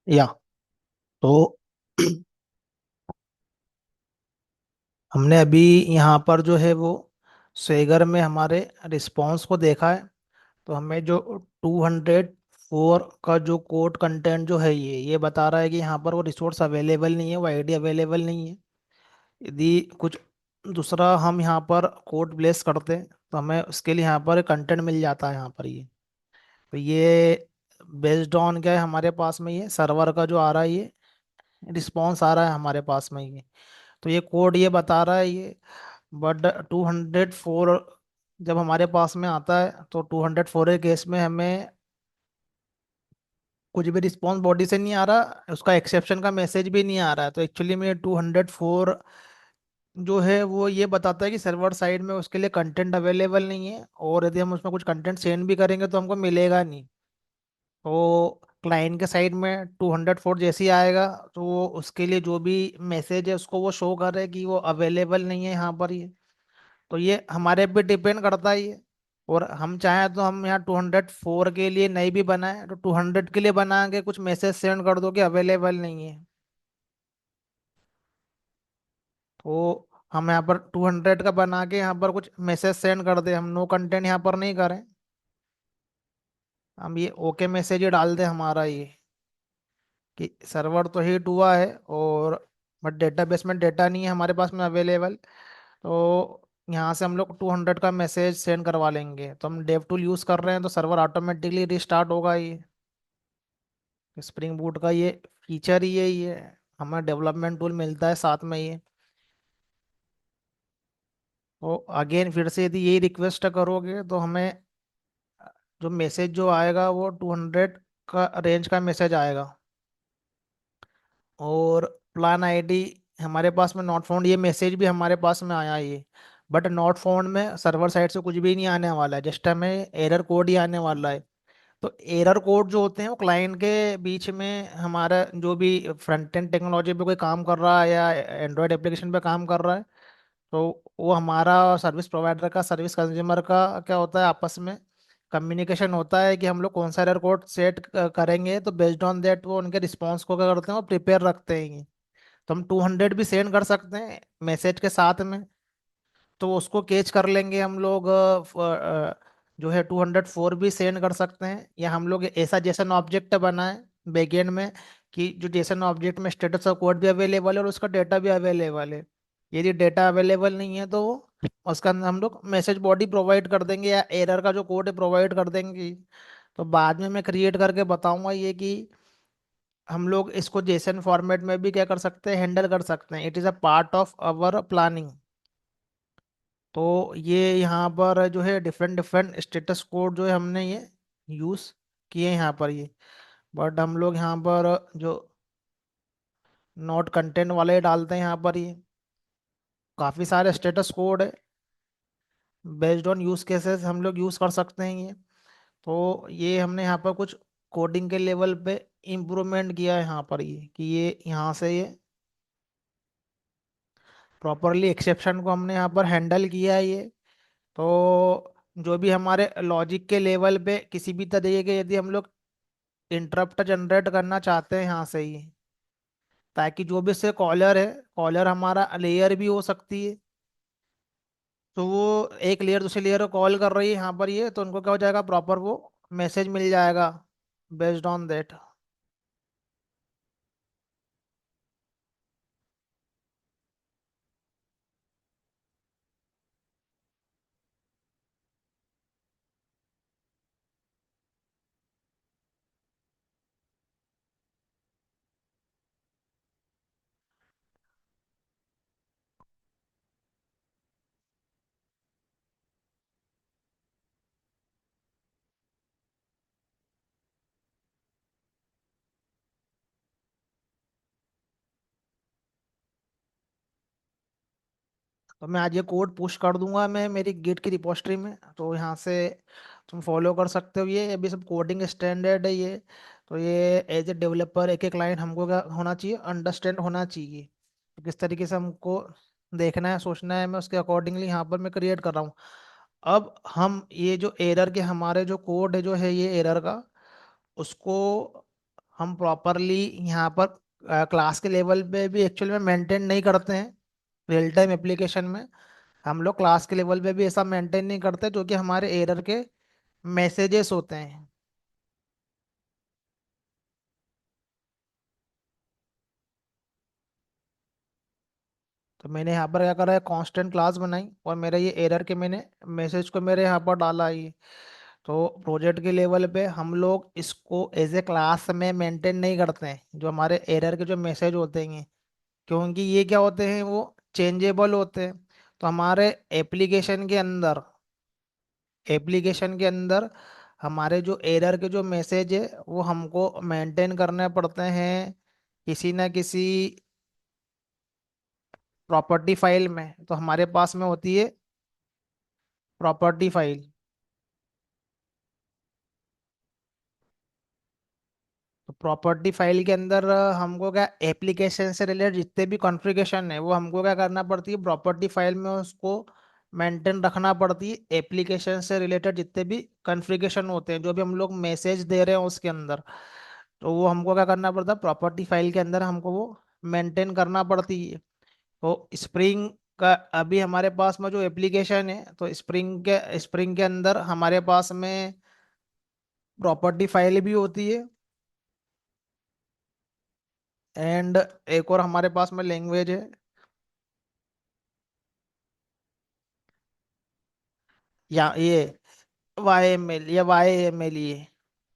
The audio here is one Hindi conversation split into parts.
या तो हमने अभी यहाँ पर जो है वो स्वेगर में हमारे रिस्पॉन्स को देखा है। तो हमें जो 204 का जो कोड कंटेंट जो है ये बता रहा है कि यहाँ पर वो रिसोर्स अवेलेबल नहीं है, वो आईडी अवेलेबल नहीं है। यदि कुछ दूसरा हम यहाँ पर कोड प्लेस करते हैं तो हमें उसके लिए यहाँ पर कंटेंट मिल जाता है यहाँ पर ये। तो ये बेस्ड ऑन क्या है, हमारे पास में ये सर्वर का जो आ रहा है ये रिस्पॉन्स आ रहा है हमारे पास में ये। तो ये कोड ये बता रहा है ये। बट 204 जब हमारे पास में आता है तो 204 के केस में हमें कुछ भी रिस्पॉन्स बॉडी से नहीं आ रहा, उसका एक्सेप्शन का मैसेज भी नहीं आ रहा है। तो एक्चुअली में 204 जो है वो ये बताता है कि सर्वर साइड में उसके लिए कंटेंट अवेलेबल नहीं है, और यदि हम उसमें कुछ कंटेंट सेंड भी करेंगे तो हमको मिलेगा नहीं। तो क्लाइंट के साइड में 204 जैसे ही आएगा तो वो उसके लिए जो भी मैसेज है उसको वो शो कर रहा है कि वो अवेलेबल नहीं है यहाँ पर ये। तो ये हमारे पे डिपेंड करता है ये। और हम चाहें तो हम यहाँ 204 के लिए नहीं भी बनाए तो 200 के लिए बना के कुछ मैसेज सेंड कर दो कि अवेलेबल नहीं है। तो हम यहाँ पर 200 का बना के यहाँ पर कुछ मैसेज सेंड कर दे, हम नो कंटेंट यहाँ पर नहीं करें, हम ये ओके मैसेज ही डाल दे हमारा ये कि सर्वर तो हिट हुआ है और बट डेटाबेस में डेटा नहीं है हमारे पास में अवेलेबल। तो यहाँ से हम लोग 200 का मैसेज सेंड करवा लेंगे। तो हम डेव टूल यूज़ कर रहे हैं तो सर्वर ऑटोमेटिकली रिस्टार्ट होगा ये। स्प्रिंग बूट का ये फीचर ही यही है, हमें डेवलपमेंट टूल मिलता है साथ में ये। तो अगेन फिर से यदि यही रिक्वेस्ट करोगे तो हमें जो मैसेज जो आएगा वो 200 का रेंज का मैसेज आएगा। और प्लान आईडी हमारे पास में नॉट फाउंड, ये मैसेज भी हमारे पास में आया ये। बट नॉट फाउंड में सर्वर साइड से कुछ भी नहीं आने वाला है, जस्ट हमें एरर कोड ही आने वाला है। तो एरर कोड जो होते हैं वो क्लाइंट के बीच में, हमारा जो भी फ्रंट एंड टेक्नोलॉजी पे कोई काम कर रहा है या एंड्रॉयड एप्लीकेशन पे काम कर रहा है, तो वो हमारा सर्विस प्रोवाइडर का सर्विस कंज्यूमर का क्या होता है, आपस में कम्युनिकेशन होता है कि हम लोग कौन सा एरर कोड सेट करेंगे। तो बेस्ड ऑन दैट वो उनके रिस्पॉन्स को क्या करते हैं, वो प्रिपेयर रखते हैं ये। तो हम 200 भी सेंड कर सकते हैं मैसेज के साथ में, तो उसको कैच कर लेंगे हम लोग। जो है 204 भी सेंड कर सकते हैं, या हम लोग ऐसा जेसन ऑब्जेक्ट बनाए बैकएंड में कि जो जेसन ऑब्जेक्ट में स्टेटस ऑफ कोड भी अवेलेबल है और उसका डेटा भी अवेलेबल है। यदि डेटा अवेलेबल नहीं है तो उसका अंदर हम लोग मैसेज बॉडी प्रोवाइड कर देंगे या एरर का जो कोड है प्रोवाइड कर देंगे। तो बाद में मैं क्रिएट करके बताऊंगा ये कि हम लोग इसको जेसन फॉर्मेट में भी क्या कर सकते हैं, हैंडल कर सकते हैं। It is a part of our planning. तो ये यहाँ पर जो है डिफरेंट डिफरेंट स्टेटस कोड जो है हमने ये यूज़ किए हैं यहाँ पर ये। बट हम लोग यहाँ पर जो नोट कंटेंट वाले डालते हैं यहाँ पर ये काफ़ी सारे स्टेटस कोड है, बेस्ड ऑन यूज़ केसेस हम लोग यूज़ कर सकते हैं ये। तो ये हमने यहाँ पर कुछ कोडिंग के लेवल पे इम्प्रूवमेंट किया है यहाँ पर ये कि ये यहाँ से ये प्रॉपरली एक्सेप्शन को हमने यहाँ पर हैंडल किया है ये। तो जो भी हमारे लॉजिक के लेवल पे किसी भी तरीके के यदि हम लोग इंटरप्ट जनरेट करना चाहते हैं यहाँ से ही, ताकि जो भी इससे कॉलर है, कॉलर हमारा लेयर भी हो सकती है। तो वो एक लेयर दूसरी लेयर को कॉल कर रही है यहाँ पर ये, तो उनको क्या हो जाएगा, प्रॉपर वो मैसेज मिल जाएगा बेस्ड ऑन दैट। तो मैं आज ये कोड पुश कर दूंगा मैं मेरी गिट की रिपोजिटरी में, तो यहाँ से तुम फॉलो कर सकते हो। ये अभी सब कोडिंग स्टैंडर्ड है ये। तो ये एज ए डेवलपर एक एक लाइन हमको क्या होना चाहिए, अंडरस्टैंड होना चाहिए तो किस तरीके से हमको देखना है सोचना है, मैं उसके अकॉर्डिंगली यहाँ पर मैं क्रिएट कर रहा हूँ। अब हम ये जो एरर के हमारे जो कोड है जो है ये एरर का, उसको हम प्रॉपरली यहाँ पर क्लास के लेवल पे भी एक्चुअल में मेंटेन नहीं करते हैं रियल टाइम एप्लीकेशन में। हम लोग क्लास के लेवल पे भी ऐसा मेंटेन नहीं करते जो कि हमारे एरर के मैसेजेस होते हैं। तो मैंने यहाँ पर क्या करा है, कांस्टेंट क्लास बनाई और मेरा ये एरर के मैंने मैसेज को मेरे यहाँ पर डाला ये। तो प्रोजेक्ट के लेवल पे हम लोग इसको एज ए क्लास में मेंटेन नहीं करते हैं जो हमारे एरर के जो मैसेज होते हैं, क्योंकि ये क्या होते हैं, वो चेंजेबल होते हैं। तो हमारे एप्लीकेशन के अंदर हमारे जो एरर के जो मैसेज है वो हमको मेंटेन करने पड़ते हैं किसी ना किसी प्रॉपर्टी फाइल में। तो हमारे पास में होती है प्रॉपर्टी फाइल। तो प्रॉपर्टी फाइल के अंदर हमको क्या, एप्लीकेशन से रिलेटेड जितने भी कॉन्फ़िगरेशन है वो हमको क्या करना पड़ती है, प्रॉपर्टी फाइल में उसको मेंटेन रखना पड़ती है। एप्लीकेशन से रिलेटेड जितने भी कॉन्फ़िगरेशन होते हैं, जो भी हम लोग मैसेज दे रहे हैं उसके अंदर, तो वो हमको क्या करना पड़ता है, प्रॉपर्टी फाइल के अंदर हमको वो मेंटेन करना पड़ती है। तो स्प्रिंग का अभी हमारे पास में जो एप्लीकेशन है, तो स्प्रिंग के अंदर हमारे पास में प्रॉपर्टी फाइल भी होती है। एंड एक और हमारे पास में लैंग्वेज है, या ये YML या YAML ये।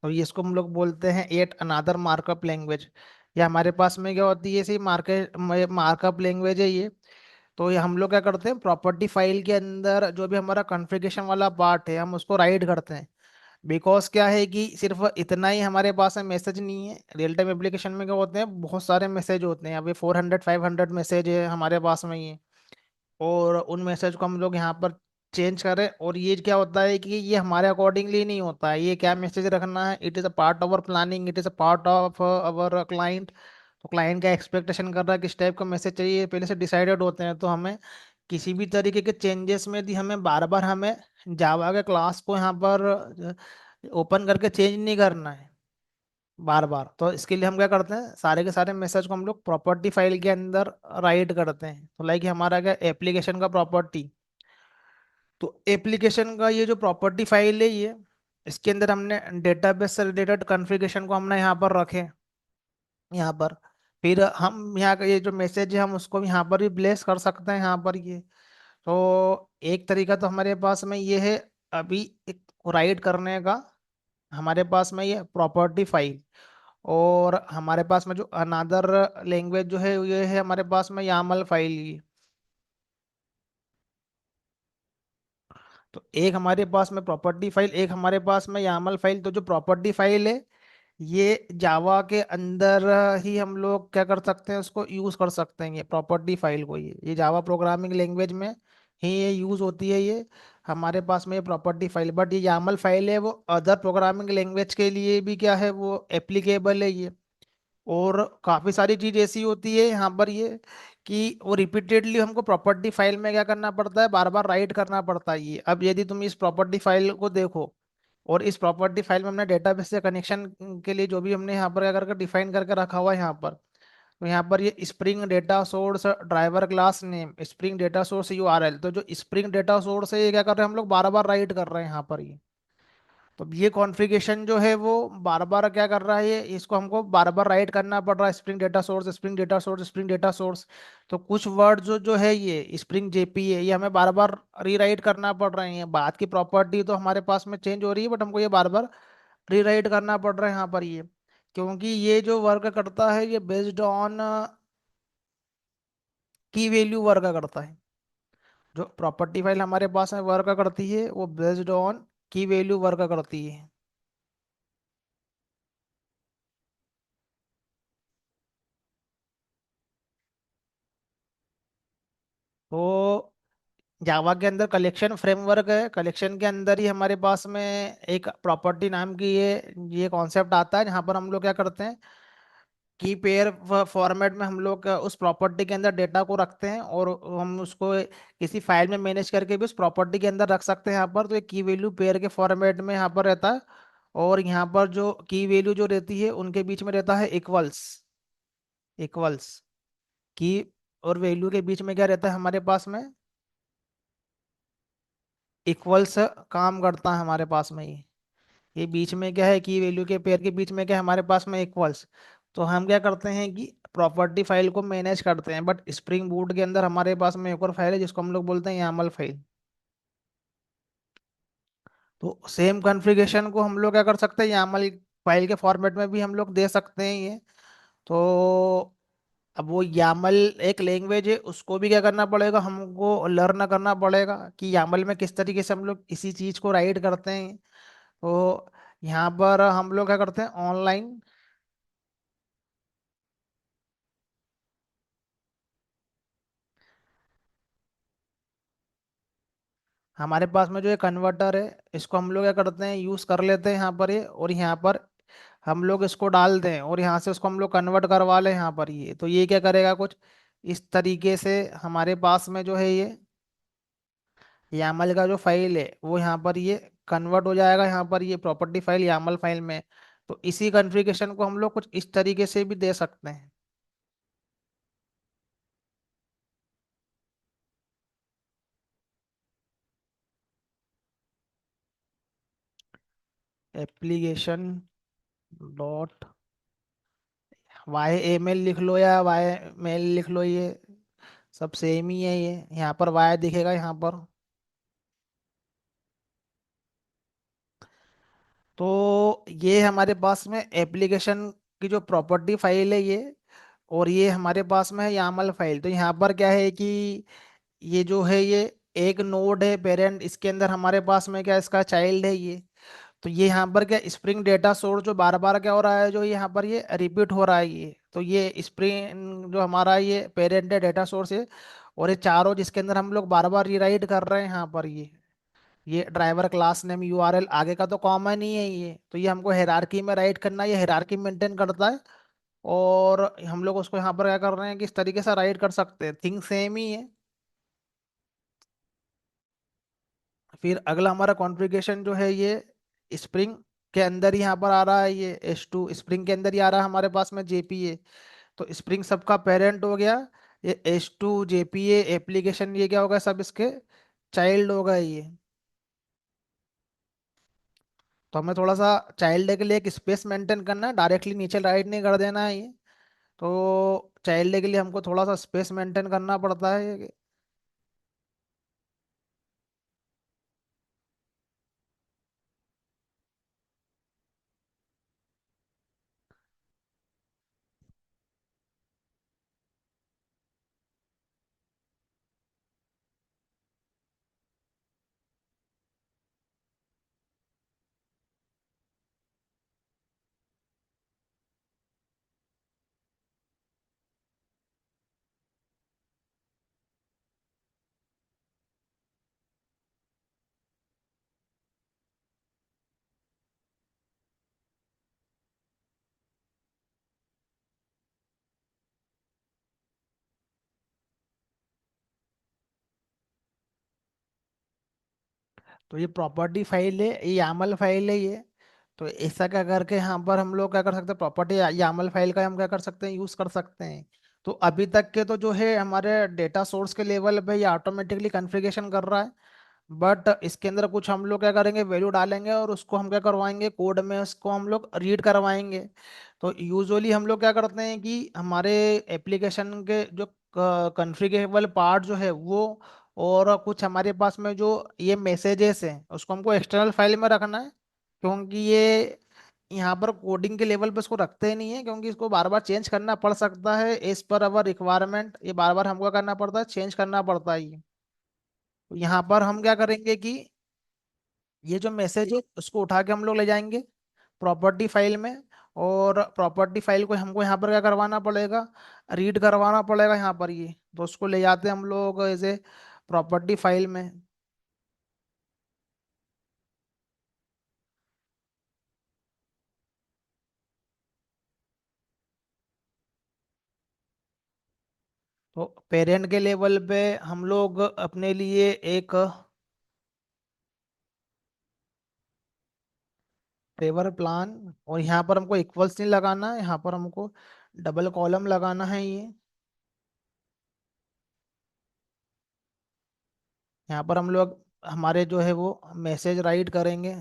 तो ये इसको हम लोग बोलते हैं एट अनादर मार्कअप लैंग्वेज। या हमारे पास में क्या होती है, इसी मार्कअप लैंग्वेज है ये। तो ये हम लोग क्या करते हैं, प्रॉपर्टी फाइल के अंदर जो भी हमारा कॉन्फ़िगरेशन वाला पार्ट है हम उसको राइट करते हैं। बिकॉज क्या है कि सिर्फ इतना ही हमारे पास में मैसेज नहीं है, रियल टाइम एप्लीकेशन में क्या होते हैं, बहुत सारे मैसेज होते हैं। अभी 400 500 मैसेज है हमारे पास में ये। और उन मैसेज को हम लोग यहाँ पर चेंज करें, और ये क्या होता है कि ये हमारे अकॉर्डिंगली नहीं होता है, ये क्या मैसेज रखना है, it is a part of our planning, it is a part of our client. तो क्लाइंट का एक्सपेक्टेशन कर रहा है किस टाइप का मैसेज चाहिए, ये पहले से डिसाइडेड होते हैं। तो हमें किसी भी तरीके के चेंजेस में भी हमें बार बार हमें जावा के क्लास को यहाँ पर ओपन करके चेंज नहीं करना है बार बार। तो इसके लिए हम क्या करते हैं, सारे के सारे मैसेज को हम लोग प्रॉपर्टी फाइल के अंदर राइट करते हैं। तो लाइक हमारा क्या, एप्लीकेशन का प्रॉपर्टी। तो एप्लीकेशन का ये जो प्रॉपर्टी फाइल है ये, इसके अंदर हमने डेटाबेस से रिलेटेड कॉन्फ़िगरेशन को हमने यहाँ पर रखे यहाँ पर। फिर हम यहाँ का ये जो मैसेज है हम उसको भी यहाँ पर भी प्लेस कर सकते हैं यहाँ पर ये। तो एक तरीका तो हमारे पास में ये है अभी, एक राइट करने का हमारे पास में ये प्रॉपर्टी फाइल। और हमारे पास में जो अनादर लैंग्वेज जो है ये है हमारे पास में यामल फाइल ये। तो एक हमारे पास में प्रॉपर्टी फाइल, एक हमारे पास में यामल फाइल। तो जो प्रॉपर्टी फाइल है ये जावा के अंदर ही हम लोग क्या कर सकते हैं, उसको यूज कर सकते हैं। ये प्रॉपर्टी फाइल को ये जावा प्रोग्रामिंग लैंग्वेज में ही ये यूज होती है ये हमारे पास में ये प्रॉपर्टी फाइल। बट ये यामल फाइल है वो अदर प्रोग्रामिंग लैंग्वेज के लिए भी क्या है, वो एप्लीकेबल है ये। और काफी सारी चीज ऐसी होती है यहाँ पर ये कि वो रिपीटेडली हमको प्रॉपर्टी फाइल में क्या करना पड़ता है, बार बार राइट करना पड़ता है ये। अब यदि तुम इस प्रॉपर्टी फाइल को देखो, और इस प्रॉपर्टी फाइल में हमने डेटाबेस से कनेक्शन के लिए जो भी हमने यहाँ पर क्या करके डिफाइन करके रखा हुआ है यहाँ पर। तो यहाँ पर ये spring data source driver class name spring data source URL। तो जो स्प्रिंग डेटा सोर्स है ये क्या कर रहे हैं, हम लोग बार बार राइट कर रहे हैं यहाँ पर ये। तो ये कॉन्फ़िगरेशन जो है वो बार बार क्या कर रहा है, ये इसको हमको बार बार राइट करना पड़ रहा है, spring data source spring data source spring data source. तो कुछ वर्ड जो है ये स्प्रिंग JP है, ये हमें बार बार रीराइट करना पड़ रहे हैं। बात की प्रॉपर्टी तो हमारे पास में चेंज हो रही है, बट हमको ये बार बार रीराइट करना पड़ रहा है यहाँ पर ये। क्योंकि ये जो वर्क करता है ये बेस्ड ऑन की वैल्यू वर्क करता है। जो प्रॉपर्टी फाइल हमारे पास में वर्क करती है वो बेस्ड ऑन की वैल्यू वर्क करती है। तो जावा के अंदर कलेक्शन फ्रेमवर्क है, कलेक्शन के अंदर ही हमारे पास में एक प्रॉपर्टी नाम की ये कॉन्सेप्ट आता है, जहाँ पर हम लोग क्या करते हैं की पेयर फॉर्मेट में हम लोग उस प्रॉपर्टी के अंदर डेटा को रखते हैं, और हम उसको किसी फाइल में मैनेज करके भी उस प्रॉपर्टी के अंदर रख सकते हैं यहाँ पर। तो ये की वैल्यू पेयर के फॉर्मेट में यहाँ पर रहता है। और यहाँ पर जो की वैल्यू जो रहती है उनके बीच में रहता है इक्वल्स। इक्वल्स की और वैल्यू के बीच में क्या रहता है हमारे पास में, इक्वल्स काम करता है हमारे पास में ये बीच में क्या है की वैल्यू के पेयर के बीच में क्या है हमारे पास में इक्वल्स। तो हम क्या करते हैं कि प्रॉपर्टी फाइल को मैनेज करते हैं, बट स्प्रिंग बूट के अंदर हमारे पास में एक और फाइल है जिसको हम लोग बोलते हैं यामल फाइल। तो सेम कॉन्फ़िगरेशन को हम लोग क्या कर सकते हैं यामल फाइल के फॉर्मेट में भी हम लोग दे सकते हैं ये। तो अब वो यामल एक लैंग्वेज है, उसको भी क्या करना पड़ेगा हमको लर्न करना पड़ेगा कि यामल में किस तरीके से हम लोग इसी चीज को राइट करते हैं। तो यहाँ पर हम लोग क्या करते हैं ऑनलाइन, हमारे पास में जो ये कन्वर्टर है इसको हम लोग क्या करते हैं यूज कर लेते हैं यहाँ पर ये, और यहाँ पर हम लोग इसको डाल दें और यहाँ से उसको हम लोग कन्वर्ट करवा लें यहाँ पर ये, तो ये क्या करेगा कुछ इस तरीके से हमारे पास में जो है ये यामल का जो फाइल है वो यहाँ पर ये कन्वर्ट हो जाएगा यहाँ पर ये प्रॉपर्टी फाइल यामल फाइल में। तो इसी कॉन्फ़िगरेशन को हम लोग कुछ इस तरीके से भी दे सकते हैं। Application dot Y M L लिख लो या वाई मेल लिख लो, ये सब सेम ही है। ये यहाँ पर वाई दिखेगा यहाँ पर। तो ये हमारे पास में एप्लीकेशन की जो प्रॉपर्टी फाइल है ये, और ये हमारे पास में है यामल फाइल। तो यहाँ पर क्या है कि ये जो है ये एक नोड है पेरेंट, इसके अंदर हमारे पास में क्या इसका चाइल्ड है ये। तो ये यहाँ पर क्या स्प्रिंग डेटा सोर्स जो बार बार क्या हो रहा है जो यहाँ पर ये रिपीट हो रहा है ये, तो ये स्प्रिंग जो हमारा ये पेरेंट है डेटा सोर्स है, और ये चारों जिसके अंदर हम लोग बार बार रीराइट कर रहे हैं यहाँ पर ये ड्राइवर क्लास नेम यूआरएल आगे का तो कॉमन ही है ये, तो ये हमको हायरार्की में राइट करना है, ये हायरार्की मेंटेन करता है। और हम लोग उसको यहाँ पर क्या कर रहे हैं कि इस तरीके से राइट कर सकते हैं, थिंग सेम ही है। फिर अगला हमारा कॉन्फ़िगरेशन जो है ये स्प्रिंग के अंदर ही यहाँ पर आ रहा है, ये S2 स्प्रिंग के अंदर ही आ रहा है हमारे पास में JPA। तो स्प्रिंग सबका पेरेंट हो गया, ये S2 JPA एप्लीकेशन ये क्या होगा सब इसके चाइल्ड होगा ये। तो हमें थोड़ा सा चाइल्ड के लिए एक स्पेस मेंटेन करना है, डायरेक्टली नीचे राइट नहीं कर देना है ये। तो चाइल्ड के लिए हमको थोड़ा सा स्पेस मेंटेन करना पड़ता है। तो ये प्रॉपर्टी फाइल है, ये यामल फाइल है ये। तो ऐसा क्या करके यहाँ पर हम लोग क्या कर सकते हैं प्रॉपर्टी यामल फाइल का हम क्या कर सकते हैं यूज कर सकते हैं। तो अभी तक के तो जो है हमारे डेटा सोर्स के लेवल पे ये ऑटोमेटिकली कॉन्फ़िगरेशन कर रहा है, बट इसके अंदर कुछ हम लोग क्या करेंगे वैल्यू डालेंगे और उसको हम क्या करवाएंगे कोड में उसको हम लोग रीड करवाएंगे। तो यूजुअली हम लोग क्या करते हैं कि हमारे एप्लीकेशन के जो कॉन्फ़िगरेबल पार्ट जो है वो, और कुछ हमारे पास में जो ये मैसेजेस हैं उसको हमको एक्सटर्नल फाइल में रखना है, क्योंकि ये यहाँ पर कोडिंग के लेवल पे इसको रखते ही नहीं है, क्योंकि इसको बार बार चेंज करना पड़ सकता है एज पर अवर रिक्वायरमेंट, ये बार बार हमको करना पड़ता है चेंज करना पड़ता है ये। तो यहाँ पर हम क्या करेंगे कि ये जो मैसेज है उसको उठा के हम लोग ले जाएंगे प्रॉपर्टी फाइल में, और प्रॉपर्टी फाइल को हमको यहाँ पर क्या करवाना पड़ेगा रीड करवाना पड़ेगा यहाँ पर ये, तो उसको ले जाते हैं हम लोग एज ए प्रॉपर्टी फाइल में। तो पेरेंट के लेवल पे हम लोग अपने लिए एक ट्रेवर प्लान। और यहाँ पर हमको इक्वल्स नहीं लगाना है, यहाँ पर हमको डबल कॉलम लगाना है ये। यहाँ पर हम लोग हमारे जो है वो मैसेज राइट करेंगे।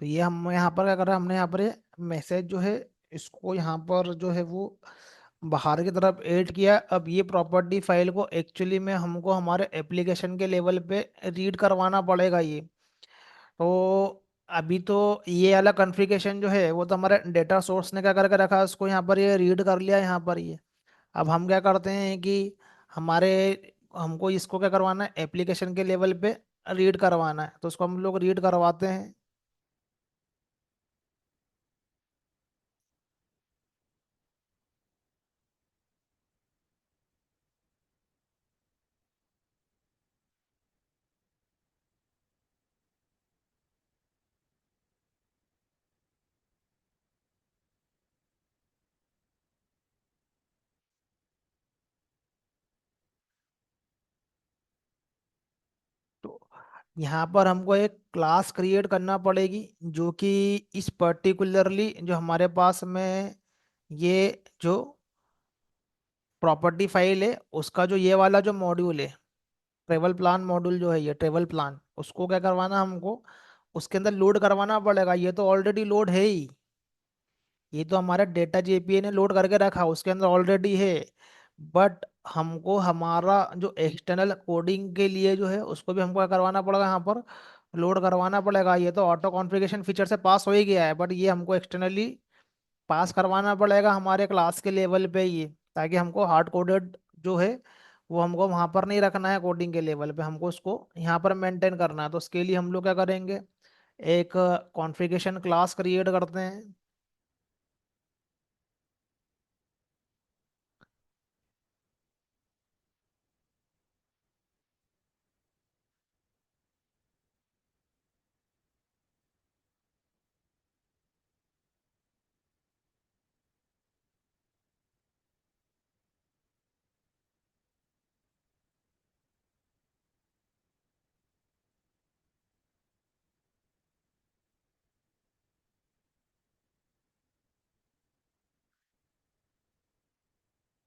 तो ये हम यहाँ पर क्या कर रहे हैं, हमने यहाँ पर मैसेज जो है इसको यहाँ पर जो है वो बाहर की तरफ ऐड किया। अब ये प्रॉपर्टी फाइल को एक्चुअली में हमको हमारे एप्लीकेशन के लेवल पे रीड करवाना पड़ेगा ये। तो अभी तो ये वाला कॉन्फ़िगरेशन जो है वो तो हमारे डेटा सोर्स ने क्या करके रखा है, उसको यहाँ पर ये रीड कर लिया यहाँ पर ये। अब हम क्या करते हैं कि हमारे हमको इसको क्या करवाना है, एप्लीकेशन के लेवल पे रीड करवाना है, तो उसको हम लोग रीड करवाते हैं। तो यहाँ पर हमको एक क्लास क्रिएट करना पड़ेगी जो कि इस पर्टिकुलरली जो हमारे पास में ये जो प्रॉपर्टी फाइल है उसका जो ये वाला जो मॉड्यूल है, ट्रेवल प्लान मॉड्यूल जो है, ये ट्रेवल प्लान उसको क्या करवाना हमको उसके अंदर लोड करवाना पड़ेगा। ये तो ऑलरेडी लोड है ही, ये तो हमारा डेटा जेपीए ने लोड करके रखा उसके अंदर ऑलरेडी है। बट हमको हमारा जो एक्सटर्नल कोडिंग के लिए जो है उसको भी हमको क्या करवाना पड़ेगा, यहाँ पर लोड करवाना पड़ेगा। ये तो ऑटो कॉन्फ़िगरेशन फीचर से पास हो ही गया है, बट ये हमको एक्सटर्नली पास करवाना पड़ेगा हमारे क्लास के लेवल पे ये, ताकि हमको हार्ड कोडेड जो है वो हमको वहां पर नहीं रखना है कोडिंग के लेवल पे, हमको उसको यहाँ पर मेंटेन करना है। तो उसके लिए हम लोग क्या करेंगे, एक कॉन्फ़िगरेशन क्लास क्रिएट करते हैं।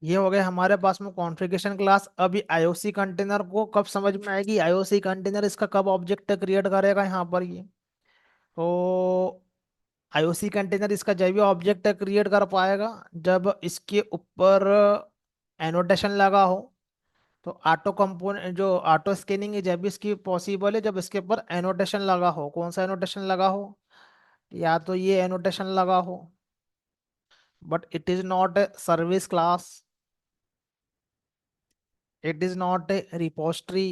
ये हो गया हमारे पास में कॉन्फ़िगरेशन क्लास। अभी आईओसी कंटेनर को कब समझ में आएगी, आईओसी कंटेनर इसका कब ऑब्जेक्ट क्रिएट करेगा यहाँ पर ये। तो आईओसी कंटेनर इसका जब भी ऑब्जेक्ट क्रिएट कर पाएगा जब इसके ऊपर एनोटेशन लगा हो। तो ऑटो कंपोनेंट जो ऑटो स्कैनिंग है जब भी इसकी पॉसिबल है जब इसके ऊपर एनोटेशन लगा हो। कौन सा एनोटेशन लगा हो, या तो ये एनोटेशन लगा हो, but it is not a service class, it is not a रिपोस्ट्री,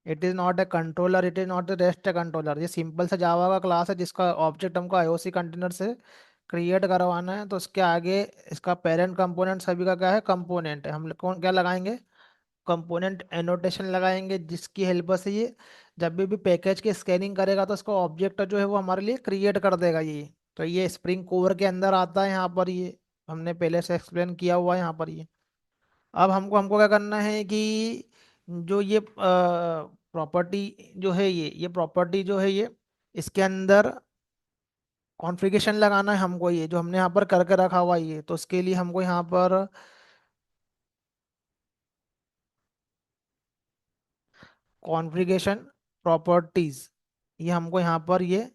it is not a controller, it is not a rest controller. ये सिंपल सा जावा का क्लास है जिसका ऑब्जेक्ट हमको आईओसी कंटेनर से क्रिएट करवाना है। तो उसके आगे इसका पेरेंट कंपोनेंट सभी का क्या है, कंपोनेंट है। हम लोग कौन क्या लगाएंगे, कंपोनेंट एनोटेशन लगाएंगे जिसकी हेल्प से ये जब भी पैकेज की स्कैनिंग करेगा तो इसका ऑब्जेक्ट जो है वो हमारे लिए क्रिएट कर देगा ये। तो ये स्प्रिंग कोर के अंदर आता है यहाँ पर ये, हमने पहले से एक्सप्लेन किया हुआ है यहाँ पर ये। अब हमको हमको क्या करना है कि जो ये प्रॉपर्टी जो है ये प्रॉपर्टी जो है ये, इसके अंदर कॉन्फ़िगरेशन लगाना है हमको, ये जो हमने यहाँ पर करके रखा हुआ है ये। तो उसके लिए हमको यहाँ पर कॉन्फ़िगरेशन प्रॉपर्टीज, ये हमको यहाँ पर ये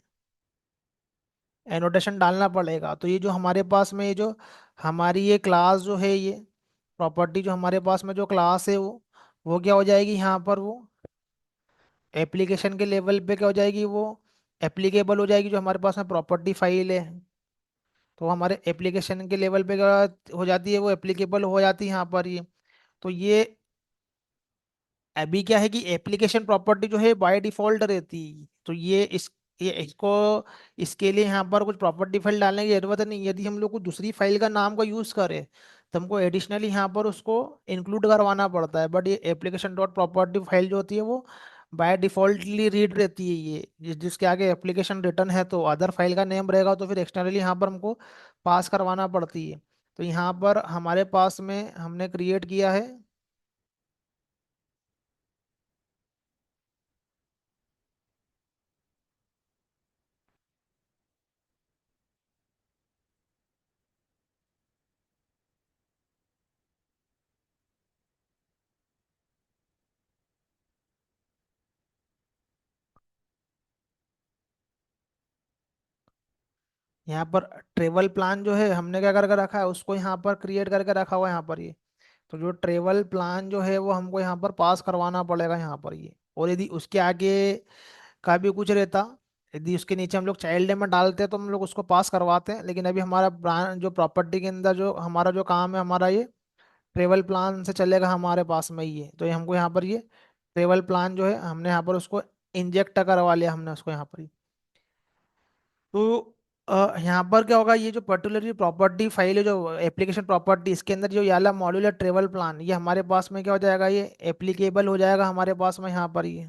एनोटेशन डालना पड़ेगा। तो ये जो हमारे पास में ये जो हमारी ये क्लास जो है ये प्रॉपर्टी, जो हमारे पास में जो क्लास है वो क्या हो जाएगी यहाँ पर, वो एप्लीकेशन के लेवल पे क्या हो जाएगी, वो एप्लीकेबल हो जाएगी। जो हमारे पास में प्रॉपर्टी फाइल है तो हमारे एप्लीकेशन के लेवल पे क्या हो जाती है, वो एप्लीकेबल हो जाती है यहाँ पर ये। तो ये अभी क्या है कि एप्लीकेशन प्रॉपर्टी जो है बाय डिफॉल्ट रहती है। तो ये इसको इसके लिए यहाँ पर कुछ प्रॉपर्टी फाइल डालने की जरूरत नहीं। यदि हम लोग को दूसरी फाइल का नाम का यूज करें तो हमको एडिशनली यहाँ पर उसको इंक्लूड करवाना पड़ता है। बट ये एप्लीकेशन डॉट प्रॉपर्टी फाइल जो होती है वो बाय डिफॉल्टली रीड रहती है ये। जिसके आगे एप्लीकेशन रिटर्न है तो अदर फाइल का नेम रहेगा, तो फिर एक्सटर्नली यहाँ पर हमको पास करवाना पड़ती है। तो यहाँ पर हमारे पास में हमने क्रिएट किया है। यहाँ पर ट्रेवल प्लान जो है हमने क्या करके रखा है, उसको यहाँ पर क्रिएट करके रखा हुआ है यहाँ पर ये। तो जो ट्रेवल प्लान जो है वो हमको यहाँ पर पास करवाना पड़ेगा यहाँ पर ये। और यदि उसके आगे का भी कुछ रहता, यदि उसके नीचे हम लोग चाइल्ड में डालते हैं तो हम लोग उसको पास करवाते हैं। लेकिन अभी हमारा ब्रांड जो प्रॉपर्टी के अंदर जो हमारा जो काम है हमारा ये ट्रेवल प्लान से चलेगा हमारे पास में ही है। तो ये हमको यहाँ पर ये ट्रेवल प्लान जो है हमने यहाँ पर उसको इंजेक्ट करवा लिया हमने उसको यहाँ पर ही। तो यहाँ पर क्या होगा, ये जो पर्टिकुलरली प्रॉपर्टी फाइल है जो एप्लीकेशन प्रॉपर्टी, इसके अंदर जो ये वाला मॉड्यूल है ट्रेवल प्लान, ये हमारे पास में क्या हो जाएगा, ये एप्लीकेबल हो जाएगा हमारे पास में यहाँ पर ये।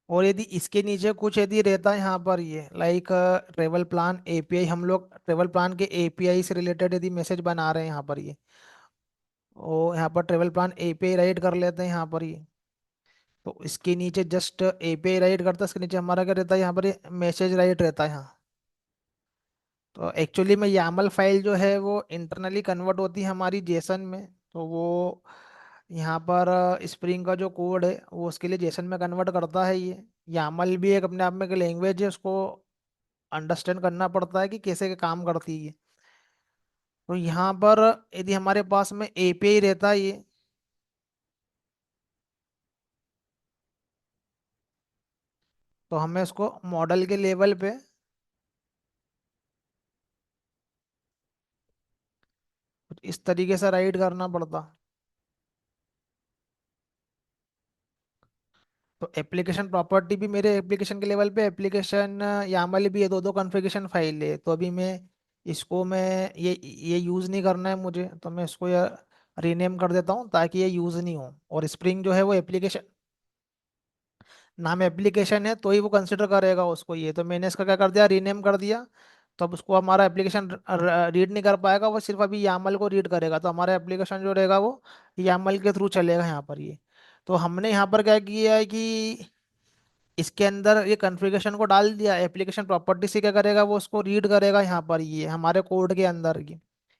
और यदि इसके नीचे कुछ यदि रहता है यहाँ पर ये लाइक ट्रेवल प्लान एपीआई, हम लोग ट्रेवल प्लान के एपीआई से रिलेटेड यदि मैसेज बना रहे हैं यहाँ पर ये, और यहाँ पर ट्रेवल प्लान एपीआई राइट कर लेते हैं यहाँ पर ये। तो इसके नीचे जस्ट एपीआई राइट करता है, इसके नीचे हमारा क्या रहता है यहाँ पर, ये मैसेज राइट रहता है यहाँ। तो एक्चुअली में यामल फाइल जो है वो इंटरनली कन्वर्ट होती है हमारी जेसन में। तो वो यहाँ पर स्प्रिंग का जो कोड है वो उसके लिए जेसन में कन्वर्ट करता है ये। यामल भी एक अपने आप में एक लैंग्वेज है, उसको अंडरस्टैंड करना पड़ता है कि कैसे काम करती है ये। तो यहाँ पर यदि हमारे पास में एपीआई रहता है ये, तो हमें उसको मॉडल के लेवल पे कुछ इस तरीके से राइट करना पड़ता। तो एप्लीकेशन प्रॉपर्टी भी मेरे एप्लीकेशन के लेवल पे एप्लीकेशन यामल भी है, दो दो कॉन्फ़िगरेशन फाइल है। तो अभी मैं ये यूज़ नहीं करना है मुझे, तो मैं इसको रीनेम कर देता हूँ ताकि ये यूज़ नहीं हो। और स्प्रिंग जो है वो एप्लीकेशन, नाम एप्लीकेशन है तो ही वो कंसिडर करेगा उसको ये। तो मैंने इसका क्या कर दिया, रीनेम कर दिया। तो अब उसको हमारा एप्लीकेशन रीड नहीं कर पाएगा, वो सिर्फ अभी यामल को रीड करेगा। तो हमारा एप्लीकेशन जो रहेगा वो यामल के थ्रू चलेगा यहाँ पर ये। तो हमने यहाँ पर क्या किया है कि इसके अंदर ये कॉन्फ़िगरेशन को डाल दिया, एप्लीकेशन प्रॉपर्टी से क्या करेगा, वो उसको रीड करेगा यहाँ पर ये हमारे कोड के अंदर की,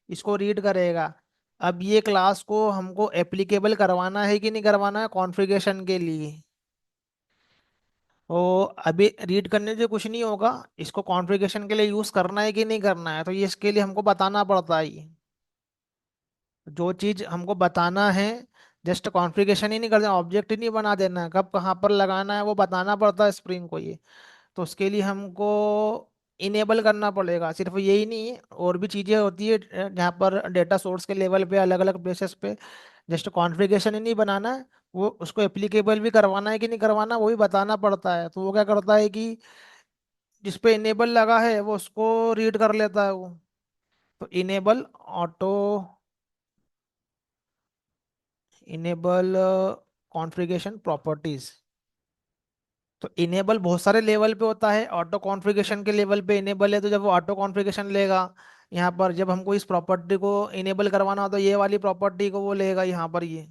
इसको रीड करेगा। अब ये क्लास को हमको एप्लीकेबल करवाना है कि नहीं करवाना है कॉन्फ़िगरेशन के लिए। तो अभी रीड करने से कुछ नहीं होगा, इसको कॉन्फ़िगरेशन के लिए यूज़ करना है कि नहीं करना है, तो ये इसके लिए हमको बताना पड़ता है ये। जो चीज़ हमको बताना है, जस्ट कॉन्फ़िगरेशन ही नहीं करना, ऑब्जेक्ट ही नहीं बना देना है, कब कहाँ पर लगाना है वो बताना पड़ता है स्प्रिंग को ये। तो उसके लिए हमको इनेबल करना पड़ेगा। सिर्फ यही नहीं है, और भी चीज़ें होती है जहाँ पर डेटा सोर्स के लेवल पे अलग अलग प्लेसेस पे जस्ट कॉन्फ़िगरेशन ही नहीं बनाना है, वो उसको एप्लीकेबल भी करवाना है कि नहीं करवाना वो भी बताना पड़ता है। तो वो क्या करता है कि जिस पे इनेबल लगा है वो उसको रीड कर लेता है वो। तो enable auto, enable configuration properties. तो इनेबल बहुत सारे लेवल पे होता है, ऑटो कॉन्फ़िगरेशन के लेवल पे इनेबल है, तो जब वो ऑटो कॉन्फ़िगरेशन लेगा यहाँ पर, जब हमको इस प्रॉपर्टी को इनेबल करवाना हो तो ये वाली प्रॉपर्टी को वो लेगा यहाँ पर ये।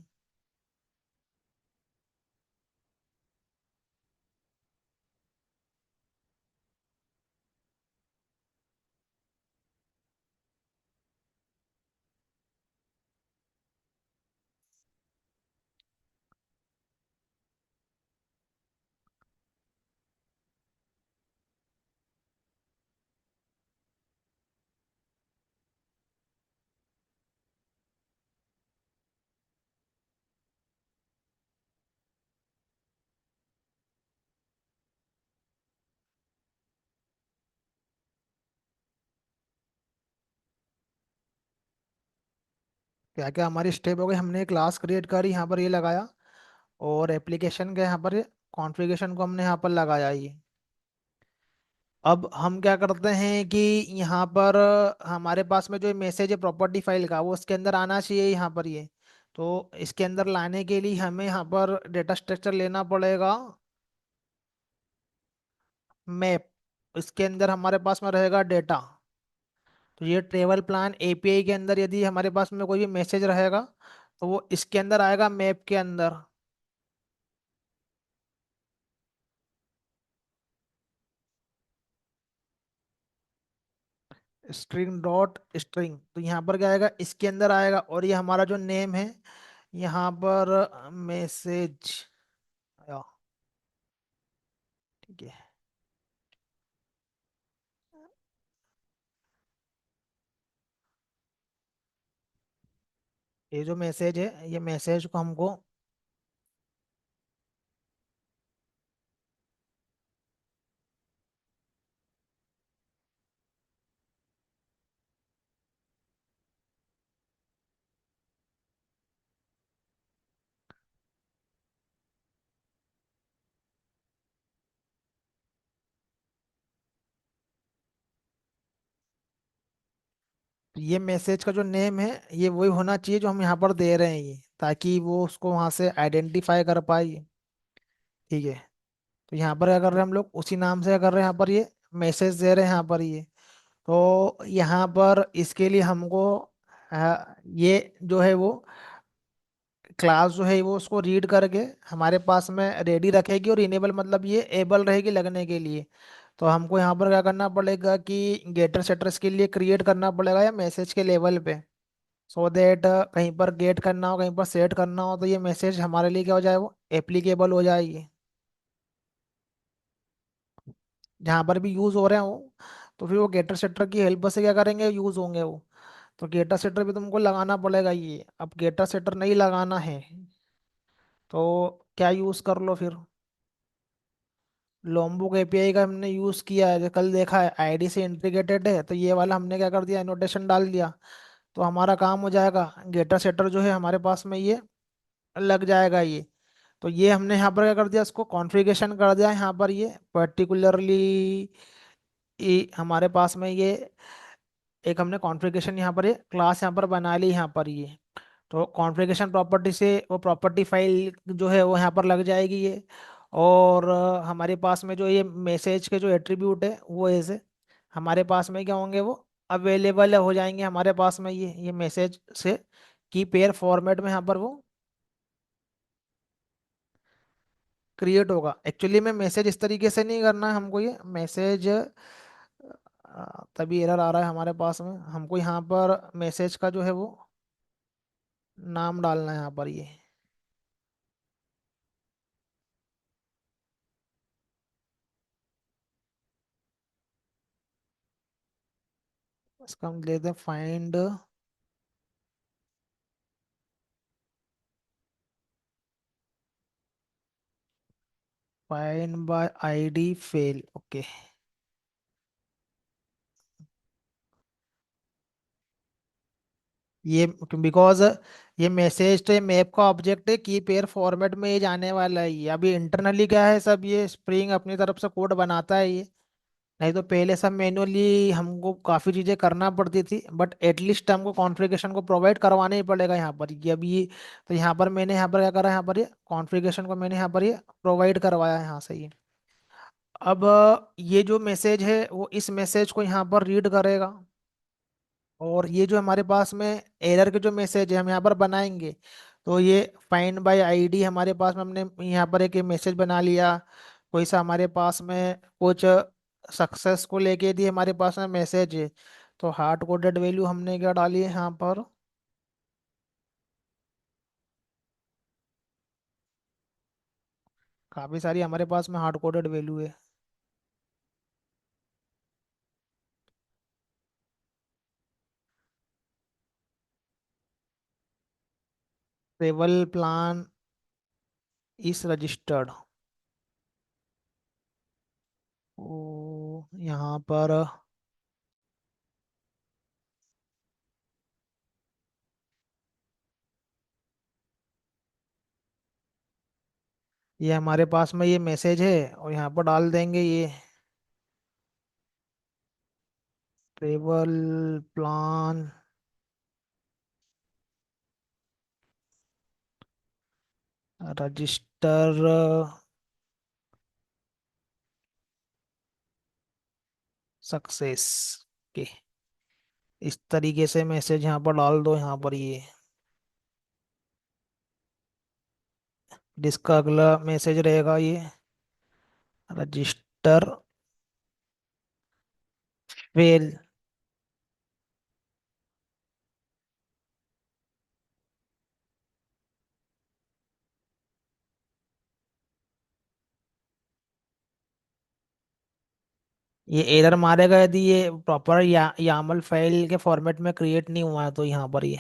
क्या क्या हमारी स्टेप हो गई, हमने क्लास क्रिएट करी, यहाँ पर ये लगाया, और एप्लीकेशन के यहाँ पर कॉन्फ़िगरेशन को हमने यहाँ पर लगाया ये। अब हम क्या करते हैं कि यहाँ पर हमारे पास में जो मैसेज है प्रॉपर्टी फाइल का वो उसके अंदर आना चाहिए यहाँ पर ये। तो इसके अंदर लाने के लिए हमें यहाँ पर डेटा स्ट्रक्चर लेना पड़ेगा, मैप। इसके अंदर हमारे पास में रहेगा डेटा। तो ये ट्रेवल प्लान एपीआई के अंदर यदि हमारे पास में कोई भी मैसेज रहेगा तो वो इसके अंदर आएगा, मैप के अंदर। स्ट्रिंग डॉट स्ट्रिंग, तो यहाँ पर क्या आएगा, इसके अंदर आएगा, और ये हमारा जो नेम है यहाँ पर मैसेज आया। ठीक है। ये जो मैसेज है ये मैसेज को हमको, ये मैसेज का जो नेम है ये वही होना चाहिए जो हम यहाँ पर दे रहे हैं ये, ताकि वो उसको वहां से आइडेंटिफाई कर पाए। ठीक है। तो यहाँ पर क्या कर रहे हैं हम लोग, उसी नाम से क्या कर रहे हैं, यहाँ पर ये मैसेज दे रहे हैं यहाँ पर ये। तो यहाँ पर इसके लिए हमको ये जो है वो क्लास जो है वो उसको रीड करके हमारे पास में रेडी रखेगी, और इनेबल मतलब ये एबल रहेगी लगने के लिए। तो हमको यहाँ पर क्या करना पड़ेगा कि गेटर सेटर्स के लिए क्रिएट करना पड़ेगा या मैसेज के लेवल पे, सो दैट कहीं पर गेट करना हो कहीं पर सेट करना हो तो ये मैसेज हमारे लिए क्या हो जाए, वो एप्लीकेबल हो जाएगी। जहाँ पर भी यूज हो रहे हैं वो, तो फिर वो गेटर सेटर की हेल्प से क्या करेंगे, यूज होंगे वो। तो गेटर सेटर भी तुमको लगाना पड़ेगा ये। अब गेटर सेटर नहीं लगाना है तो क्या यूज कर लो फिर। लोमबुक एपीआई का हमने यूज किया है, जो कल देखा है आईडी से इंटीग्रेटेड है, तो ये वाला हमने क्या कर दिया, एनोटेशन डाल दिया, तो हमारा काम हो जाएगा। गेटर सेटर जो है हमारे पास में ये लग जाएगा ये। तो ये हमने यहाँ पर क्या कर दिया, इसको कॉन्फ़िगरेशन कर दिया यहाँ पर ये पर्टिकुलरली। ये हमारे पास में ये एक हमने कॉन्फ़िगरेशन यहाँ पर ये क्लास यहाँ पर बना ली यहाँ पर ये। तो कॉन्फ़िगरेशन प्रॉपर्टी से वो प्रॉपर्टी फाइल जो है वो यहाँ पर लग जाएगी ये। और हमारे पास में जो ये मैसेज के जो एट्रीब्यूट है वो ऐसे हमारे पास में क्या होंगे, वो अवेलेबल हो जाएंगे हमारे पास में ये मैसेज से की पेयर फॉर्मेट में यहाँ पर वो क्रिएट होगा। एक्चुअली में मैसेज इस तरीके से नहीं करना है हमको, ये मैसेज तभी एरर आ रहा है हमारे पास में। हमको यहाँ पर मैसेज का जो है वो नाम डालना है यहाँ पर ये। इसका हम लेते हैं find by ID fail. Okay. ये बिकॉज ये मैसेज तो ये मैप का ऑब्जेक्ट है की पेयर फॉर्मेट में ये जाने वाला है। ये अभी इंटरनली क्या है, सब ये स्प्रिंग अपनी तरफ से कोड बनाता है ये। नहीं तो पहले सब मैनुअली हमको काफ़ी चीज़ें करना पड़ती थी, बट एटलीस्ट हमको कॉन्फ़िगरेशन को प्रोवाइड करवाना ही पड़ेगा यहाँ पर ये अभी। तो यहाँ पर मैंने यहाँ पर क्या करा, यहाँ पर ये कॉन्फ़िगरेशन को मैंने यहाँ पर ये प्रोवाइड करवाया है यहाँ से ये। अब ये जो मैसेज है वो इस मैसेज को यहाँ पर रीड करेगा। और ये जो हमारे पास में एरर के जो मैसेज है हम यहाँ पर बनाएंगे। तो ये फाइंड बाय आईडी हमारे पास में हमने यहाँ पर एक मैसेज बना लिया। कोई सा हमारे पास में कुछ सक्सेस को लेके भी हमारे पास में मैसेज है। तो हार्ड कोडेड वैल्यू हमने क्या डाली है यहाँ पर, काफी सारी हमारे पास में हार्ड कोडेड वैल्यू है। ट्रेवल प्लान इस रजिस्टर्ड। ओ यहाँ पर ये हमारे पास में ये मैसेज है और यहाँ पर डाल देंगे ये ट्रेवल प्लान रजिस्टर सक्सेस के। इस तरीके से मैसेज यहाँ पर डाल दो यहाँ पर ये। जिसका अगला मैसेज रहेगा ये रजिस्टर फेल। ये एरर मारेगा यदि ये प्रॉपर यामल फाइल के फॉर्मेट में क्रिएट नहीं हुआ है तो यहाँ पर ये।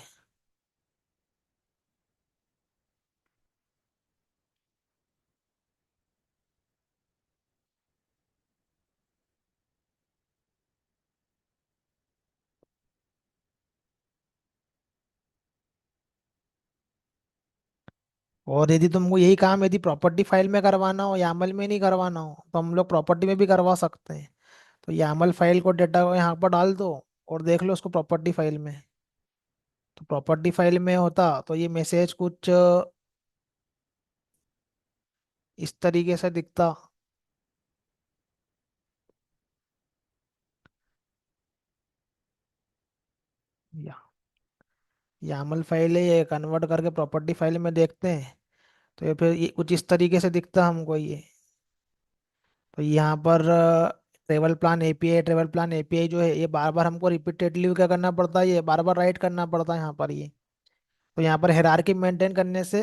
और यदि तुमको यही काम यदि प्रॉपर्टी फाइल में करवाना हो, यामल में नहीं करवाना हो, तो हम लोग प्रॉपर्टी में भी करवा सकते हैं। तो यामल फाइल को डेटा को यहाँ पर डाल दो और देख लो उसको प्रॉपर्टी फाइल में। तो प्रॉपर्टी फाइल में होता तो ये मैसेज कुछ इस तरीके से दिखता। या यामल फाइल है ये, कन्वर्ट करके प्रॉपर्टी फाइल में देखते हैं। तो ये फिर ये कुछ इस तरीके से दिखता हमको ये। तो यहाँ पर ट्रेवल प्लान एपीआई जो है ये बार बार हमको रिपीटेडली क्या करना पड़ता है, ये बार बार राइट करना पड़ता है यहाँ पर ये। तो यहाँ पर हायरार्की मेंटेन करने से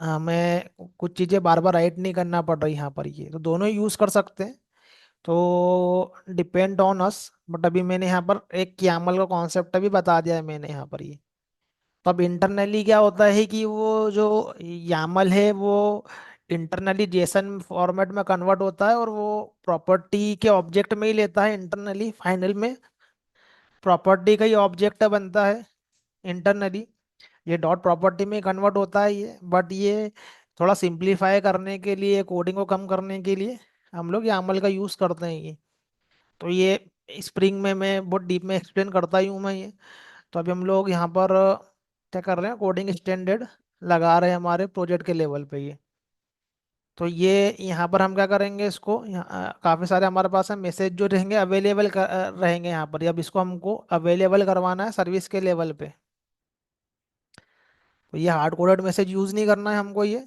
हमें कुछ चीज़ें बार बार राइट नहीं करना पड़ रही यहाँ पर ये। तो दोनों ही यूज़ कर सकते हैं। तो डिपेंड ऑन अस, बट अभी मैंने यहाँ पर एक यामल का कॉन्सेप्ट अभी बता दिया है मैंने यहाँ पर ये। तो अब इंटरनली क्या होता है कि वो जो यामल है वो इंटरनली जेसन फॉर्मेट में कन्वर्ट होता है और वो प्रॉपर्टी के ऑब्जेक्ट में ही लेता है इंटरनली फाइनल में। प्रॉपर्टी का ही ऑब्जेक्ट बनता है इंटरनली। ये डॉट प्रॉपर्टी में कन्वर्ट होता है ये, बट ये थोड़ा सिंप्लीफाई करने के लिए, कोडिंग को कम करने के लिए हम लोग यामल का यूज़ करते हैं ये। तो ये स्प्रिंग में मैं बहुत डीप में एक्सप्लेन करता ही हूँ मैं ये। तो अभी हम लोग यहाँ पर क्या कर रहे हैं, कोडिंग स्टैंडर्ड लगा रहे हैं हमारे प्रोजेक्ट के लेवल पे ये। तो ये यहाँ पर हम क्या करेंगे, इसको काफ़ी सारे हमारे पास है मैसेज जो रहेंगे अवेलेबल रहेंगे यहाँ पर। अब इसको हमको अवेलेबल करवाना है सर्विस के लेवल पे। तो ये हार्ड कोडेड मैसेज यूज़ नहीं करना है हमको ये।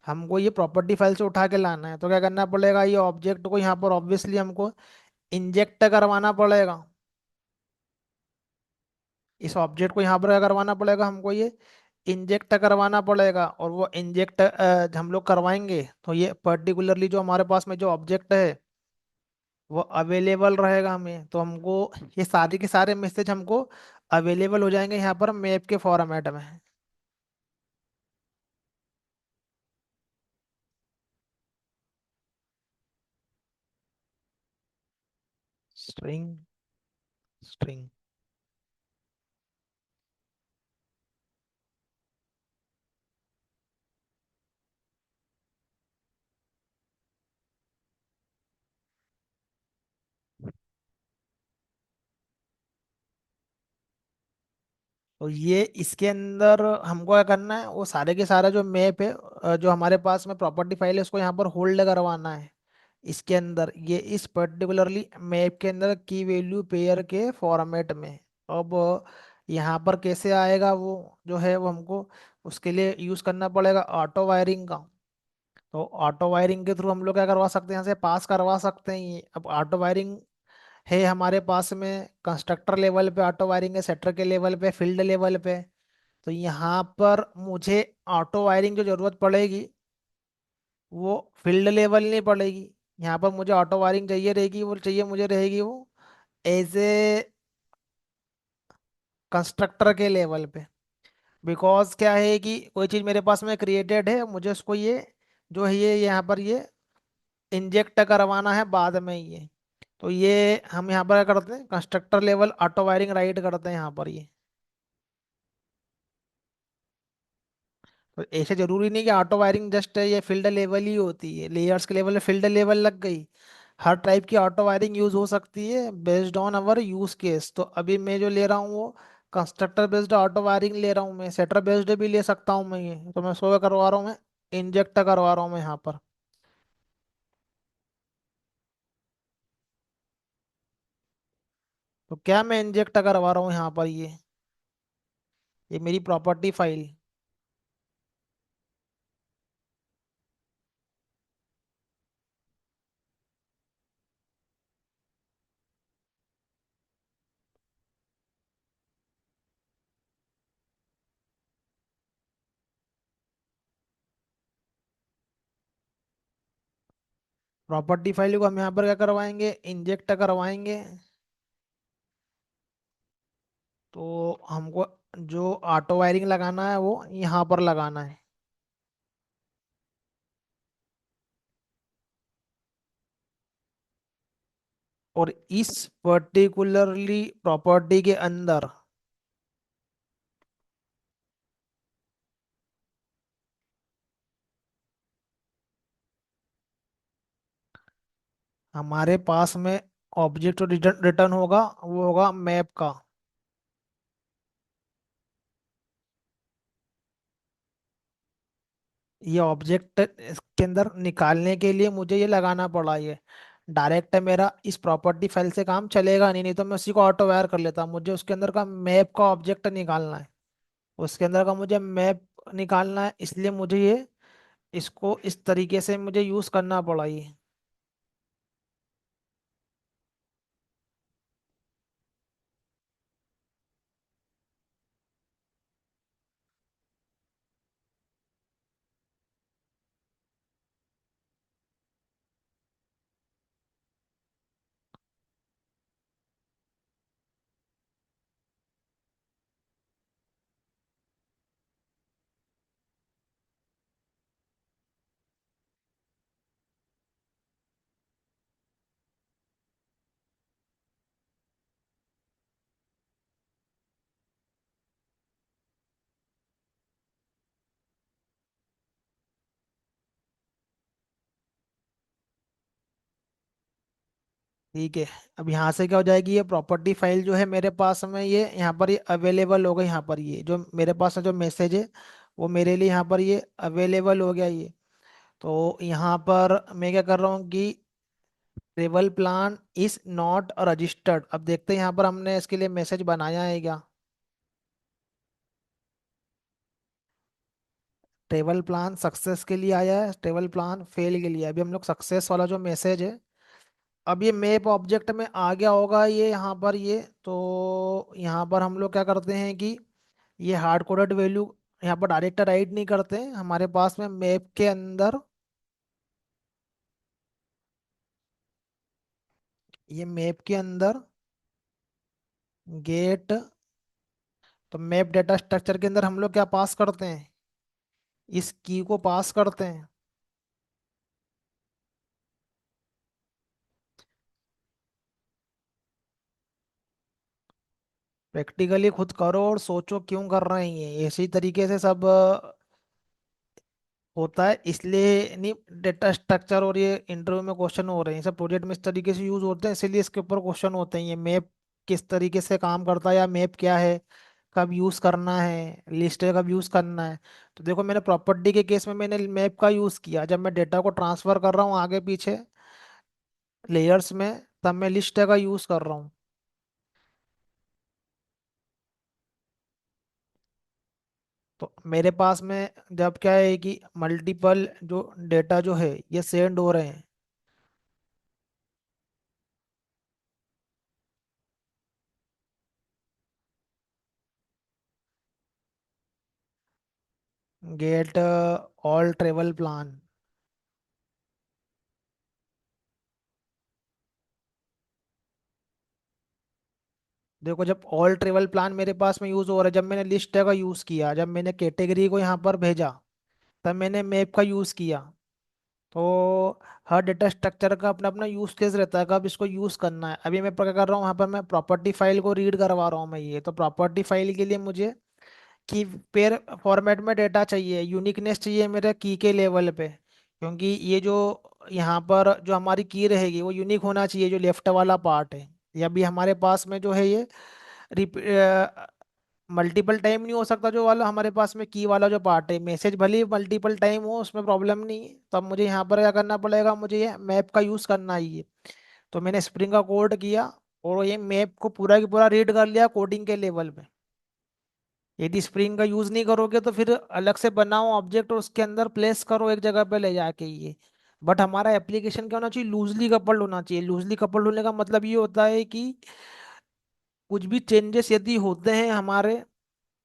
हमको ये प्रॉपर्टी फाइल से उठा के लाना है। तो क्या करना पड़ेगा, ये ऑब्जेक्ट को यहाँ पर ऑब्वियसली हमको इंजेक्ट करवाना पड़ेगा। इस ऑब्जेक्ट को यहाँ पर क्या करवाना पड़ेगा हमको, ये इंजेक्ट करवाना पड़ेगा। और वो इंजेक्ट हम लोग करवाएंगे तो ये पर्टिकुलरली जो हमारे पास में जो ऑब्जेक्ट है वो अवेलेबल रहेगा हमें। तो हमको ये सारे के सारे मैसेज हमको अवेलेबल हो जाएंगे यहाँ पर मैप के फॉर्मेट में। स्ट्रिंग स्ट्रिंग तो ये इसके अंदर हमको क्या करना है, वो सारे के सारा जो मैप है, जो हमारे पास में प्रॉपर्टी फाइल है, उसको यहाँ पर होल्ड करवाना है। इसके अंदर ये इस पर्टिकुलरली मैप के अंदर की वैल्यू पेयर के फॉर्मेट में। अब यहाँ पर कैसे आएगा वो, जो है वो हमको उसके लिए यूज करना पड़ेगा ऑटो वायरिंग का। तो ऑटो वायरिंग के थ्रू हम लोग क्या करवा सकते हैं, यहाँ से पास करवा सकते हैं ये। अब ऑटो वायरिंग है हमारे पास में कंस्ट्रक्टर लेवल पे ऑटो वायरिंग है, सेक्टर के लेवल पे, फील्ड लेवल पे। तो यहाँ पर मुझे ऑटो वायरिंग जो जरूरत पड़ेगी वो फील्ड लेवल नहीं पड़ेगी। यहाँ पर मुझे ऑटो वायरिंग चाहिए रहेगी, वो चाहिए मुझे रहेगी वो एज ए कंस्ट्रक्टर के लेवल पे। बिकॉज क्या है कि कोई चीज़ मेरे पास में क्रिएटेड है, मुझे उसको ये जो है ये यहाँ पर ये इंजेक्ट करवाना है बाद में ये। तो ये हम यहाँ पर क्या करते हैं, constructor level auto wiring right करते हैं यहाँ पर ये। तो ऐसे जरूरी नहीं कि ऑटो वायरिंग जस्ट ये फील्ड लेवल ही होती है, लेयर्स के लेवल में फील्ड लेवल लग गई। हर टाइप की ऑटो वायरिंग यूज हो सकती है based on our use case. तो अभी मैं जो ले रहा हूँ वो कंस्ट्रक्टर बेस्ड ऑटो वायरिंग ले रहा हूँ, मैं सेटर बेस्ड भी ले सकता हूँ मैं ये। तो मैं सो करवा रहा हूँ, मैं इंजेक्ट करवा रहा हूँ मैं यहाँ पर। तो क्या मैं इंजेक्ट करवा रहा हूँ यहाँ पर ये मेरी प्रॉपर्टी फाइल। प्रॉपर्टी फाइल को हम यहाँ पर क्या करवाएंगे, इंजेक्ट करवाएंगे। तो हमको जो ऑटो वायरिंग लगाना है वो यहाँ पर लगाना है। और इस पर्टिकुलरली प्रॉपर्टी के अंदर हमारे पास में ऑब्जेक्ट रिटर्न रिटर्न होगा, वो होगा मैप का। ये ऑब्जेक्ट इसके अंदर निकालने के लिए मुझे ये लगाना पड़ा ये। डायरेक्ट मेरा इस प्रॉपर्टी फाइल से काम चलेगा नहीं, नहीं तो मैं उसी को ऑटो वायर कर लेता। मुझे उसके अंदर का मैप का ऑब्जेक्ट निकालना है, उसके अंदर का मुझे मैप निकालना है, इसलिए मुझे ये इसको इस तरीके से मुझे यूज करना पड़ा ये। ठीक है। अब यहाँ से क्या हो जाएगी, ये प्रॉपर्टी फाइल जो है मेरे पास में ये यहाँ पर ये अवेलेबल होगा। यहाँ पर ये जो मेरे पास में जो मैसेज है वो मेरे लिए यहाँ पर ये अवेलेबल हो गया ये। तो यहाँ पर मैं क्या कर रहा हूँ कि travel plan is not registered. अब देखते हैं यहाँ पर हमने इसके लिए मैसेज बनाया है क्या। ट्रेवल प्लान सक्सेस के लिए आया है, ट्रेवल प्लान फेल के लिए। अभी हम लोग सक्सेस वाला जो मैसेज है, अब ये मैप ऑब्जेक्ट में आ गया होगा ये यहाँ पर ये। तो यहाँ पर हम लोग क्या करते हैं कि ये हार्ड कोडेड वैल्यू यहाँ पर डायरेक्ट राइट नहीं करते हैं, हमारे पास में मैप के अंदर ये मैप के अंदर गेट। तो मैप डेटा स्ट्रक्चर के अंदर हम लोग क्या पास करते हैं, इस की को पास करते हैं। प्रैक्टिकली खुद करो और सोचो क्यों कर रहे हैं ये इसी तरीके से सब होता है, इसलिए नहीं डेटा स्ट्रक्चर और ये इंटरव्यू में क्वेश्चन हो रहे हैं, सब प्रोजेक्ट में इस तरीके से यूज होते हैं, इसीलिए इसके ऊपर क्वेश्चन होते हैं। ये मैप किस तरीके से काम करता है या मैप क्या है, कब यूज करना है, लिस्ट कब यूज करना है। तो देखो मैंने प्रॉपर्टी के केस में मैंने मैप का यूज किया, जब मैं डेटा को ट्रांसफर कर रहा हूँ आगे पीछे लेयर्स में, तब मैं लिस्ट का यूज कर रहा हूँ। तो मेरे पास में जब क्या है कि मल्टीपल जो डेटा जो है ये सेंड हो रहे हैं। Get all travel plan. देखो जब ऑल ट्रेवल प्लान मेरे पास में यूज हो रहा है, जब मैंने लिस्ट का यूज किया, जब मैंने कैटेगरी को यहाँ पर भेजा, तब मैंने मैप का यूज किया। तो हर डेटा स्ट्रक्चर का अपना अपना यूज केस रहता है, कब इसको यूज करना है। अभी मैं क्या कर रहा हूँ, यहाँ पर मैं प्रॉपर्टी फाइल को रीड करवा रहा हूँ मैं ये। तो प्रॉपर्टी फाइल के लिए मुझे की पेयर फॉर्मेट में डेटा चाहिए, यूनिकनेस चाहिए मेरे की के लेवल पे, क्योंकि ये जो यहाँ पर जो हमारी की रहेगी वो यूनिक होना चाहिए, जो लेफ्ट वाला पार्ट है। या भी हमारे पास में जो है ये मल्टीपल टाइम नहीं हो सकता, जो वाला हमारे पास में की वाला जो पार्ट है, मैसेज भले ही मल्टीपल टाइम हो उसमें प्रॉब्लम नहीं है। तो अब मुझे यहाँ पर क्या करना पड़ेगा, मुझे ये मैप का यूज़ करना ही है। तो मैंने स्प्रिंग का कोड किया और ये मैप को पूरा की पूरा रीड कर लिया कोडिंग के लेवल पे। यदि स्प्रिंग का यूज नहीं करोगे तो फिर अलग से बनाओ ऑब्जेक्ट और उसके अंदर प्लेस करो एक जगह पे ले जाके ये। बट हमारा एप्लीकेशन क्या होना चाहिए, लूजली कपल्ड होना चाहिए। लूजली कपल्ड होने का मतलब ये होता है कि कुछ भी चेंजेस यदि होते हैं हमारे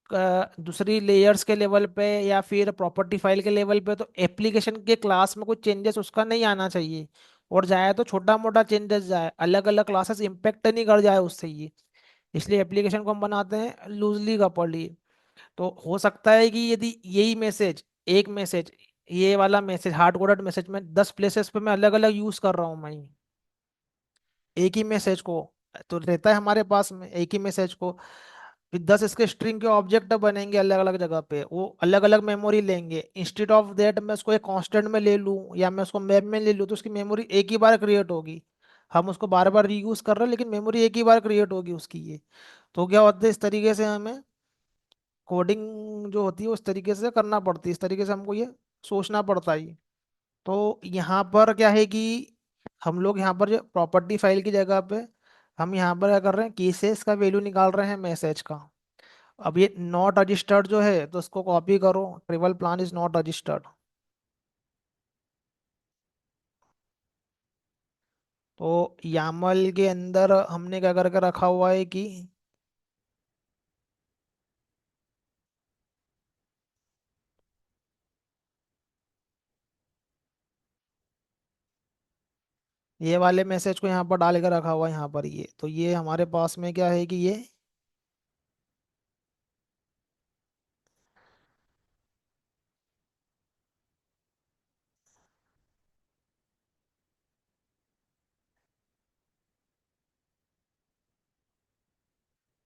दूसरी लेयर्स के लेवल पे या फिर प्रॉपर्टी फाइल के लेवल पे, तो एप्लीकेशन के क्लास में कुछ चेंजेस उसका नहीं आना चाहिए। और जाए तो छोटा मोटा चेंजेस जाए, अलग अलग क्लासेस इम्पेक्ट नहीं कर जाए उससे ये। इसलिए एप्लीकेशन को हम बनाते हैं लूजली कपल्ड ही। तो हो सकता है कि यदि यही मैसेज, एक मैसेज, ये वाला मैसेज हार्ड कोडेड मैसेज में 10 प्लेसेस पे मैं अलग अलग यूज कर रहा हूँ मैं एक ही मैसेज को, तो रहता है हमारे पास में एक ही मैसेज को। फिर 10 इसके स्ट्रिंग के ऑब्जेक्ट बनेंगे अलग अलग जगह पे, वो अलग अलग मेमोरी लेंगे। इंस्टेड ऑफ दैट मैं उसको एक कांस्टेंट में ले लूँ या मैं उसको मैप में ले लूँ, तो उसकी मेमोरी एक ही बार क्रिएट होगी। हम उसको बार बार रीयूज कर रहे हैं लेकिन मेमोरी एक ही बार क्रिएट होगी उसकी ये। तो क्या होता है, इस तरीके से हमें कोडिंग जो होती है उस तरीके से करना पड़ती है, इस तरीके से हमको ये सोचना पड़ता है। तो यहाँ पर क्या है कि हम लोग यहाँ पर जो प्रॉपर्टी फाइल की जगह पे हम यहाँ पर क्या कर रहे हैं, केसेस का वैल्यू निकाल रहे हैं मैसेज का। अब ये नॉट रजिस्टर्ड जो है तो उसको कॉपी करो, travel plan is not registered. तो यामल के अंदर हमने क्या करके रखा हुआ है कि ये वाले मैसेज को यहाँ पर डाल के रखा हुआ है यहाँ पर ये। तो ये हमारे पास में क्या है कि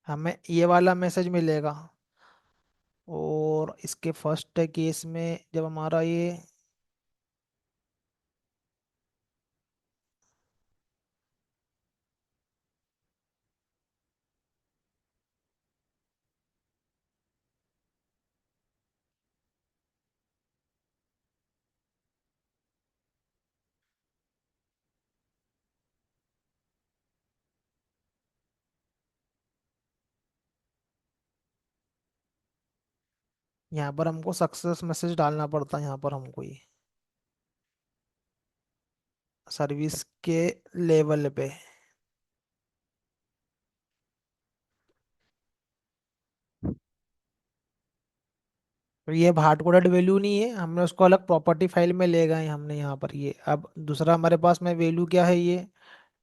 हमें ये वाला मैसेज मिलेगा। और इसके फर्स्ट केस में जब हमारा ये यहाँ पर हमको सक्सेस मैसेज डालना पड़ता है यहाँ पर हमको ये सर्विस के लेवल पे। तो ये हार्ड कोडेड वैल्यू नहीं है, हमने उसको अलग प्रॉपर्टी फाइल में ले गए हमने यहाँ पर ये। अब दूसरा हमारे पास में वैल्यू क्या है, ये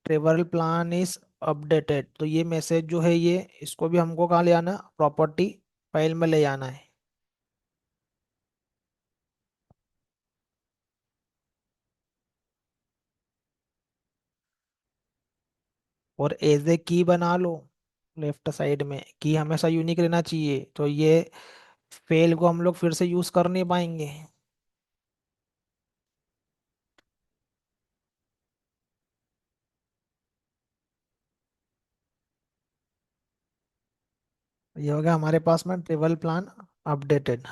ट्रेवल प्लान इज अपडेटेड। तो ये मैसेज जो है ये इसको भी हमको कहाँ ले आना, प्रॉपर्टी फाइल में ले आना है। और एज ए की बना लो, लेफ्ट साइड में की हमेशा यूनिक रहना चाहिए, तो ये फेल को हम लोग फिर से यूज कर नहीं पाएंगे। ये हो गया हमारे पास में ट्रेवल प्लान अपडेटेड।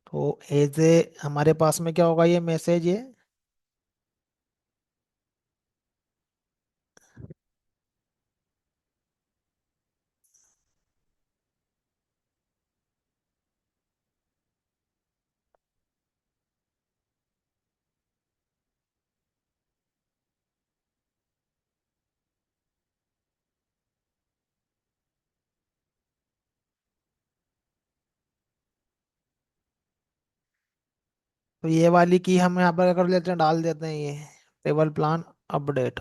तो एज ए हमारे पास में क्या होगा, ये मैसेज ये। तो ये वाली की हम यहाँ पर क्या कर लेते हैं, डाल देते हैं ये ट्रेवल प्लान अपडेट।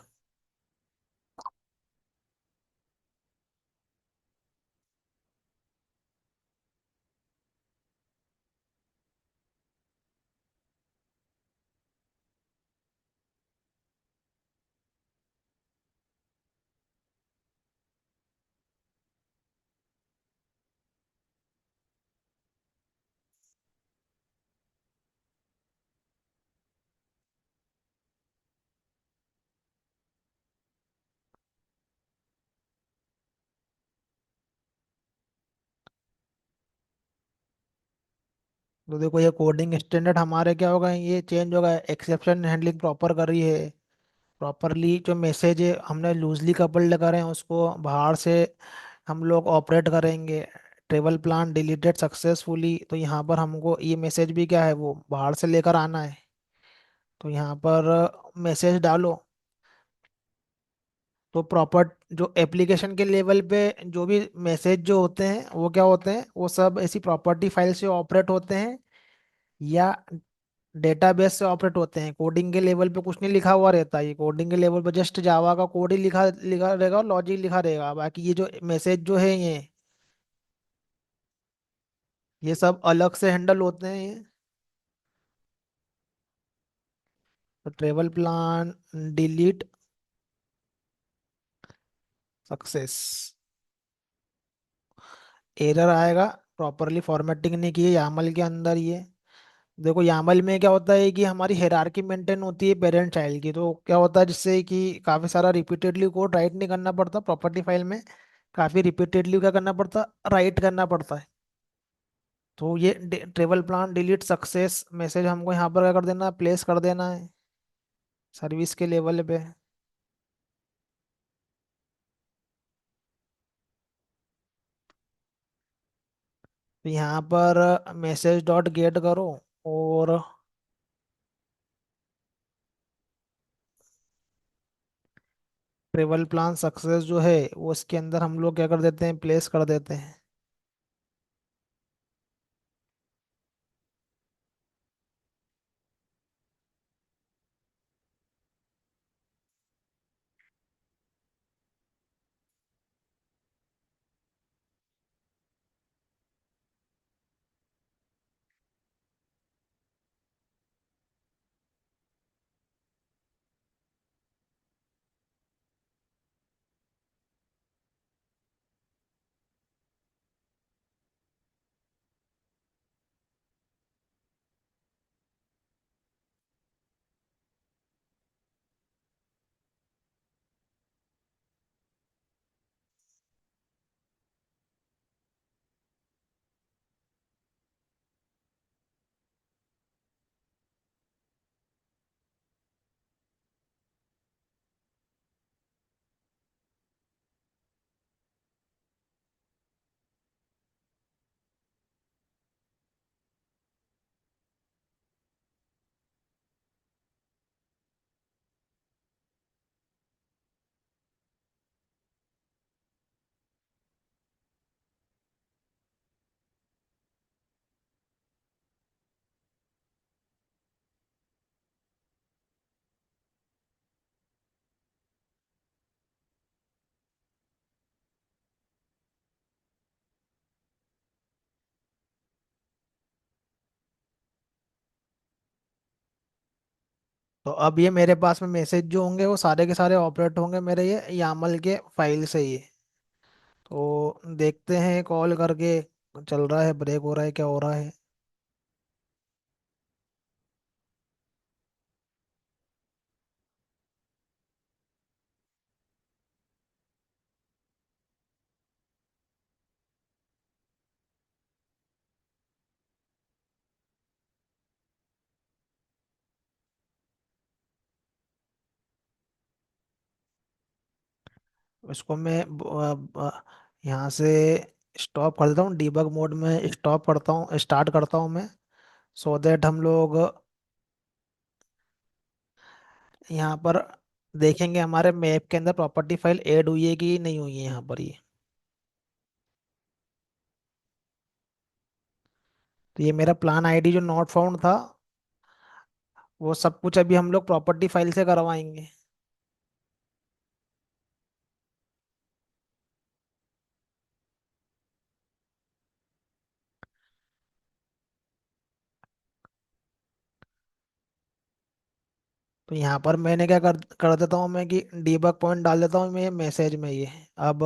तो देखो ये कोडिंग स्टैंडर्ड हमारे क्या होगा, ये चेंज होगा, एक्सेप्शन हैंडलिंग प्रॉपर कर रही है। प्रॉपरली जो मैसेज है हमने लूजली कपल्ड करे हैं उसको बाहर से हम लोग ऑपरेट करेंगे। ट्रेवल प्लान डिलीटेड सक्सेसफुली, तो यहाँ पर हमको ये मैसेज भी क्या है, वो बाहर से लेकर आना है। तो यहाँ पर मैसेज डालो। तो प्रॉपर जो एप्लीकेशन के लेवल पे जो भी मैसेज जो होते हैं वो क्या होते हैं, वो सब ऐसी प्रॉपर्टी फाइल से ऑपरेट होते हैं या डेटाबेस से ऑपरेट होते हैं। कोडिंग के लेवल पे कुछ नहीं लिखा हुआ रहता है, ये कोडिंग के लेवल पे जस्ट जावा का कोड ही लिखा लिखा रहेगा और लॉजिक लिखा रहेगा। बाकी ये जो मैसेज जो है ये सब अलग से हैंडल होते हैं ये। तो travel plan delete success, error आएगा, प्रॉपरली फॉर्मेटिंग नहीं की है यामल के अंदर ये। देखो यामल में क्या होता है कि हमारी हायरार्की मेंटेन होती है पेरेंट चाइल्ड की। तो क्या होता है जिससे कि काफी सारा रिपीटेडली कोड राइट नहीं करना पड़ता प्रॉपर्टी फाइल में, काफी रिपीटेडली क्या करना पड़ता, राइट करना पड़ता है। तो ये travel plan delete success message हमको यहाँ पर क्या कर देना है, प्लेस कर देना है सर्विस के लेवल पे। तो यहाँ पर मैसेज डॉट गेट करो और ट्रेवल प्लान सक्सेस जो है वो इसके अंदर हम लोग क्या कर देते हैं, प्लेस कर देते हैं। तो अब ये मेरे पास में मैसेज जो होंगे वो सारे के सारे ऑपरेट होंगे मेरे ये यामल के फाइल से ही। तो देखते हैं कॉल करके चल रहा है, ब्रेक हो रहा है, क्या हो रहा है। इसको मैं यहाँ से स्टॉप कर देता हूँ, डीबग मोड में स्टॉप करता हूँ, स्टार्ट करता हूँ मैं, सो दैट हम लोग यहाँ पर देखेंगे हमारे मैप के अंदर प्रॉपर्टी फाइल ऐड हुई है कि नहीं हुई है यहाँ पर ये। तो ये मेरा प्लान आईडी जो नॉट फाउंड था, वो सब कुछ अभी हम लोग प्रॉपर्टी फाइल से करवाएंगे। तो यहाँ पर मैंने क्या कर देता हूँ मैं कि डीबग पॉइंट डाल देता हूँ मैं मैसेज में ये। अब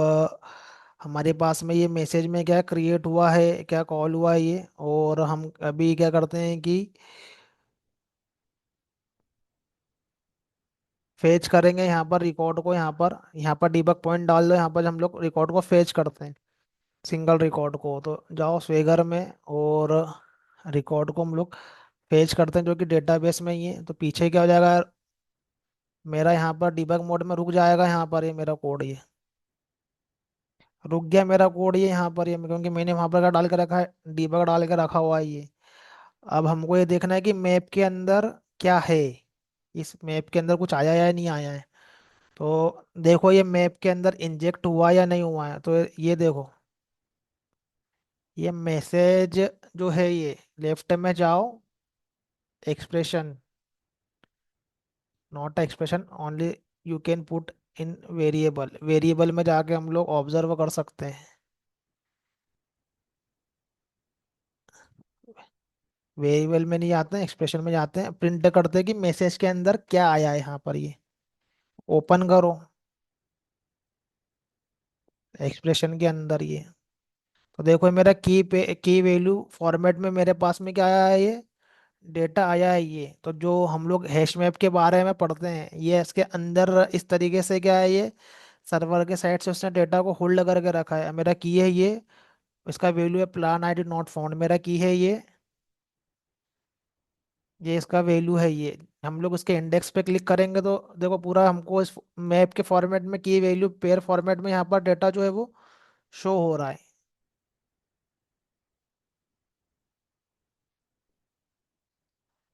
हमारे पास में ये मैसेज में क्या क्रिएट हुआ है, क्या कॉल हुआ है ये, और हम अभी क्या करते हैं कि फेच करेंगे यहाँ पर रिकॉर्ड को, यहाँ पर डीबग पॉइंट डाल दो, यहाँ पर हम लोग रिकॉर्ड को फेच करते हैं, सिंगल रिकॉर्ड को। तो जाओ स्वेगर में, और रिकॉर्ड को हम लोग फेच करते हैं जो कि डेटाबेस में ही है। तो पीछे क्या हो जाएगा, मेरा यहाँ पर डीबग मोड में रुक जाएगा, यहाँ पर ये मेरा कोड ये रुक गया, मेरा कोड ये यहाँ पर ये, क्योंकि मैंने वहाँ पर क्या डाल के रखा है, डीबग डाल के रखा हुआ है ये। अब हमको ये देखना है कि मैप के अंदर क्या है, इस मैप के अंदर कुछ आया या नहीं आया है। तो देखो ये मैप के अंदर इंजेक्ट हुआ या नहीं हुआ है, तो ये देखो, ये मैसेज जो है ये, लेफ्ट में जाओ, expression, not expression only, you can put in variable, variable में जाके हम लोग ऑब्जर्व कर सकते हैं। वेरिएबल में नहीं जाते हैं, एक्सप्रेशन में जाते हैं, प्रिंट करते हैं कि मैसेज के अंदर क्या आया है यहाँ पर ये। ओपन करो एक्सप्रेशन के अंदर ये, तो देखो ये मेरा की वैल्यू फॉर्मेट में मेरे पास में क्या आया है ये, डेटा आया है ये। तो जो हम लोग हैश मैप के बारे में पढ़ते हैं, ये इसके अंदर इस तरीके से क्या है ये, सर्वर के साइड से उसने डेटा को होल्ड करके रखा है। मेरा की है ये, इसका वैल्यू है प्लान आईडी नॉट फाउंड, मेरा की है ये इसका वैल्यू है ये। हम लोग उसके इंडेक्स पे क्लिक करेंगे तो देखो पूरा हमको इस मैप के फॉर्मेट में की वैल्यू पेयर फॉर्मेट में यहाँ पर डेटा जो है वो शो हो रहा है।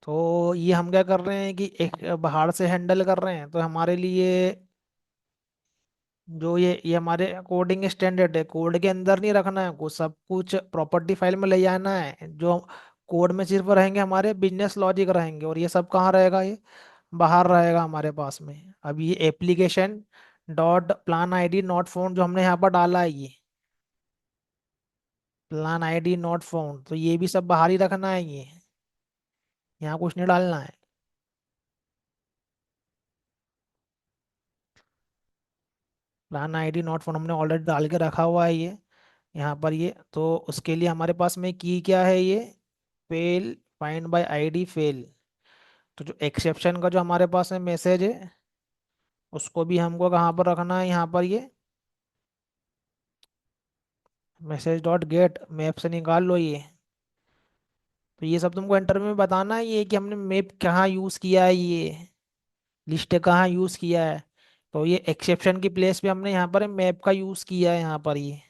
तो ये हम क्या कर रहे हैं कि एक बाहर से हैंडल कर रहे हैं, तो हमारे लिए जो ये हमारे कोडिंग स्टैंडर्ड है, कोड के अंदर नहीं रखना है कुछ, सब कुछ प्रॉपर्टी फाइल में ले जाना है। जो कोड में सिर्फ रहेंगे हमारे बिजनेस लॉजिक रहेंगे, और ये सब कहाँ रहेगा, ये बाहर रहेगा हमारे पास में। अब ये application dot plan ID not found जो हमने यहाँ पर डाला है, ये प्लान आईडी नॉट फाउंड, तो ये भी सब बाहर ही रखना है ये, यहाँ कुछ नहीं डालना है। प्लान आईडी नॉट फाउंड हमने ऑलरेडी डाल के रखा हुआ है ये यहाँ पर ये। तो उसके लिए हमारे पास में की क्या है ये, fail, find by ID fail. तो जो एक्सेप्शन का जो हमारे पास में मैसेज है, उसको भी हमको कहाँ पर रखना है, यहाँ पर ये मैसेज डॉट गेट मैप से निकाल लो ये। तो ये सब तुमको इंटरव्यू में बताना है ये, कि हमने मैप कहाँ यूज़ किया है, ये लिस्ट कहाँ यूज़ किया है। तो ये एक्सेप्शन की प्लेस पे हमने यहाँ पर मैप का यूज़ किया है, यहाँ पर ये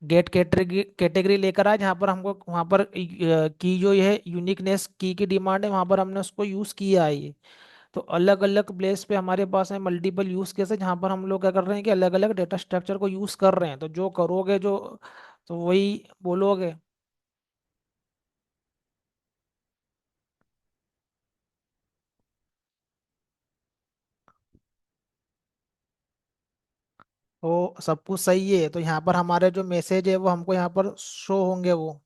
गेट कैटेगरी कैटेगरी लेकर आए, जहाँ पर हमको वहाँ पर की जो ये यूनिकनेस की डिमांड है, वहाँ पर हमने उसको यूज़ किया है ये। तो अलग अलग प्लेस पे हमारे पास है मल्टीपल यूज़ केस है, जहाँ पर हम लोग क्या कर रहे हैं कि अलग अलग डेटा स्ट्रक्चर को यूज़ कर रहे हैं। तो जो करोगे जो, तो वही बोलोगे। तो सब कुछ सही है, तो यहाँ पर हमारे जो मैसेज है वो हमको यहाँ पर शो होंगे वो।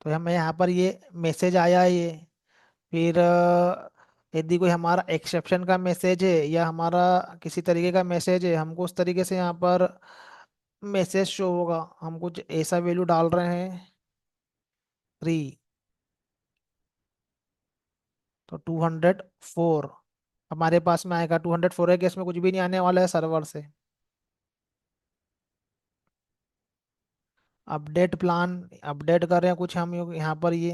तो हमें यहाँ पर ये मैसेज आया है ये। फिर यदि कोई हमारा एक्सेप्शन का मैसेज है या हमारा किसी तरीके का मैसेज है, हमको उस तरीके से यहाँ पर मैसेज शो होगा। हम कुछ ऐसा वैल्यू डाल रहे हैं 3, तो 204 हमारे पास में आएगा। 204 है कि इसमें कुछ भी नहीं आने वाला है सर्वर से। अपडेट प्लान, अपडेट कर रहे हैं कुछ हम यहाँ पर ये।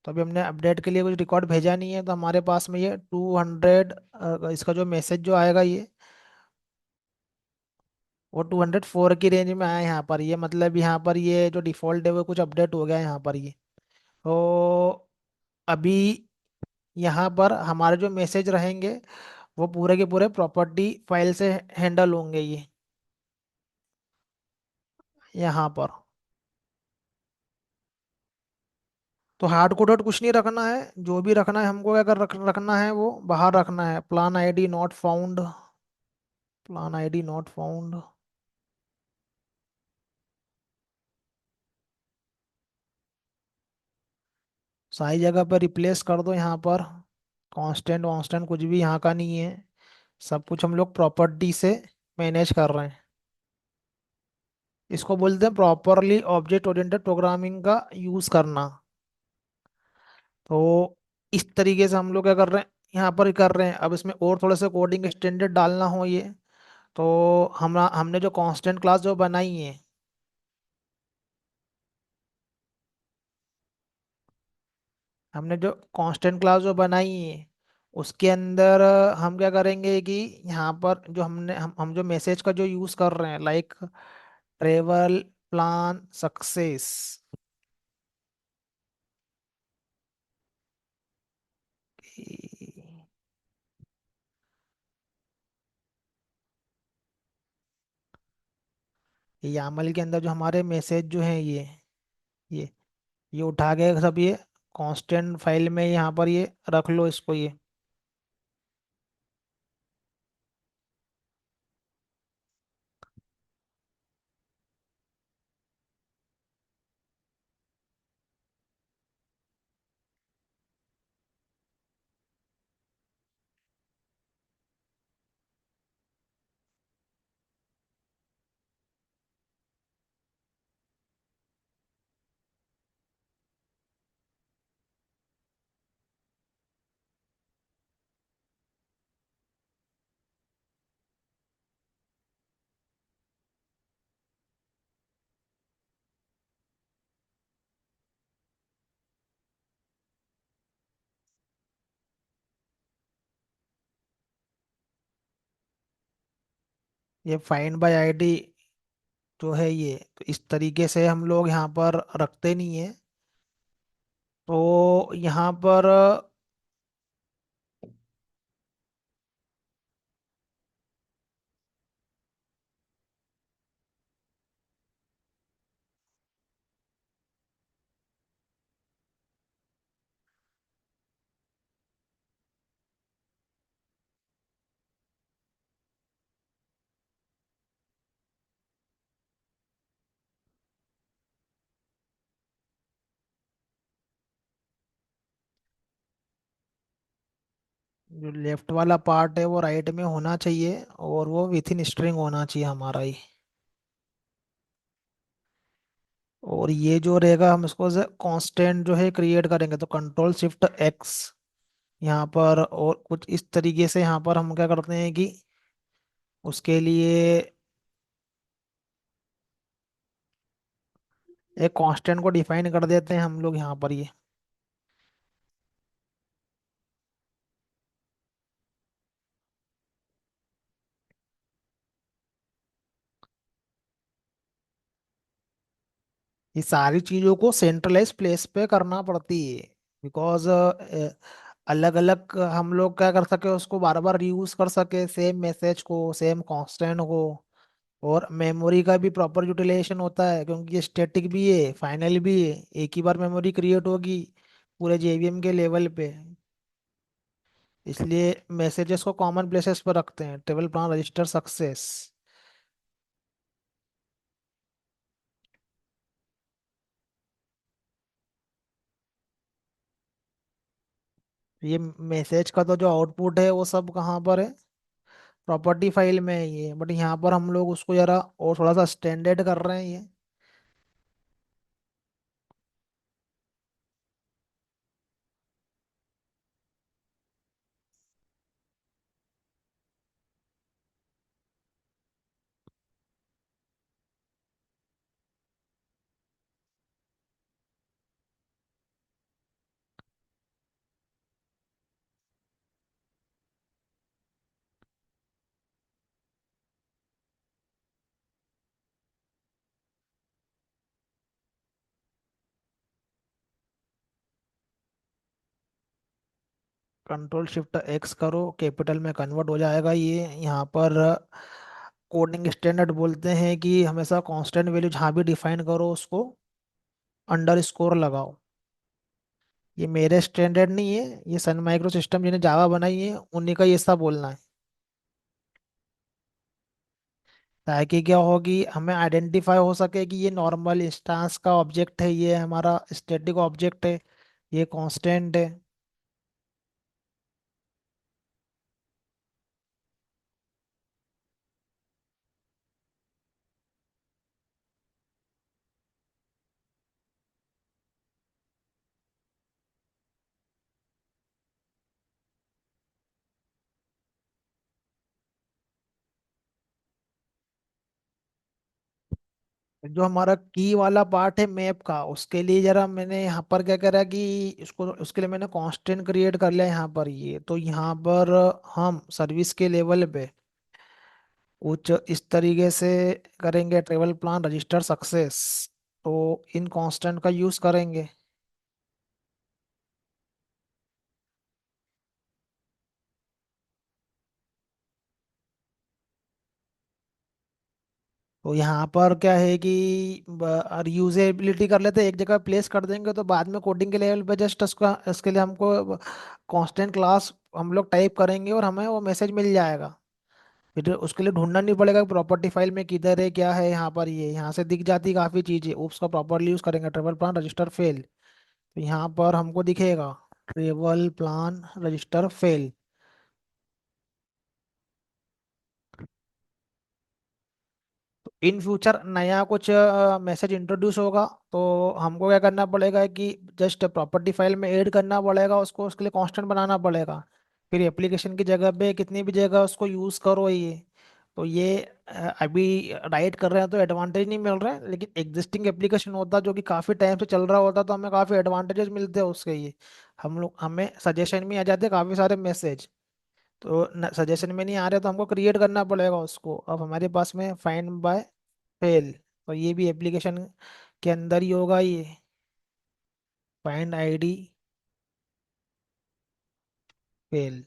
तो अभी हमने अपडेट के लिए कुछ रिकॉर्ड भेजा नहीं है, तो हमारे पास में ये 200, इसका जो मैसेज जो आएगा ये, वो 204 की रेंज में आया यहाँ पर। ये मतलब यहाँ पर ये जो डिफ़ॉल्ट है वो कुछ अपडेट हो गया है यहाँ पर ये। तो अभी यहाँ पर हमारे जो मैसेज रहेंगे वो पूरे के पूरे प्रॉपर्टी फाइल से हैंडल होंगे ये, यहाँ पर। तो हार्ड कोडेड कुछ नहीं रखना है, जो भी रखना है हमको अगर रखना है वो बाहर रखना है। Plan ID not found, plan ID not found. सारी जगह पर रिप्लेस कर दो यहाँ पर। कांस्टेंट वांस्टेंट कुछ भी यहाँ का नहीं है, सब कुछ हम लोग प्रॉपर्टी से मैनेज कर रहे हैं। इसको बोलते हैं प्रॉपरली ऑब्जेक्ट ओरिएंटेड प्रोग्रामिंग का यूज करना। तो इस तरीके से हम लोग क्या कर रहे हैं, यहाँ पर कर रहे हैं। अब इसमें और थोड़ा सा कोडिंग स्टैंडर्ड डालना हो ये, तो हम हमने जो कांस्टेंट क्लास जो बनाई है, हमने जो कांस्टेंट क्लास जो बनाई है उसके अंदर हम क्या करेंगे कि यहाँ पर जो हम जो मैसेज का जो यूज कर रहे हैं, लाइक ट्रेवल प्लान सक्सेस, ये YAML के अंदर जो हमारे मैसेज जो हैं ये ये उठा के सब ये कांस्टेंट फाइल में यहाँ पर ये रख लो इसको। ये ये फाइंड बाय आईडी जो है ये, तो इस तरीके से हम लोग यहाँ पर रखते नहीं है। तो यहाँ पर जो लेफ्ट वाला पार्ट है वो राइट में होना चाहिए, और वो विथ इन स्ट्रिंग होना चाहिए हमारा ही। और ये जो रहेगा हम इसको कांस्टेंट जो है क्रिएट करेंगे, तो कंट्रोल शिफ्ट X यहाँ पर। और कुछ इस तरीके से यहाँ पर हम क्या करते हैं कि उसके लिए एक कांस्टेंट को डिफाइन कर देते हैं हम लोग यहाँ पर। ये सारी चीजों को सेंट्रलाइज प्लेस पे करना पड़ती है, बिकॉज अलग अलग हम लोग क्या कर सके, उसको बार बार रीयूज कर सके सेम मैसेज को, सेम कांस्टेंट को। और मेमोरी का भी प्रॉपर यूटिलाइजेशन होता है, क्योंकि ये स्टैटिक भी है फाइनल भी है। एक ही बार मेमोरी क्रिएट होगी पूरे JVM के लेवल पे, इसलिए मैसेजेस को कॉमन प्लेसेस पर रखते हैं। टेबल प्लान रजिस्टर सक्सेस, ये मैसेज का तो जो आउटपुट है वो सब कहाँ पर है, प्रॉपर्टी फाइल में है ये। बट यहाँ पर हम लोग उसको जरा और थोड़ा सा स्टैंडर्ड कर रहे हैं ये। कंट्रोल शिफ्ट एक्स करो, कैपिटल में कन्वर्ट हो जाएगा ये। यहाँ पर कोडिंग स्टैंडर्ड बोलते हैं कि हमेशा कांस्टेंट वैल्यू जहाँ भी डिफाइन करो उसको अंडर स्कोर लगाओ। ये मेरे स्टैंडर्ड नहीं है, ये सन माइक्रो सिस्टम जिन्हें जावा बनाई है उन्हीं का ये सब बोलना है। ताकि क्या होगी, हमें आइडेंटिफाई हो सके कि ये नॉर्मल इंस्टांस का ऑब्जेक्ट है, ये हमारा स्टैटिक ऑब्जेक्ट है, ये कांस्टेंट है। जो हमारा की वाला पार्ट है मैप का, उसके लिए जरा मैंने यहाँ पर क्या करा कि उसको उसके लिए मैंने कांस्टेंट क्रिएट कर लिया यहाँ पर। ये तो यहाँ पर हम सर्विस के लेवल पे कुछ इस तरीके से करेंगे, ट्रेवल प्लान रजिस्टर सक्सेस, तो इन कांस्टेंट का यूज करेंगे। तो यहाँ पर क्या है कि यूजेबिलिटी कर लेते हैं, एक जगह प्लेस कर देंगे तो बाद में कोडिंग के लेवल पे जस्ट उसका इसके लिए हमको कांस्टेंट क्लास हम लोग टाइप करेंगे और हमें वो मैसेज मिल जाएगा। फिर उसके लिए ढूंढना नहीं पड़ेगा प्रॉपर्टी फाइल में किधर है क्या है। यहाँ पर ये यहाँ से दिख जाती काफ़ी चीज़ें, उसका प्रॉपरली यूज़ करेंगे, ट्रेवल प्लान रजिस्टर फेल। तो यहाँ पर हमको दिखेगा travel plan register fail. In future नया कुछ मैसेज इंट्रोड्यूस होगा तो हमको क्या करना पड़ेगा कि जस्ट प्रॉपर्टी फाइल में ऐड करना पड़ेगा उसको, उसके लिए कांस्टेंट बनाना पड़ेगा। फिर एप्लीकेशन की जगह पे कितनी भी जगह उसको यूज़ करो ये। तो ये अभी राइट कर रहे हैं तो एडवांटेज नहीं मिल रहा है, लेकिन एग्जिस्टिंग एप्लीकेशन होता जो कि काफ़ी टाइम से चल रहा होता तो हमें काफ़ी एडवांटेजेस मिलते हैं उसके। ये हम लोग हमें सजेशन में आ जाते काफ़ी सारे मैसेज। तो सजेशन में नहीं आ रहे तो हमको क्रिएट करना पड़ेगा उसको। अब हमारे पास में फाइंड बाय फेल, तो ये भी एप्लीकेशन के अंदर ही होगा ये। Find ID fail.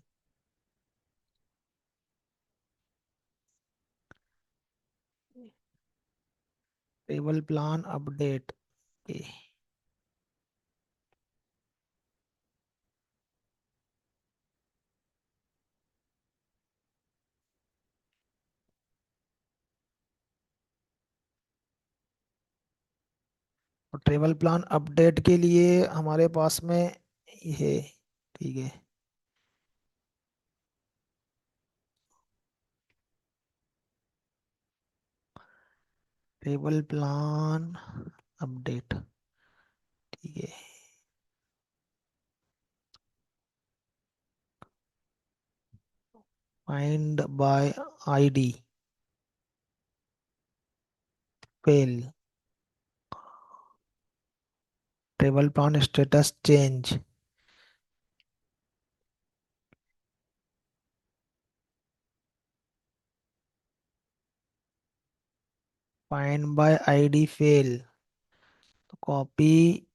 Table plan update. और ट्रेवल प्लान अपडेट के लिए हमारे पास में ये, ठीक है, टेबल प्लान अपडेट, ठीक है। Find by ID fail. Table plan status change. Find by ID fail. तो copy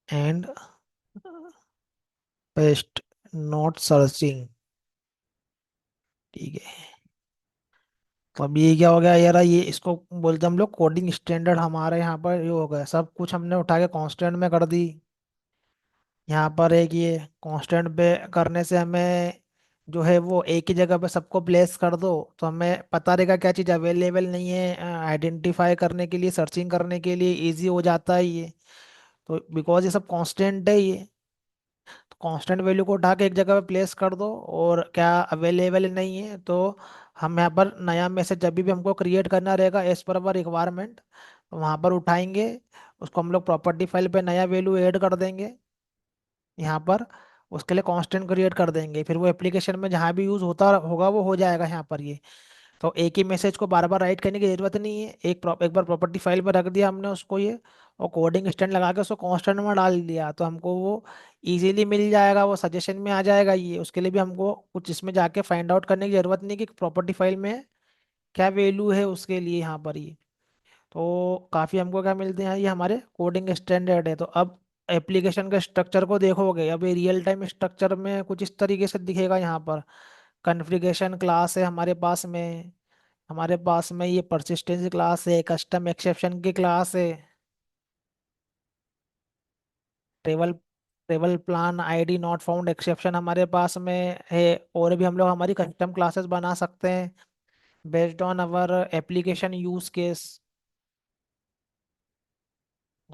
and paste, not searching, ठीक है। तो अब ये क्या हो गया यार, ये इसको बोलते हैं हम लोग कोडिंग स्टैंडर्ड। हमारे यहाँ पर ये हो गया, सब कुछ हमने उठा के कांस्टेंट में कर दी। यहाँ पर एक ये कांस्टेंट पे करने से हमें जो है वो एक ही जगह पे सबको प्लेस कर दो तो हमें पता रहेगा क्या चीज़ अवेलेबल नहीं है, आइडेंटिफाई करने के लिए, सर्चिंग करने के लिए इजी हो जाता है ये। तो बिकॉज ये सब कांस्टेंट है ये, तो कांस्टेंट वैल्यू को उठा के एक जगह पे प्लेस कर दो और क्या अवेलेबल नहीं है तो हम यहाँ पर नया मैसेज जब भी हमको क्रिएट करना रहेगा एज पर अवर रिक्वायरमेंट, तो वहाँ पर उठाएंगे उसको, हम लोग प्रॉपर्टी फाइल पे नया वैल्यू ऐड कर देंगे यहाँ पर। उसके लिए कांस्टेंट क्रिएट कर देंगे, फिर वो एप्लीकेशन में जहाँ भी यूज़ होता होगा वो हो जाएगा यहाँ पर ये। तो एक ही मैसेज को बार बार राइट करने की जरूरत नहीं है, एक बार प्रॉपर्टी फाइल पर रख दिया हमने उसको ये, और कोडिंग स्टैंड लगा के उसको कांस्टेंट में डाल दिया तो हमको वो इजीली मिल जाएगा, वो सजेशन में आ जाएगा ये। उसके लिए भी हमको कुछ इसमें जाके फाइंड आउट करने की जरूरत नहीं कि प्रॉपर्टी फाइल में क्या वैल्यू है उसके लिए यहाँ पर ये। तो काफ़ी हमको क्या मिलते हैं, ये हमारे कोडिंग स्टैंडर्ड है। तो अब एप्लीकेशन के स्ट्रक्चर को देखोगे, अभी रियल टाइम स्ट्रक्चर में कुछ इस तरीके से दिखेगा यहाँ पर। कॉन्फ़िगरेशन क्लास है हमारे पास में, हमारे पास में ये परसिस्टेंस क्लास है, कस्टम एक्सेप्शन की क्लास है, table table plan ID not found exception हमारे पास में है। और भी हम लोग हमारी कस्टम क्लासेस बना सकते हैं based on our application use case.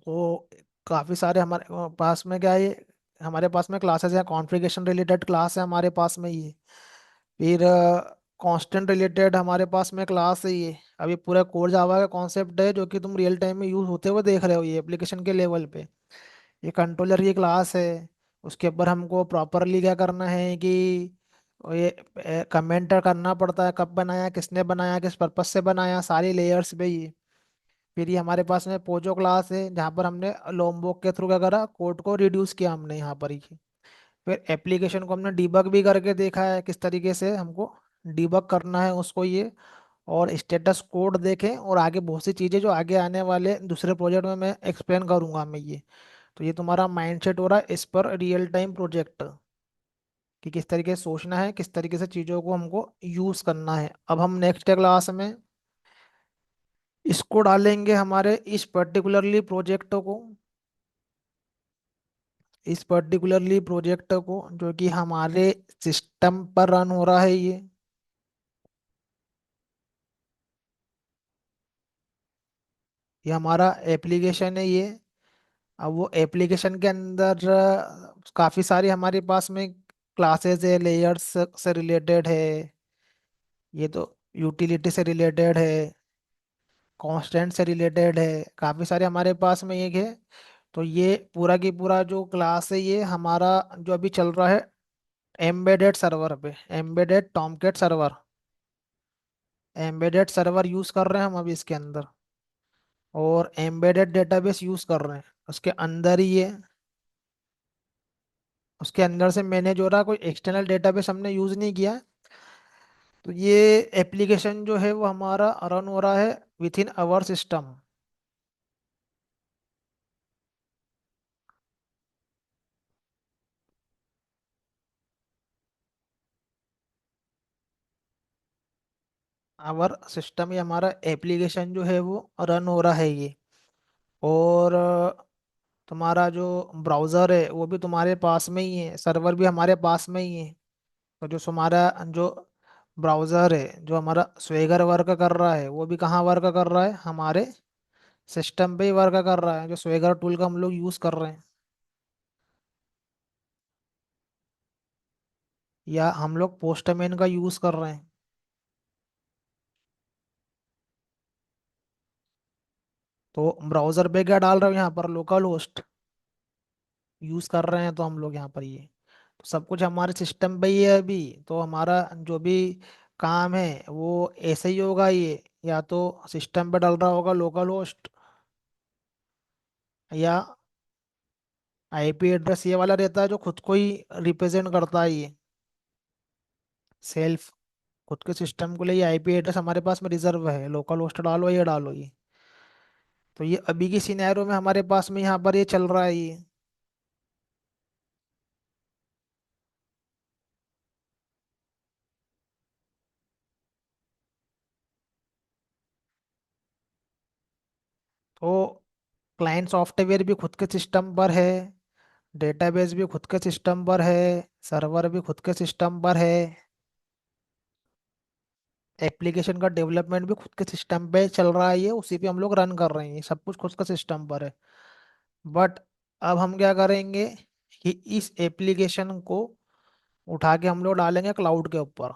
वो काफ़ी सारे हमारे पास में क्या है, हमारे पास में क्लासेस हैं, कॉन्फ़िगरेशन रिलेटेड क्लास है हमारे पास में ये। फिर कांस्टेंट रिलेटेड हमारे पास में क्लास है ये। अभी पूरा कोर जावा का कॉन्सेप्ट है जो कि तुम रियल टाइम में यूज होते हुए देख रहे हो ये एप्लीकेशन के लेवल पे। ये कंट्रोलर की क्लास है। उसके ऊपर हमको प्रॉपरली क्या करना है कि ये कमेंट करना पड़ता है, कब बनाया, किसने बनाया, किस पर्पज से बनाया, सारी लेयर्स पे ये। फिर ये हमारे पास में पोजो क्लास है जहाँ पर हमने लोमबोक के थ्रू क्या करा, कोड को रिड्यूस किया हमने यहाँ पर ही। फिर एप्लीकेशन को हमने डीबग भी करके देखा है किस तरीके से हमको डीबग करना है उसको ये। और स्टेटस कोड देखें, और आगे बहुत सी चीज़ें जो आगे आने वाले दूसरे प्रोजेक्ट में मैं एक्सप्लेन करूंगा मैं ये। तो ये तुम्हारा माइंडसेट हो रहा है इस पर रियल टाइम प्रोजेक्ट, कि किस तरीके से सोचना है, किस तरीके से चीज़ों को हमको यूज़ करना है। अब हम नेक्स्ट क्लास में इसको डालेंगे हमारे इस पर्टिकुलरली प्रोजेक्ट को, इस पर्टिकुलरली प्रोजेक्ट को जो कि हमारे सिस्टम पर रन हो रहा है ये हमारा एप्लीकेशन है ये। अब वो एप्लीकेशन के अंदर काफ़ी सारी हमारे पास में क्लासेस है, लेयर्स से रिलेटेड है, ये तो यूटिलिटी से रिलेटेड है, कांस्टेंट से रिलेटेड है, काफ़ी सारे हमारे पास में एक है। तो ये पूरा की पूरा जो क्लास है ये हमारा जो अभी चल रहा है एम्बेडेड सर्वर पे, embedded Tomcat server, embedded server use कर रहे हैं हम अभी इसके अंदर। और एम्बेडेड डेटाबेस यूज़ कर रहे हैं उसके अंदर ही ये। उसके अंदर से मैनेज हो रहा है, कोई एक्सटर्नल डेटाबेस हमने यूज़ नहीं किया। तो ये एप्लीकेशन जो है वो हमारा रन हो रहा है with in our system. Our system ये हमारा एप्लीकेशन जो है वो रन हो रहा है ये। और तुम्हारा जो ब्राउज़र है वो भी तुम्हारे पास में ही है, सर्वर भी हमारे पास में ही है। तो जो हमारा जो ब्राउज़र है जो हमारा स्वेगर वर्क कर रहा है वो भी कहाँ वर्क कर रहा है, हमारे सिस्टम पे ही वर्क कर रहा है, जो स्वेगर टूल का हम लोग यूज़ कर रहे हैं, या हम लोग पोस्टमैन का यूज़ कर रहे हैं। तो ब्राउज़र पे क्या डाल रहे हो यहाँ पर, लोकल होस्ट यूज़ कर रहे हैं तो हम लोग यहाँ पर ये। तो सब कुछ हमारे सिस्टम पे ही है अभी। तो हमारा जो भी काम है वो ऐसे ही होगा ये, या तो सिस्टम पे डल रहा होगा लोकल होस्ट, या आईपी एड्रेस ये वाला रहता है जो खुद को ही रिप्रेजेंट करता है ये सेल्फ। खुद के सिस्टम के लिए ये आईपी एड्रेस हमारे पास में रिजर्व है, लोकल होस्ट डालो ये डालो ये। तो ये अभी की सिनेरियो में हमारे पास में यहाँ पर ये चल रहा है ये। तो क्लाइंट सॉफ्टवेयर भी खुद के सिस्टम पर है, डेटाबेस भी खुद के सिस्टम पर है, सर्वर भी खुद के सिस्टम पर है, एप्लीकेशन का डेवलपमेंट भी खुद के सिस्टम पे चल रहा है ये, उसी पे हम लोग रन कर रहे हैं, ये सब कुछ खुद का सिस्टम पर है। बट अब हम क्या करेंगे कि इस एप्लीकेशन को उठा के हम लोग डालेंगे क्लाउड के ऊपर।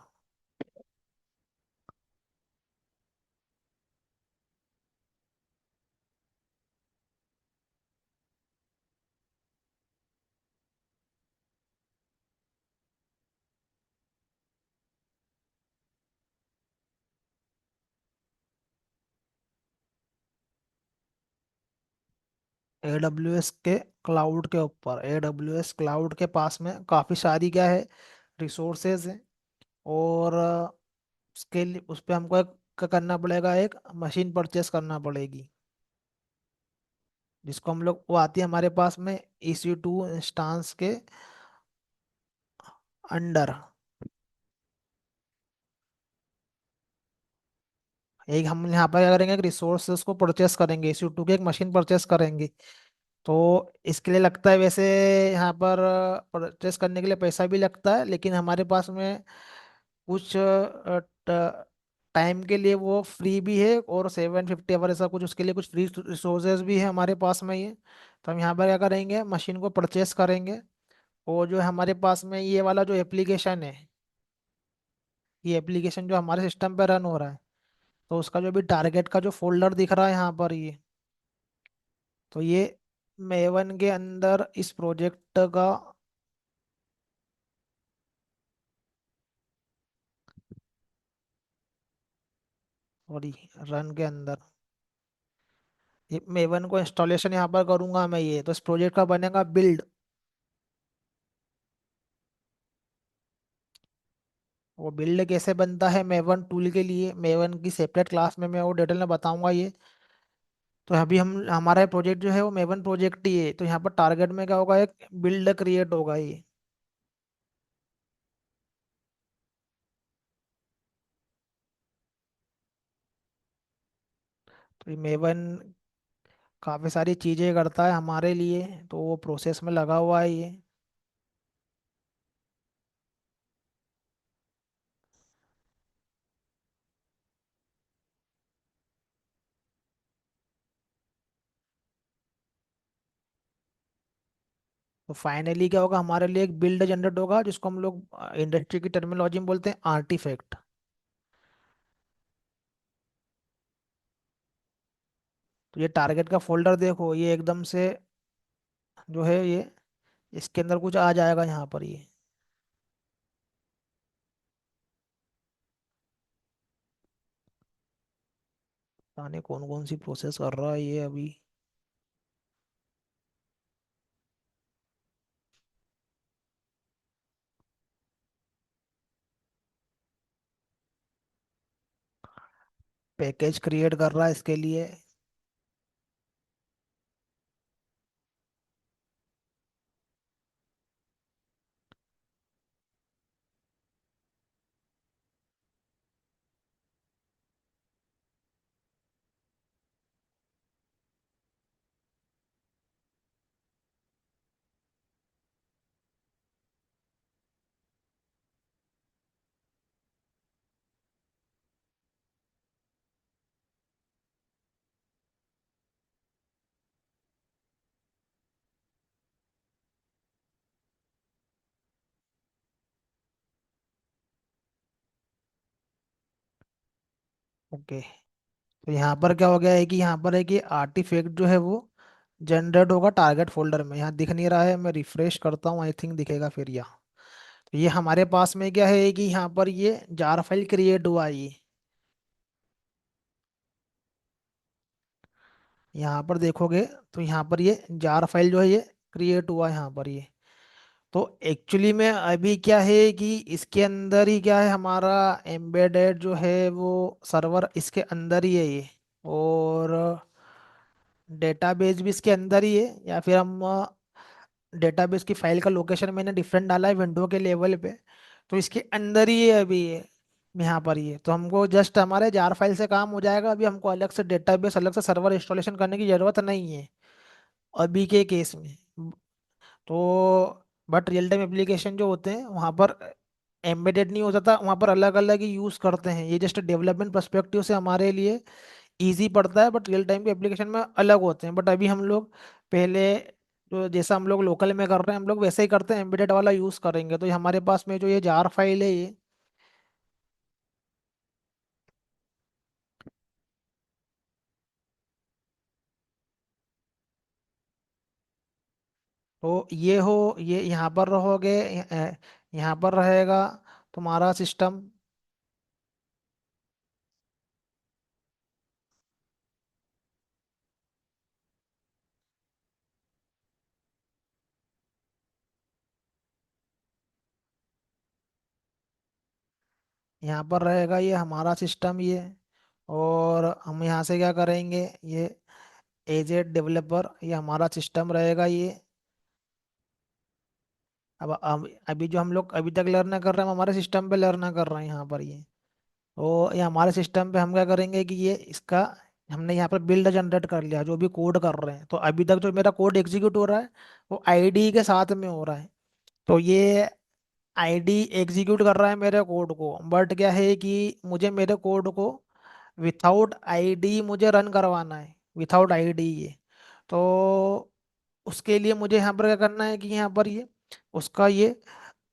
AWS के क्लाउड के ऊपर, AWS क्लाउड के पास में काफ़ी सारी क्या है, रिसोर्सेज है। और उसके लिए उस पर हमको एक क्या करना पड़ेगा, एक मशीन परचेस करना पड़ेगी। जिसको हम लोग, वो आती है हमारे पास में EC2 इंस्टांस के अंडर। एक हम यहाँ पर क्या करेंगे, एक रिसोर्सेज को परचेस करेंगे, EC2 की एक मशीन परचेस करेंगे। तो इसके लिए लगता है वैसे, यहाँ पर परचेस करने के लिए पैसा भी लगता है, लेकिन हमारे पास में कुछ टाइम के लिए वो फ्री भी है, और 750 आवर ऐसा कुछ उसके लिए कुछ फ्री रिसोर्सेज भी है हमारे पास में ये। तो हम यहाँ पर क्या करेंगे, मशीन को परचेस करेंगे। और जो हमारे पास में ये वाला जो एप्लीकेशन है, ये एप्लीकेशन जो हमारे सिस्टम पे रन हो रहा है, तो उसका जो भी टारगेट का जो फोल्डर दिख रहा है यहाँ पर ये, तो ये मेवन के अंदर इस प्रोजेक्ट का, सॉरी, रन के अंदर ये मेवन को इंस्टॉलेशन यहाँ पर करूंगा मैं, ये तो इस प्रोजेक्ट का बनेगा बिल्ड। वो बिल्ड कैसे बनता है मेवन टूल के लिए, मेवन की सेपरेट क्लास में मैं वो डिटेल में बताऊंगा ये। तो अभी हम, हमारा प्रोजेक्ट जो है वो मेवन प्रोजेक्ट ही है, तो यहाँ पर टारगेट में क्या होगा, एक बिल्ड क्रिएट होगा ये। तो ये मेवन काफ़ी सारी चीज़ें करता है हमारे लिए, तो वो प्रोसेस में लगा हुआ है ये। तो फाइनली क्या होगा, हमारे लिए एक बिल्ड जनरेट होगा, जिसको हम लोग इंडस्ट्री की टर्मिनोलॉजी में बोलते हैं आर्टिफैक्ट। तो ये टारगेट का फोल्डर देखो, ये एकदम से जो है ये, इसके अंदर कुछ आ जाएगा यहाँ पर ये। पता नहीं कौन कौन सी प्रोसेस कर रहा है ये अभी। पैकेज क्रिएट कर रहा है इसके लिए। ओके। तो यहाँ पर क्या हो गया है कि यहाँ पर है कि आर्टिफैक्ट जो है वो जनरेट होगा टारगेट फोल्डर में, यहाँ दिख नहीं रहा है, मैं रिफ्रेश करता हूँ, आई थिंक दिखेगा फिर यहाँ। तो ये हमारे पास में क्या है कि यहाँ पर ये जार फाइल क्रिएट हुआ है ये। यहाँ पर देखोगे तो यहाँ पर ये जार फाइल जो है ये क्रिएट हुआ है यहाँ पर ये। तो एक्चुअली में अभी क्या है कि इसके अंदर ही क्या है, हमारा एम्बेडेड जो है वो सर्वर इसके अंदर ही है ये। और डेटाबेस भी इसके अंदर ही है, या फिर हम डेटाबेस की फाइल का लोकेशन मैंने डिफरेंट डाला है विंडो के लेवल पे। तो इसके अंदर ही है अभी ये, यहाँ पर ये। तो हमको जस्ट हमारे जार फाइल से काम हो जाएगा, अभी हमको अलग से डेटाबेस, अलग से सर्वर इंस्टॉलेशन करने की जरूरत नहीं है अभी के केस में। तो बट रियल टाइम एप्लीकेशन जो होते हैं वहाँ पर एम्बेडेड नहीं हो जाता, वहाँ पर अलग अलग ही यूज़ करते हैं, ये जस्ट डेवलपमेंट पर्सपेक्टिव से हमारे लिए इजी पड़ता है, बट रियल टाइम के एप्लीकेशन में अलग होते हैं। बट अभी हम लोग पहले जो जैसा हम लोग लोकल में कर रहे हैं, हम लोग वैसे ही करते हैं, एम्बेडेड वाला यूज़ करेंगे। तो ये हमारे पास में जो ये जार फाइल है ये, तो ये हो, ये यहाँ पर रहोगे, यहाँ पर रहेगा तुम्हारा सिस्टम। यहाँ पर रहेगा ये हमारा सिस्टम ये। और हम यहाँ से क्या करेंगे, ये एज ए डेवलपर ये हमारा सिस्टम रहेगा ये। अब अभी जो हम लोग अभी तक लर्न कर रहे हैं हम हमारे सिस्टम पे लर्न कर रहे हैं यहाँ पर ये। तो ये हमारे सिस्टम पे हम क्या करेंगे कि ये इसका हमने यहाँ पर बिल्ड जनरेट कर लिया जो भी कोड कर रहे हैं। तो अभी तक जो मेरा कोड एग्जीक्यूट हो रहा है वो आईडी के साथ में हो रहा है। तो ये आईडी एग्जीक्यूट कर रहा है मेरे कोड को, बट क्या है कि मुझे मेरे कोड को विथाउट आईडी मुझे रन करवाना है, विथाउट आईडी ये। तो उसके लिए मुझे यहाँ पर क्या करना है कि यहाँ पर ये उसका ये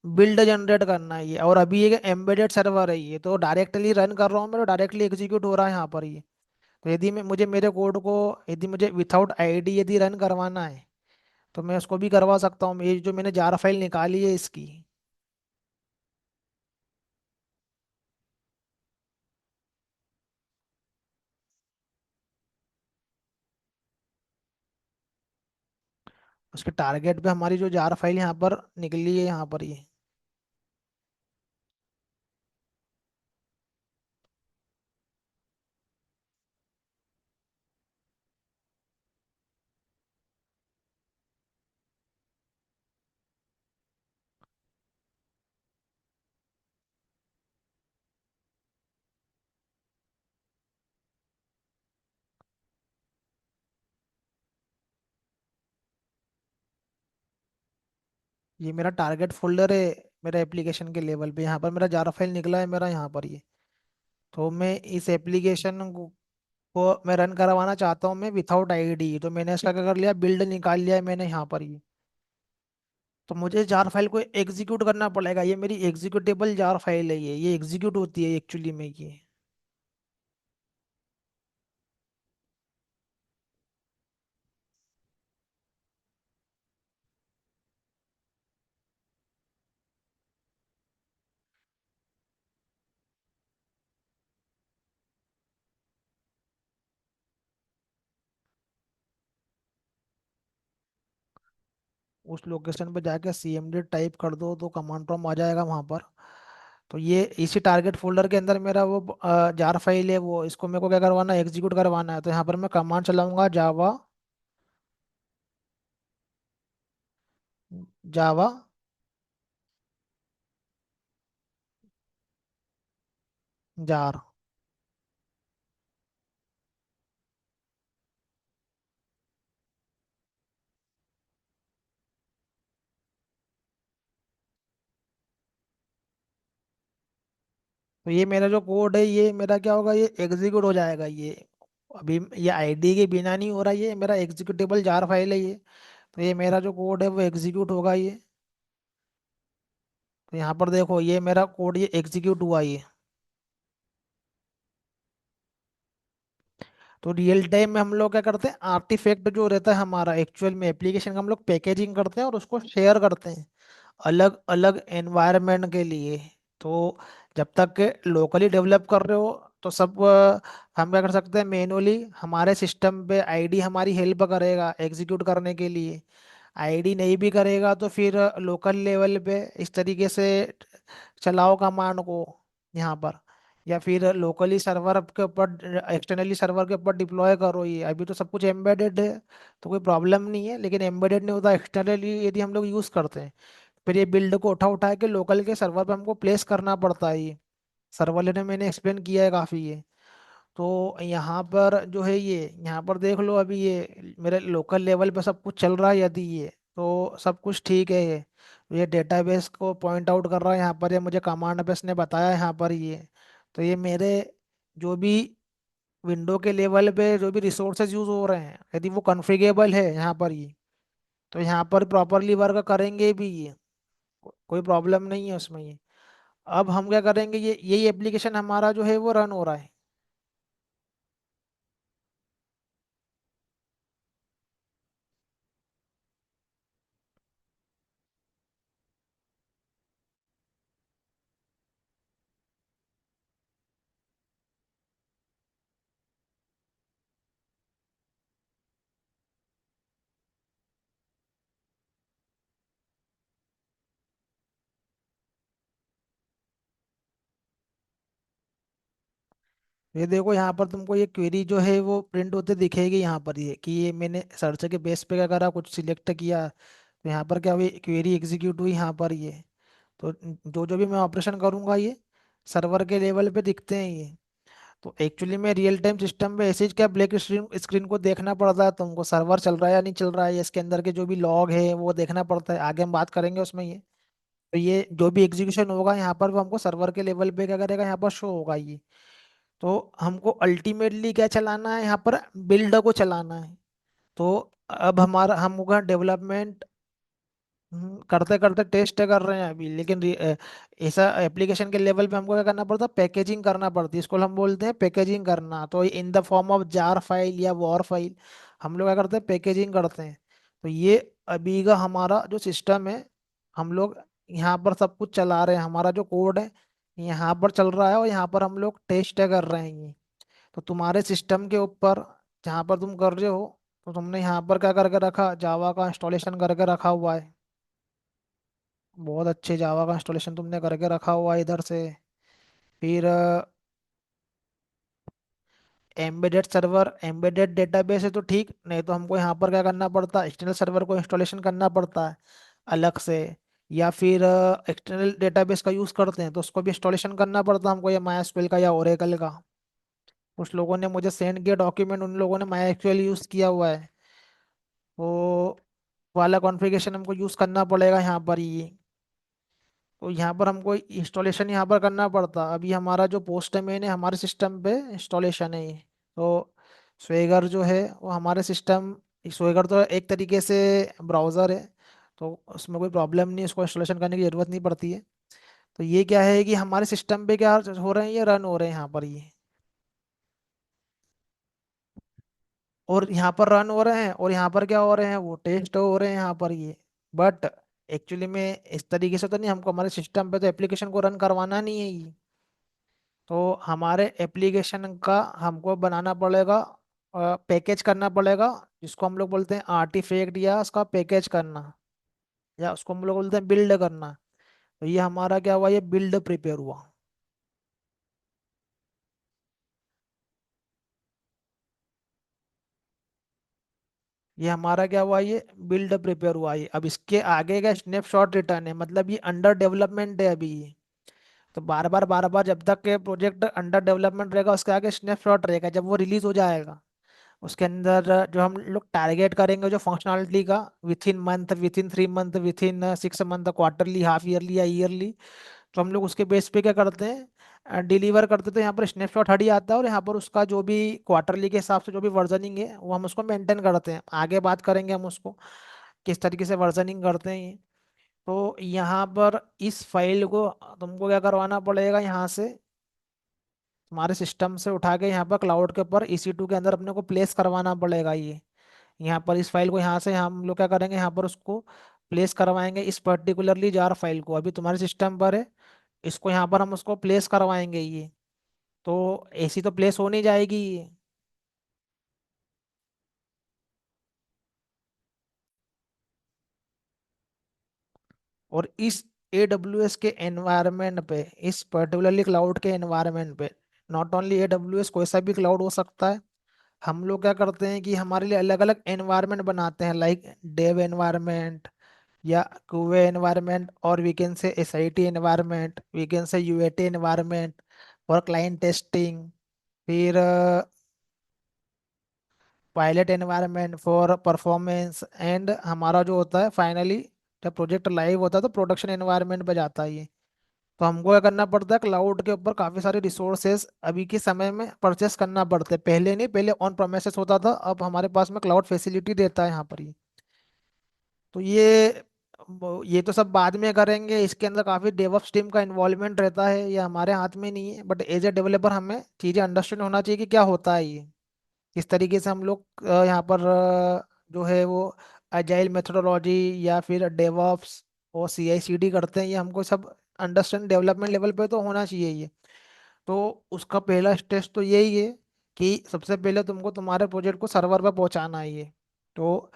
बिल्ड जनरेट करना है ये। और अभी ये एम्बेडेड सर्वर है ये, तो डायरेक्टली रन कर रहा हूँ मैं, तो डायरेक्टली एग्जीक्यूट हो रहा है यहाँ पर ये। तो यदि मैं मुझे मेरे कोड को यदि मुझे विथाउट आईडी यदि रन करवाना है तो मैं उसको भी करवा सकता हूँ। ये जो मैंने जार फाइल निकाली है इसकी, उसके टारगेट पे हमारी जो जार फाइल यहाँ पर निकली है यहाँ पर ये मेरा टारगेट फोल्डर है। मेरा एप्लीकेशन के लेवल पे यहाँ पर मेरा जार फाइल निकला है मेरा यहाँ पर ये। तो मैं इस एप्लीकेशन को मैं रन करवाना चाहता हूँ मैं विथाउट आईडी। तो मैंने इसका क्या कर लिया, बिल्ड निकाल लिया है मैंने यहाँ पर ये। तो मुझे जार फाइल को एग्जीक्यूट करना पड़ेगा, ये मेरी एग्जीक्यूटेबल जार फाइल है ये एग्जीक्यूट होती है एक्चुअली में ये। उस लोकेशन पे जाके cmd टाइप कर दो तो कमांड प्रॉम्प्ट आ जाएगा वहां पर। तो ये इसी टारगेट फोल्डर के अंदर मेरा वो जार फाइल है, वो इसको मेरे को क्या करवाना है, एग्जीक्यूट करवाना है। तो यहाँ पर मैं कमांड चलाऊंगा जावा, जावा जार। तो ये मेरा जो कोड है ये मेरा क्या होगा, ये एग्जीक्यूट हो जाएगा ये। अभी ये आईडी के बिना नहीं हो रहा, ये मेरा एग्जीक्यूटेबल जार फाइल है ये। तो ये मेरा जो कोड है वो एग्जीक्यूट होगा ये। तो यहाँ पर देखो ये मेरा कोड ये एग्जीक्यूट हुआ ये। तो रियल टाइम में हम लोग क्या करते हैं, आर्टिफैक्ट जो रहता है हमारा एक्चुअल में एप्लीकेशन का हम लोग पैकेजिंग करते हैं और उसको शेयर करते हैं अलग अलग एनवायरनमेंट के लिए। तो जब तक लोकली डेवलप कर रहे हो तो सब हम क्या कर सकते हैं, मैनुअली हमारे सिस्टम पे आईडी हमारी हेल्प करेगा एग्जीक्यूट करने के लिए। आईडी नहीं भी करेगा तो फिर लोकल लेवल पे इस तरीके से चलाओ कमांड को यहाँ पर, या फिर लोकली सर्वर के ऊपर एक्सटर्नली सर्वर के ऊपर डिप्लॉय करो। ये अभी तो सब कुछ एम्बेडेड है तो कोई प्रॉब्लम नहीं है, लेकिन एम्बेडेड नहीं होता एक्सटर्नली यदि हम लोग यूज़ करते हैं फिर ये बिल्ड को उठा उठा के लोकल के सर्वर पे हमको प्लेस करना पड़ता है ये। सर्वर ने मैंने एक्सप्लेन किया है काफ़ी ये। तो यहाँ पर जो है ये यहाँ पर देख लो अभी ये मेरे लोकल लेवल पे सब कुछ चल रहा है यदि ये, तो सब कुछ ठीक है ये डेटाबेस को पॉइंट आउट कर रहा है यहाँ पर, ये मुझे कमांड बेस ने बताया यहाँ पर ये। तो ये मेरे जो भी विंडो के लेवल पे जो भी रिसोर्सेज यूज हो रहे हैं यदि वो कॉन्फ़िगरेबल है यहाँ पर ये, तो यहाँ पर प्रॉपरली वर्क करेंगे भी ये। कोई प्रॉब्लम नहीं है उसमें ये। अब हम क्या करेंगे, ये यही एप्लीकेशन हमारा जो है वो रन हो रहा है। ये देखो यहाँ पर तुमको ये क्वेरी जो है वो प्रिंट होते दिखेगी यहाँ पर, ये कि ये मैंने सर्च के बेस पे क्या करा, कुछ सिलेक्ट किया, तो यहाँ पर क्या हुई, क्वेरी एग्जीक्यूट हुई यहाँ पर ये। तो जो जो भी मैं ऑपरेशन करूंगा ये सर्वर के लेवल पे दिखते हैं ये। तो एक्चुअली में रियल टाइम सिस्टम पे ऐसे ही क्या ब्लैक स्क्रीन स्क्रीन को देखना पड़ता है तुमको, सर्वर चल रहा है या नहीं चल रहा है, इसके अंदर के जो भी लॉग है वो देखना पड़ता है, आगे हम बात करेंगे उसमें ये। तो ये जो भी एग्जीक्यूशन होगा यहाँ पर वो हमको सर्वर के लेवल पे क्या करेगा, यहाँ पर शो होगा ये। तो हमको अल्टीमेटली क्या चलाना है, यहाँ पर बिल्ड को चलाना है। तो अब हमारा हम होगा डेवलपमेंट करते करते टेस्ट कर रहे हैं अभी, लेकिन ऐसा एप्लीकेशन के लेवल पे हमको क्या करना पड़ता है, पैकेजिंग करना पड़ती है, इसको हम बोलते हैं पैकेजिंग करना। तो in the form of jar file या वॉर फाइल हम लोग क्या करते हैं, पैकेजिंग करते हैं। तो ये अभी का हमारा जो सिस्टम है, हम लोग यहाँ पर सब कुछ चला रहे हैं, हमारा जो कोड है यहाँ पर चल रहा है और यहाँ पर हम लोग टेस्ट कर रहे हैं ये। तो तुम्हारे सिस्टम के ऊपर जहाँ पर तुम कर रहे हो, तो तुमने यहाँ पर क्या करके रखा, जावा का इंस्टॉलेशन करके रखा हुआ है। बहुत अच्छे जावा का इंस्टॉलेशन तुमने करके रखा हुआ है इधर से। फिर एम्बेडेड सर्वर, एम्बेडेड डेटाबेस है तो ठीक, नहीं तो हमको यहाँ पर क्या करना पड़ता है, एक्सटर्नल सर्वर को इंस्टॉलेशन करना पड़ता है अलग से। या फिर एक्सटर्नल डेटाबेस का यूज़ करते हैं तो उसको भी इंस्टॉलेशन करना पड़ता है हमको, या माई का या ओरेकल का। कुछ लोगों ने मुझे सेंड किया डॉक्यूमेंट, उन लोगों ने माई यूज़ किया हुआ है, वो वाला कॉन्फ़िगरेशन हमको यूज़ करना पड़ेगा यहाँ पर ही। तो यहाँ पर हमको इंस्टॉलेशन यहाँ पर करना पड़ता। अभी हमारा जो पोस्टमैन है हमारे सिस्टम पे इंस्टॉलेशन है ये। तो स्वेगर जो है वो हमारे सिस्टम, स्वेगर तो एक तरीके से ब्राउज़र है, तो उसमें कोई प्रॉब्लम नहीं, उसको इंस्टॉलेशन करने की ज़रूरत नहीं पड़ती है। तो ये क्या है कि हमारे सिस्टम पे क्या हो रहे हैं, ये रन हो रहे हैं यहाँ पर ये, और यहाँ पर रन हो रहे हैं, और यहाँ पर क्या हो रहे हैं, वो टेस्ट हो रहे हैं यहाँ पर ये। बट एक्चुअली में इस तरीके से तो नहीं, हमको हमारे सिस्टम पे तो एप्लीकेशन को रन करवाना नहीं है ये। तो हमारे एप्लीकेशन का हमको बनाना पड़ेगा, पैकेज करना पड़ेगा, जिसको हम लोग बोलते हैं आर्टिफैक्ट, या उसका पैकेज करना, या उसको हम लोग बोलते हैं बिल्ड करना। तो ये हमारा क्या हुआ, ये बिल्ड प्रिपेयर हुआ। ये हमारा क्या हुआ, ये बिल्ड प्रिपेयर हुआ। ये अब इसके आगे का स्नैपशॉट रिटर्न है, मतलब ये अंडर डेवलपमेंट है अभी ये। तो बार बार जब तक के प्रोजेक्ट अंडर डेवलपमेंट रहेगा, उसके आगे स्नैपशॉट रहेगा, जब वो रिलीज हो जाएगा उसके अंदर जो हम लोग टारगेट करेंगे जो फंक्शनलिटी का, with in month, with in 3 month, with in 6 month, quarterly, half yearly या ईयरली, तो हम लोग उसके बेस पे क्या करते हैं, डिलीवर करते। तो यहाँ पर स्नैपशॉट हट ही आता है, और यहाँ पर उसका जो भी क्वार्टरली के हिसाब से जो भी वर्जनिंग है वो हम उसको मेंटेन करते हैं, आगे बात करेंगे हम उसको किस तरीके से वर्जनिंग करते हैं ये। तो यहाँ पर इस फाइल को तुमको क्या करवाना पड़ेगा, यहाँ से तुम्हारे सिस्टम से उठा के यहाँ पर क्लाउड के ऊपर EC2 के अंदर अपने को प्लेस करवाना पड़ेगा ये। यहाँ पर इस फाइल को यहाँ से हम लोग क्या करेंगे, यहाँ पर उसको प्लेस करवाएंगे, इस पर्टिकुलरली जार फाइल को अभी तुम्हारे सिस्टम पर है, इसको यहाँ पर हम उसको प्लेस करवाएंगे ये। तो ऐसी तो प्लेस हो नहीं जाएगी ये। और इस AWS के एनवायरनमेंट पे, इस पर्टिकुलरली क्लाउड के एनवायरनमेंट पे, नॉट ओनली AWS, कोई सा भी क्लाउड हो सकता है, हम लोग क्या करते हैं कि हमारे लिए अलग अलग एनवायरनमेंट बनाते हैं, लाइक डेव एनवायरनमेंट, या QA एनवायरनमेंट, और we can say SIT environment, we can say UAT environment for client testing, फिर pilot environment for performance, and हमारा जो होता है फाइनली जब प्रोजेक्ट लाइव होता है तो प्रोडक्शन एनवायरनमेंट पे जाता है ये। तो हमको क्या करना पड़ता है, क्लाउड के ऊपर काफी सारे रिसोर्सेज अभी के समय में परचेस करना पड़ते हैं, पहले नहीं, पहले ऑन प्रोमिसेस होता था, अब हमारे पास में क्लाउड फैसिलिटी देता है यहाँ पर ये। तो ये तो सब बाद में करेंगे, इसके अंदर काफी डेवऑप्स टीम का इन्वॉल्वमेंट रहता है, ये हमारे हाथ में नहीं है, बट एज ए डेवलपर हमें चीजें अंडरस्टैंड होना चाहिए कि क्या होता है ये, किस तरीके से हम लोग यहाँ पर जो है वो अजाइल मेथोडोलॉजी या फिर डेवऑप्स और CI/CD करते हैं, ये हमको सब अंडरस्टैंड डेवलपमेंट लेवल पे तो होना चाहिए ये। तो उसका पहला स्टेज तो यही है कि सबसे पहले तुमको तुम्हारे प्रोजेक्ट को सर्वर पर पहुंचाना है ये। तो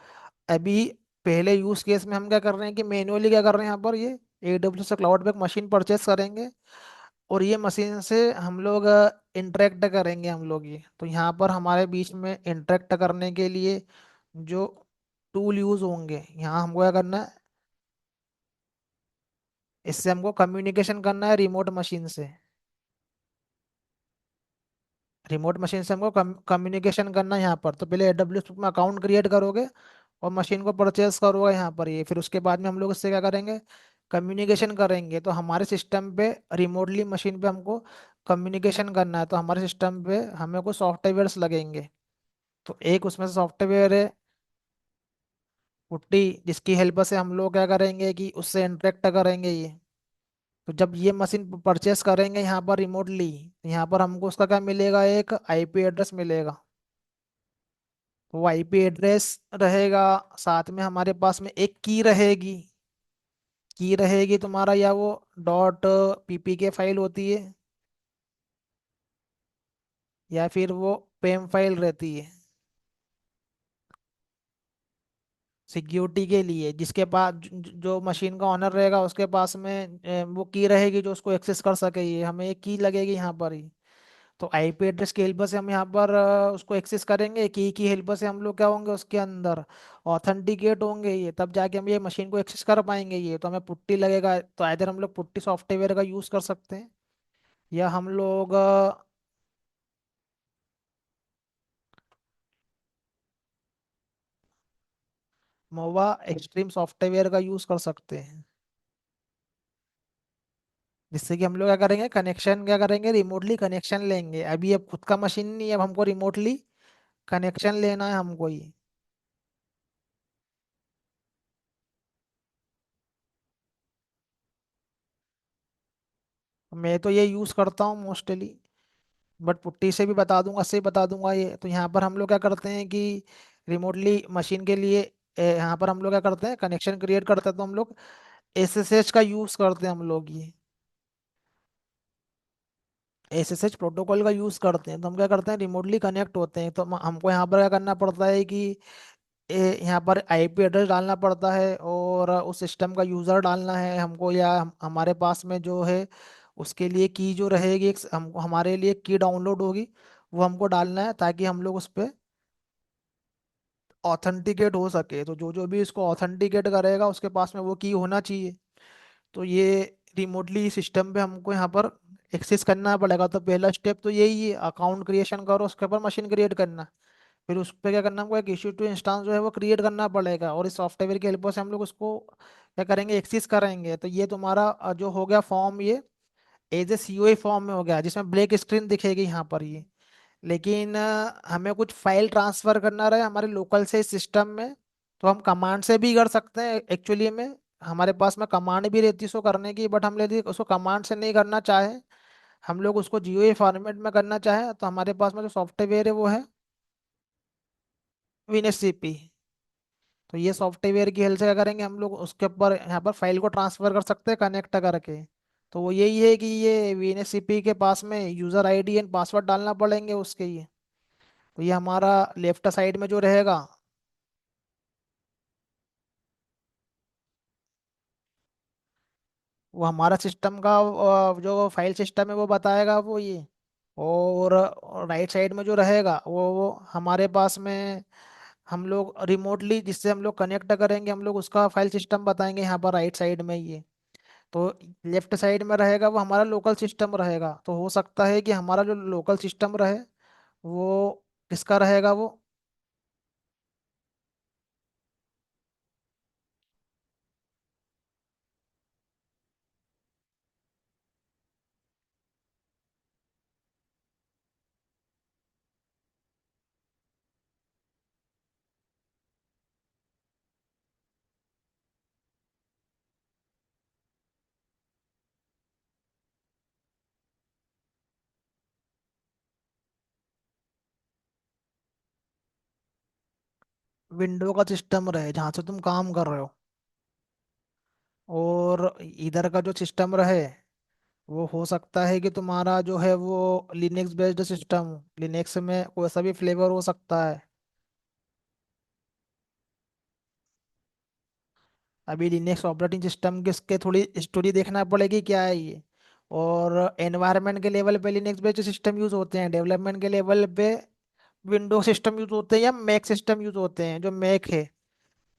अभी पहले यूज केस में हम क्या कर रहे हैं कि मैन्युअली क्या कर रहे हैं, यहाँ पर ये AWS से क्लाउड पे एक मशीन परचेस करेंगे, और ये मशीन से हम लोग इंटरेक्ट करेंगे हम लोग ये। तो यहाँ पर हमारे बीच में इंटरेक्ट करने के लिए जो टूल यूज होंगे, यहाँ हमको क्या करना है, इससे हमको कम्युनिकेशन करना है रिमोट मशीन से। रिमोट मशीन से हमको कम्युनिकेशन करना है यहाँ पर। तो पहले AWS में अकाउंट क्रिएट करोगे और मशीन को परचेज करोगे यहाँ पर ये, फिर उसके बाद में हम लोग इससे क्या करेंगे, कम्युनिकेशन करेंगे। तो हमारे सिस्टम पे रिमोटली मशीन पे हमको कम्युनिकेशन करना है, तो हमारे सिस्टम पे हमें कुछ सॉफ्टवेयर्स लगेंगे। तो एक उसमें से सॉफ्टवेयर है पुट्टी, जिसकी हेल्प से हम लोग क्या करेंगे कि उससे इंटरेक्ट करेंगे ये। तो जब ये मशीन परचेस करेंगे यहाँ पर रिमोटली, यहाँ पर हमको उसका क्या मिलेगा, एक IP एड्रेस मिलेगा। वो IP एड्रेस रहेगा, साथ में हमारे पास में एक की रहेगी। की रहेगी तुम्हारा, या वो .ppk फाइल होती है, या फिर वो पेम फाइल रहती है सिक्योरिटी के लिए। जिसके पास जो मशीन का ऑनर रहेगा उसके पास में वो की रहेगी जो उसको एक्सेस कर सके, ये हमें एक की लगेगी यहाँ पर ही। तो IP एड्रेस की हेल्प से हम यहाँ पर उसको एक्सेस करेंगे, की हेल्प से हम लोग क्या होंगे उसके अंदर ऑथेंटिकेट होंगे ये, तब जाके हम ये मशीन को एक्सेस कर पाएंगे ये। तो हमें पुट्टी लगेगा, तो इधर हम लोग पुट्टी सॉफ्टवेयर का यूज कर सकते हैं, या हम लोग मोवा एक्सट्रीम सॉफ्टवेयर का यूज कर सकते हैं। जिससे कि हम लोग क्या करेंगे, कनेक्शन क्या करेंगे, रिमोटली कनेक्शन लेंगे। अभी अब खुद का मशीन नहीं है, अब हमको रिमोटली कनेक्शन लेना है हमको ही। मैं तो ये यूज करता हूँ मोस्टली, बट पुट्टी से भी बता दूंगा, से बता दूंगा ये। तो यहाँ पर हम लोग क्या करते हैं कि रिमोटली मशीन के लिए यहाँ पर हम लोग क्या करते हैं, कनेक्शन क्रिएट करते हैं। तो हम लोग SSH का यूज करते हैं हम लोग ये, SSH प्रोटोकॉल का यूज करते हैं। तो हम क्या करते हैं, रिमोटली कनेक्ट होते हैं। तो हमको यहाँ पर क्या करना पड़ता है कि यहाँ पर IP एड्रेस डालना पड़ता है, और उस सिस्टम का यूज़र डालना है हमको, या हमारे पास में जो है उसके लिए की जो रहेगी, एक हमको हमारे लिए की डाउनलोड होगी, वो हमको डालना है, ताकि हम लोग उस पर ऑथेंटिकेट हो सके। तो जो जो भी इसको ऑथेंटिकेट करेगा उसके पास में वो की होना चाहिए। तो ये रिमोटली सिस्टम पे हमको यहाँ पर एक्सेस करना पड़ेगा। तो पहला स्टेप तो यही है, अकाउंट क्रिएशन करो, उसके ऊपर मशीन क्रिएट करना। फिर उस पर क्या करना, हमको एक इश्यू टू इंस्टांस जो है वो क्रिएट करना पड़ेगा, और इस सॉफ्टवेयर की हेल्प से हम लोग उसको क्या करेंगे, एक्सेस करेंगे। तो ये तुम्हारा जो हो गया फॉर्म, ये एज ए COI फॉर्म में हो गया, जिसमें ब्लैक स्क्रीन दिखेगी यहाँ पर ये। लेकिन हमें कुछ फाइल ट्रांसफर करना रहे हमारे लोकल से सिस्टम में, तो हम कमांड से भी कर सकते हैं एक्चुअली में। हमारे पास में कमांड भी रहती है उसको करने की, बट हम यदि उसको कमांड से नहीं करना चाहे, हम लोग उसको GUI फॉर्मेट में करना चाहे, तो हमारे पास में जो सॉफ्टवेयर है वो है WinSCP। तो ये सॉफ्टवेयर की हेल्प से क्या करेंगे, हम लोग उसके ऊपर यहाँ पर फाइल को ट्रांसफर कर सकते हैं कनेक्ट करके। तो वो यही है कि ये WinSCP के पास में यूजर ID एंड पासवर्ड डालना पड़ेंगे उसके ये। तो ये हमारा लेफ्ट साइड में जो रहेगा, वो हमारा सिस्टम का जो फाइल सिस्टम है वो बताएगा वो ये। और राइट साइड में जो रहेगा वो हमारे पास में हम लोग रिमोटली जिससे हम लोग कनेक्ट करेंगे, हम लोग उसका फाइल सिस्टम बताएंगे यहाँ पर राइट साइड में ये। तो लेफ्ट साइड में रहेगा वो हमारा लोकल सिस्टम रहेगा। तो हो सकता है कि हमारा जो लोकल सिस्टम रहे वो किसका रहेगा, वो विंडो का सिस्टम रहे जहाँ से तुम काम कर रहे हो। और इधर का जो सिस्टम रहे वो हो सकता है कि तुम्हारा जो है वो लिनक्स बेस्ड सिस्टम, लिनक्स में कोई सा भी फ्लेवर हो सकता है। अभी लिनक्स ऑपरेटिंग सिस्टम की इसके थोड़ी स्टोरी देखना पड़ेगी क्या है ये। और एनवायरनमेंट के लेवल पे लिनक्स बेस्ड सिस्टम यूज होते हैं, डेवलपमेंट के लेवल पे विंडो सिस्टम यूज होते हैं या मैक सिस्टम यूज होते हैं, जो मैक है,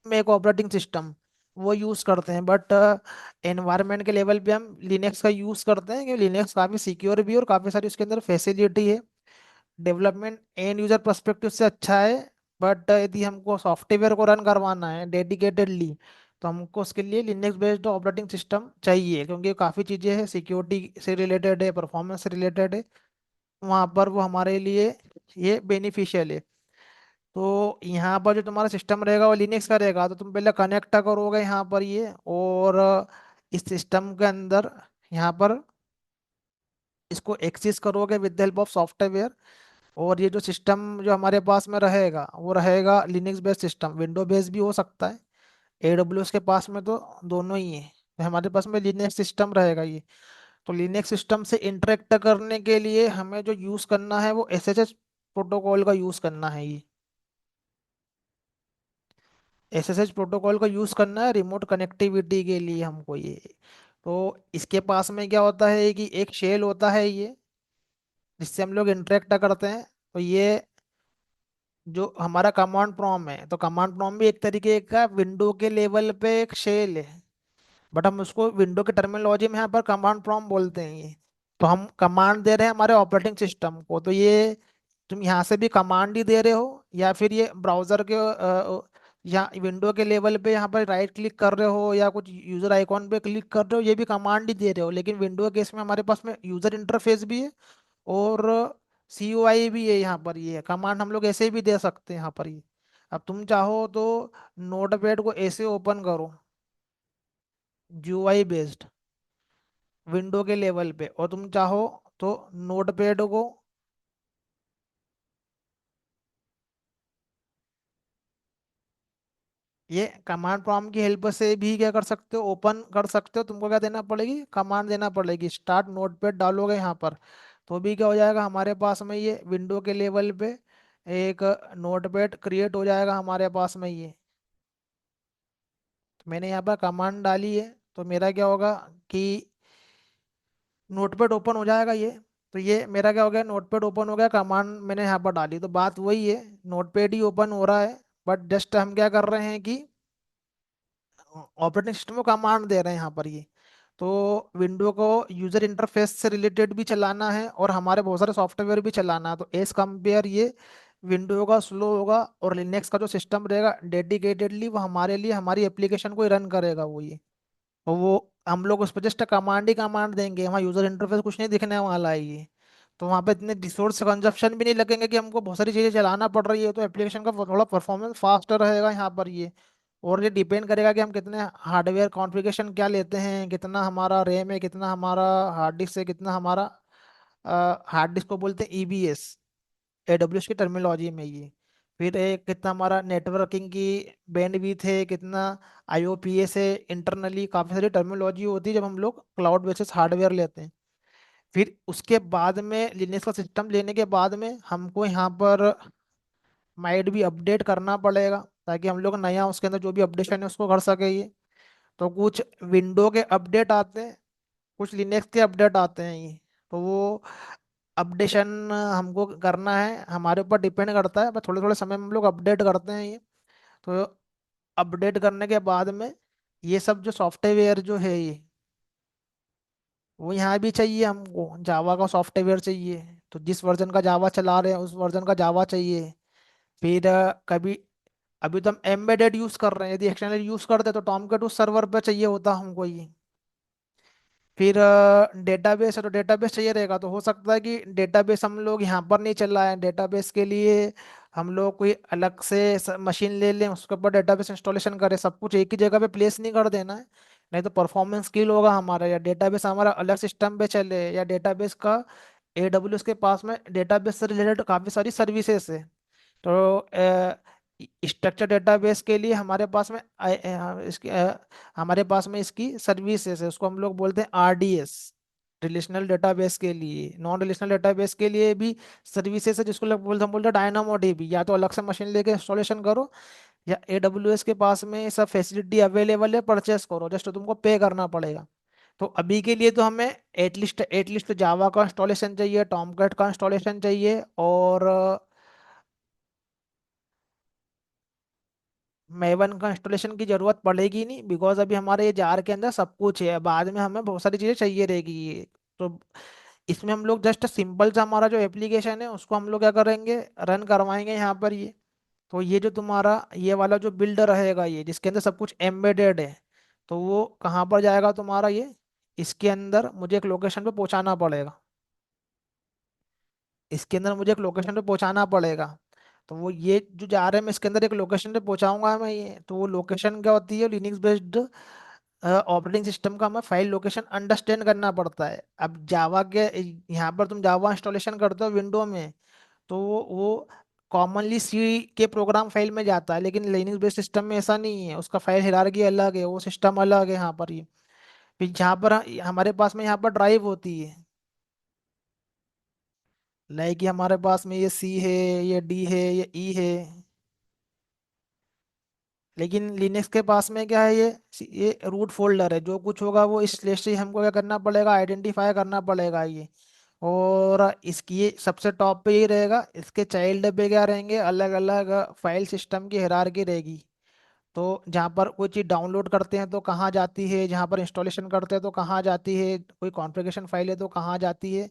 मैक ऑपरेटिंग सिस्टम, वो यूज करते हैं। बट एनवायरनमेंट के लेवल पे हम लिनक्स का यूज करते हैं, क्योंकि लिनक्स काफी सिक्योर भी है और काफी सारी उसके अंदर फैसिलिटी है। डेवलपमेंट एंड यूजर पर्सपेक्टिव से अच्छा है। बट यदि हमको सॉफ्टवेयर को रन करवाना है डेडिकेटेडली, तो हमको उसके लिए लिनक्स बेस्ड ऑपरेटिंग सिस्टम चाहिए, क्योंकि काफ़ी चीज़ें हैं, सिक्योरिटी से रिलेटेड है, परफॉर्मेंस से रिलेटेड है, वहाँ पर वो हमारे लिए ये बेनिफिशियल है। तो यहाँ पर जो तुम्हारा सिस्टम रहेगा वो लिनक्स का रहेगा, तो तुम पहले कनेक्ट करोगे यहाँ पर ये, और इस सिस्टम के अंदर यहाँ पर इसको एक्सेस करोगे with the help of software. और ये जो सिस्टम जो हमारे पास में रहेगा वो रहेगा Linux based system, window based भी हो सकता है। एडब्ल्यूएस के पास में तो दोनों ही है, तो हमारे पास में लिनक्स सिस्टम रहेगा ये। तो लिनक्स सिस्टम से इंटरेक्ट करने के लिए हमें जो यूज़ करना है वो एसएसएच प्रोटोकॉल का यूज़ करना है ये। एसएसएच प्रोटोकॉल का यूज़ करना है रिमोट कनेक्टिविटी के लिए हमको ये। तो इसके पास में क्या होता है कि एक शेल होता है ये, जिससे हम लोग इंटरेक्ट करते हैं। तो ये जो हमारा कमांड प्रॉम्प्ट है, तो कमांड प्रॉम्प्ट भी एक तरीके का विंडो के लेवल पे एक शेल है, बट हम उसको विंडो के टर्मिनोलॉजी में यहाँ पर कमांड प्रॉम्प्ट बोलते हैं ये। तो हम कमांड दे रहे हैं हमारे ऑपरेटिंग सिस्टम को, तो ये तुम यहाँ से भी कमांड ही दे रहे हो, या फिर ये ब्राउजर के या विंडो के लेवल पे यहाँ पर राइट क्लिक कर रहे हो या कुछ यूजर आइकॉन पे क्लिक कर रहे हो, ये भी कमांड ही दे रहे हो। लेकिन विंडो केस में हमारे पास में यूजर इंटरफेस भी है और सीयूआई भी है, यहाँ पर ये कमांड हम लोग ऐसे भी दे सकते हैं यहाँ पर ये। अब तुम चाहो तो नोटपैड को ऐसे ओपन करो, यूआई बेस्ड विंडो के लेवल पे, और तुम चाहो तो नोटपैड को, ये कमांड प्रॉम्प्ट की हेल्प से भी क्या कर सकते हो, ओपन कर सकते हो। तुमको क्या देना पड़ेगी, कमांड देना पड़ेगी, स्टार्ट नोटपैड डालोगे यहाँ पर, तो भी क्या हो जाएगा हमारे पास में ये विंडो के लेवल पे एक नोटपैड क्रिएट हो जाएगा हमारे पास में ये। तो मैंने यहाँ पर कमांड डाली है, तो मेरा क्या होगा कि नोटपैड ओपन हो जाएगा ये। तो ये मेरा क्या हो गया, नोटपैड ओपन हो गया, कमांड मैंने यहाँ पर डाली, तो बात वही है, नोटपैड ही ओपन हो रहा है। बट जस्ट हम क्या कर रहे हैं कि ऑपरेटिंग सिस्टम को कमांड दे रहे हैं यहाँ पर ये। तो विंडो को यूजर इंटरफेस से रिलेटेड भी चलाना है और हमारे बहुत सारे सॉफ्टवेयर भी चलाना है, तो एज कंपेयर ये विंडो का स्लो होगा, और लिनक्स का जो सिस्टम रहेगा डेडिकेटेडली वो हमारे लिए हमारी एप्लीकेशन को ही रन करेगा वो ये। और वो हम लोग उस पर जस्ट कमांड ही कमांड देंगे, वहाँ यूजर इंटरफेस कुछ नहीं दिखने वाला है ये। तो वहाँ पे इतने रिसोर्स कंजप्शन भी नहीं लगेंगे कि हमको बहुत सारी चीज़ें चलाना पड़ रही है, तो एप्लीकेशन का थोड़ा परफॉर्मेंस फास्ट रहेगा यहाँ पर ये। और ये डिपेंड करेगा कि हम कितने हार्डवेयर कॉन्फ़िगरेशन क्या लेते हैं, कितना हमारा रैम है, कितना हमारा हार्ड डिस्क है, कितना हमारा हार्ड डिस्क को बोलते हैं ईबीएस एडब्ल्यूएस की टर्मिनोलॉजी में ये। फिर एक कितना हमारा नेटवर्किंग की बैंडविड्थ है, कितना आईओपीएस है, इंटरनली काफ़ी सारी टर्मिनोलॉजी होती है जब हम लोग क्लाउड बेसिस हार्डवेयर लेते हैं। फिर उसके बाद में लिनक्स का सिस्टम लेने के बाद में हमको यहाँ पर माइट भी अपडेट करना पड़ेगा, ताकि हम लोग नया उसके अंदर जो भी अपडेशन है उसको कर सके ये। तो कुछ विंडो के अपडेट आते हैं, कुछ लिनक्स के अपडेट आते हैं ये। तो वो अपडेशन हमको करना है, हमारे ऊपर डिपेंड करता है, बस थोड़े थोड़े समय में हम लोग अपडेट करते हैं ये। तो अपडेट करने के बाद में ये सब जो सॉफ्टवेयर जो है ये, वो यहाँ भी चाहिए हमको, जावा का सॉफ्टवेयर चाहिए। तो जिस वर्जन का जावा चला रहे हैं उस वर्जन का जावा चाहिए। फिर कभी अभी तो हम एम्बेडेड यूज कर रहे हैं, यदि एक्सटर्नल यूज करते तो टॉमकेट उस सर्वर पे चाहिए होता हमको ये। फिर डेटाबेस है तो डेटाबेस चाहिए रहेगा, तो हो सकता है कि डेटाबेस हम लोग यहाँ पर नहीं चल रहा है, डेटाबेस के लिए हम लोग कोई अलग से मशीन ले लें, उसके ऊपर डेटाबेस इंस्टॉलेशन करें, सब कुछ एक ही जगह पे प्लेस नहीं कर देना है। नहीं तो परफॉर्मेंस किल होगा हमारा, या डेटाबेस हमारा अलग सिस्टम पे चले, या डेटाबेस का एडब्ल्यूएस के पास में डेटाबेस से रिलेटेड काफ़ी सारी सर्विसेज है। तो स्ट्रक्चर डेटाबेस के लिए हमारे पास में हमारे पास में इसकी सर्विसेज है, उसको हम लोग बोलते हैं आरडीएस। रिलेशनल डेटाबेस के लिए, नॉन रिलेशनल डेटाबेस के लिए भी सर्विसेज है, जिसको बोलते हम बोलते हैं डायनामो डीबी। या तो अलग से मशीन लेके इंस्टॉलेशन करो, या एडब्ल्यूएस के पास में सब फैसिलिटी अवेलेबल है, परचेस करो, जस्ट तुमको पे करना पड़ेगा। तो अभी के लिए तो हमें एटलीस्ट जावा का इंस्टॉलेशन चाहिए, टॉमकैट का इंस्टॉलेशन चाहिए, और मेवन का इंस्टॉलेशन की जरूरत पड़ेगी नहीं, बिकॉज अभी हमारे ये जार के अंदर सब कुछ है, बाद में हमें बहुत सारी चीजें चाहिए रहेगी ये। तो इसमें हम लोग जस्ट सिंपल सा हमारा जो एप्लीकेशन है उसको हम लोग क्या करेंगे, रन करवाएंगे यहाँ पर ये। तो ये जो तुम्हारा ये वाला जो बिल्डर रहेगा ये, जिसके अंदर सब कुछ एम्बेडेड है, तो वो कहाँ पर जाएगा तुम्हारा ये, इसके अंदर मुझे एक लोकेशन पे पहुंचाना पड़ेगा। इसके अंदर मुझे एक लोकेशन पे पहुंचाना पड़ेगा। तो वो ये जो जा रहे हैं, मैं इसके अंदर एक लोकेशन पे पहुंचाऊंगा मैं ये, तो वो लोकेशन क्या होती है, लिनक्स बेस्ड ऑपरेटिंग सिस्टम का हमें फाइल लोकेशन अंडरस्टैंड करना पड़ता है। अब जावा के यहाँ पर तुम जावा इंस्टॉलेशन करते हो विंडो में, तो वो कॉमनली सी के प्रोग्राम फाइल में जाता है, लेकिन लिनक्स बेस्ड सिस्टम में ऐसा नहीं है, उसका फाइल हिरार्की अलग है, वो सिस्टम अलग है यहाँ पर ये। फिर जहाँ पर हमारे पास में यहाँ पर ड्राइव होती है, लाइक कि हमारे पास में ये सी है, ये डी है, ये ई है। लेकिन लिनक्स के पास में क्या है, ये रूट फोल्डर है, जो कुछ होगा वो इस लिस्ट से हमको क्या करना पड़ेगा, आइडेंटिफाई करना पड़ेगा ये। और इसकी ये सबसे टॉप पे ही रहेगा, इसके चाइल्ड पे क्या रहेंगे, अलग अलग फाइल सिस्टम की हायरार्की रहेगी। तो जहाँ पर कोई चीज़ डाउनलोड करते हैं तो कहाँ जाती है, जहाँ पर इंस्टॉलेशन करते हैं तो कहाँ जाती है, कोई कॉन्फ़िगरेशन फाइल है तो कहाँ जाती है,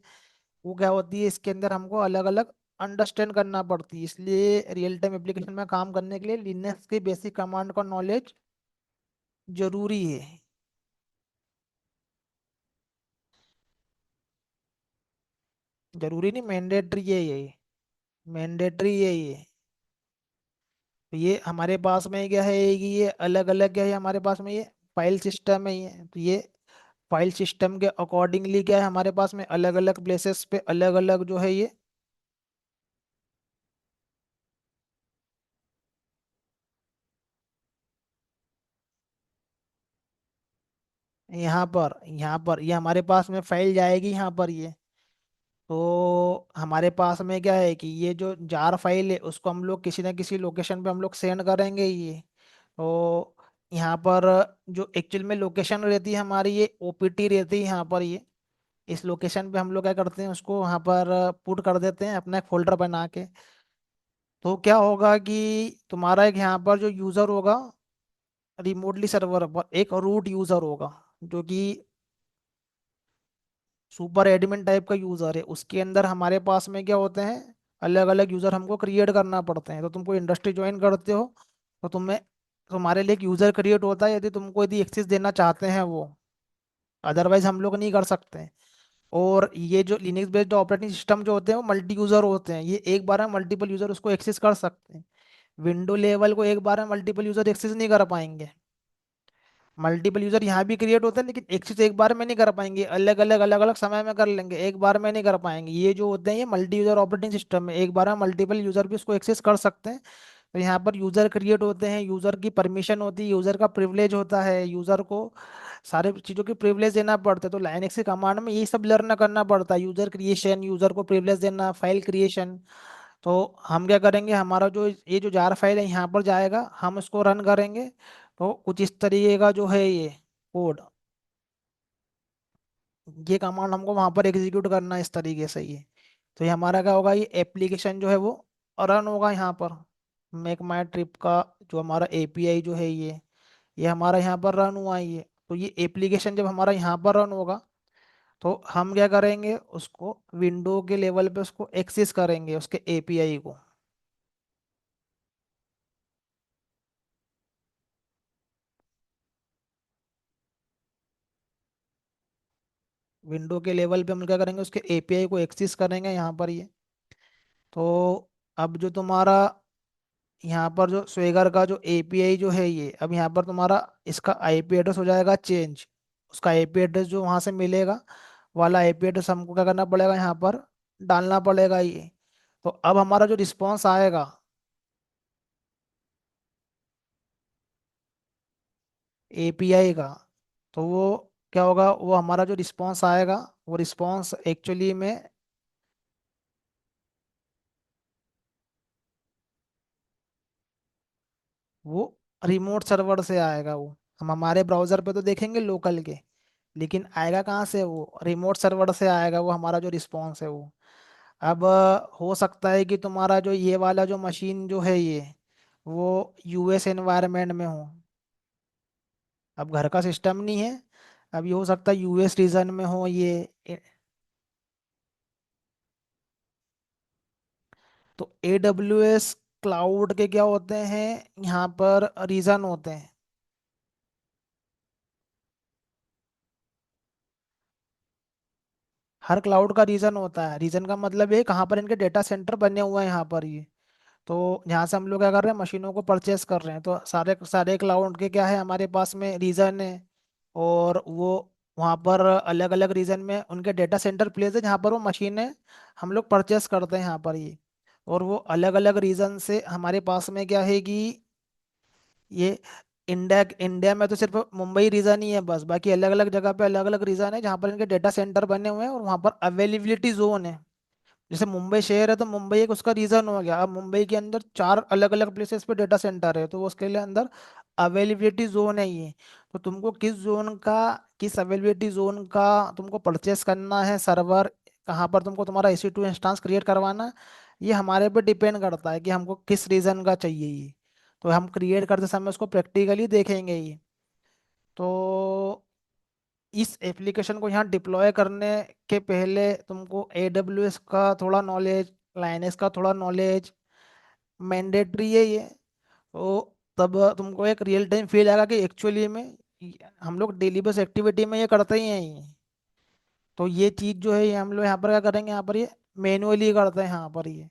वो क्या होती है, इसके अंदर हमको अलग अलग अंडरस्टैंड करना पड़ती है। इसलिए रियल टाइम एप्लीकेशन में काम करने के लिए लिनक्स की बेसिक कमांड का नॉलेज जरूरी है। जरूरी नहीं, मैंडेटरी है ये, मैंडेटरी है ये। तो ये हमारे पास में क्या है कि ये अलग अलग क्या है, हमारे पास में ये फाइल सिस्टम है ये, तो ये फाइल सिस्टम के अकॉर्डिंगली क्या है, हमारे पास में अलग अलग प्लेसेस पे अलग अलग जो है ये, यहाँ पर ये हमारे पास में फाइल जाएगी यहाँ पर ये। तो हमारे पास में क्या है कि ये जो जार फाइल है उसको हम लोग किसी ना किसी लोकेशन पे हम लोग सेंड करेंगे ये। तो यहाँ पर जो एक्चुअल में लोकेशन रहती है हमारी, ये ओपीटी रहती है यहाँ पर ये। इस लोकेशन पे हम लोग क्या करते हैं, उसको वहाँ पर पुट कर देते हैं अपना एक फोल्डर बना के। तो क्या होगा कि तुम्हारा एक यहाँ पर जो यूज़र होगा रिमोटली सर्वर पर, एक रूट यूज़र होगा जो कि सुपर एडमिन टाइप का यूजर है। उसके अंदर हमारे पास में क्या होते हैं, अलग अलग यूजर हमको क्रिएट करना पड़ते हैं। तो तुमको इंडस्ट्री ज्वाइन करते हो तो तुम्हें, तुम्हारे लिए एक यूजर क्रिएट होता है, यदि एक्सेस देना चाहते हैं वो, अदरवाइज हम लोग नहीं कर सकते। और ये जो लिनक्स बेस्ड ऑपरेटिंग सिस्टम जो होते हैं वो मल्टी यूजर होते हैं, ये एक बार में मल्टीपल यूजर उसको एक्सेस कर सकते हैं। विंडो लेवल को एक बार में मल्टीपल यूजर एक्सेस नहीं कर पाएंगे। मल्टीपल यूजर यहाँ भी क्रिएट होते हैं, लेकिन एक चीज एक बार में नहीं कर पाएंगे, अलग अलग समय में कर लेंगे, एक बार में नहीं कर पाएंगे। ये जो होते हैं ये मल्टी यूजर ऑपरेटिंग सिस्टम में एक बार में मल्टीपल यूजर भी उसको एक्सेस कर सकते हैं। तो यहाँ पर यूजर क्रिएट होते हैं, यूजर की परमिशन होती है, यूजर का प्रिविलेज होता है, यूजर को सारे चीजों की प्रिविलेज देना पड़ता है। तो लाइनक्स के कमांड में ये सब लर्न करना पड़ता है, यूजर क्रिएशन, यूजर को प्रिविलेज देना, फाइल क्रिएशन। तो हम क्या करेंगे, हमारा जो ये जो जार फाइल है यहाँ पर जाएगा, हम उसको रन करेंगे। तो कुछ इस तरीके का जो है ये कोड, ये कमांड हमको वहां पर एग्जीक्यूट करना है इस तरीके से ये। तो ये हमारा क्या होगा, ये एप्लीकेशन जो है वो रन होगा यहाँ पर। मेक माई ट्रिप का जो हमारा एपीआई जो है ये हमारा यहाँ पर रन हुआ है ये। तो ये एप्लीकेशन जब हमारा यहाँ पर रन होगा, तो हम क्या करेंगे, उसको विंडो के लेवल पे उसको एक्सेस करेंगे उसके एपीआई को। विंडो के लेवल पे हम क्या करेंगे, उसके एपीआई को एक्सेस करेंगे यहाँ पर ये। तो अब जो तुम्हारा यहाँ पर जो स्वेगर का जो एपीआई जो है ये, अब यहाँ पर तुम्हारा इसका आईपी एड्रेस हो जाएगा चेंज। उसका आईपी एड्रेस जो वहाँ से मिलेगा वाला आईपी एड्रेस हमको क्या करना पड़ेगा, यहाँ पर डालना पड़ेगा ये। तो अब हमारा जो रिस्पॉन्स आएगा एपीआई का, तो वो क्या होगा, वो हमारा जो रिस्पॉन्स आएगा, वो रिस्पॉन्स एक्चुअली में वो रिमोट सर्वर से आएगा। वो हम हमारे ब्राउजर पे तो देखेंगे लोकल के, लेकिन आएगा कहाँ से? वो रिमोट सर्वर से आएगा, वो हमारा जो रिस्पॉन्स है वो। अब हो सकता है कि तुम्हारा जो ये वाला जो मशीन जो है ये, वो यूएस एनवायरनमेंट में हो। अब घर का सिस्टम नहीं है। अब ये हो सकता है यूएस रीजन में हो ये। तो AWS क्लाउड के क्या होते हैं, यहाँ पर रीजन होते हैं। हर क्लाउड का रीजन होता है। रीजन का मतलब ये कहाँ पर इनके डेटा सेंटर बने हुए हैं यहाँ पर ये। तो यहाँ से हम लोग क्या कर रहे हैं, मशीनों को परचेस कर रहे हैं, तो सारे सारे क्लाउड के क्या है हमारे पास में रीजन है। और वो वहाँ पर अलग अलग रीजन में उनके डेटा सेंटर प्लेस है जहाँ पर वो मशीनें हम लोग परचेस करते हैं यहाँ पर ये। और वो अलग अलग रीजन से हमारे पास में क्या है कि ये इंडिया इंडिया में तो सिर्फ मुंबई रीजन ही है बस, बाकी अलग अलग जगह पे अलग अलग रीजन है जहाँ पर इनके डेटा सेंटर बने हुए हैं और वहाँ पर अवेलेबिलिटी जोन है। जैसे मुंबई शहर है तो मुंबई एक उसका रीजन हो गया। अब मुंबई के अंदर 4 अलग अलग प्लेसेस पे डेटा सेंटर है तो वो उसके लिए अंदर अवेलेबिलिटी जोन है ये। तो तुमको किस जोन का, किस अवेलेबिलिटी जोन का तुमको परचेस करना है सर्वर, कहाँ पर तुमको तुम्हारा EC2 इंस्टेंस क्रिएट करवाना है, ये हमारे पे डिपेंड करता है कि हमको किस रीजन का चाहिए ये। तो हम क्रिएट करते समय उसको प्रैक्टिकली देखेंगे ये। तो इस एप्लीकेशन को यहाँ डिप्लॉय करने के पहले तुमको AWS का थोड़ा नॉलेज, लाइनस का थोड़ा नॉलेज मैंडेटरी है ये। तो तब तुमको एक रियल टाइम फील आएगा कि एक्चुअली में हम लोग डेली बेस एक्टिविटी में ये करते ही हैं ये। तो ये चीज़ जो है ये हम लोग यहाँ पर क्या करेंगे, यहाँ पर ये मैनुअली करते हैं यहाँ पर ये।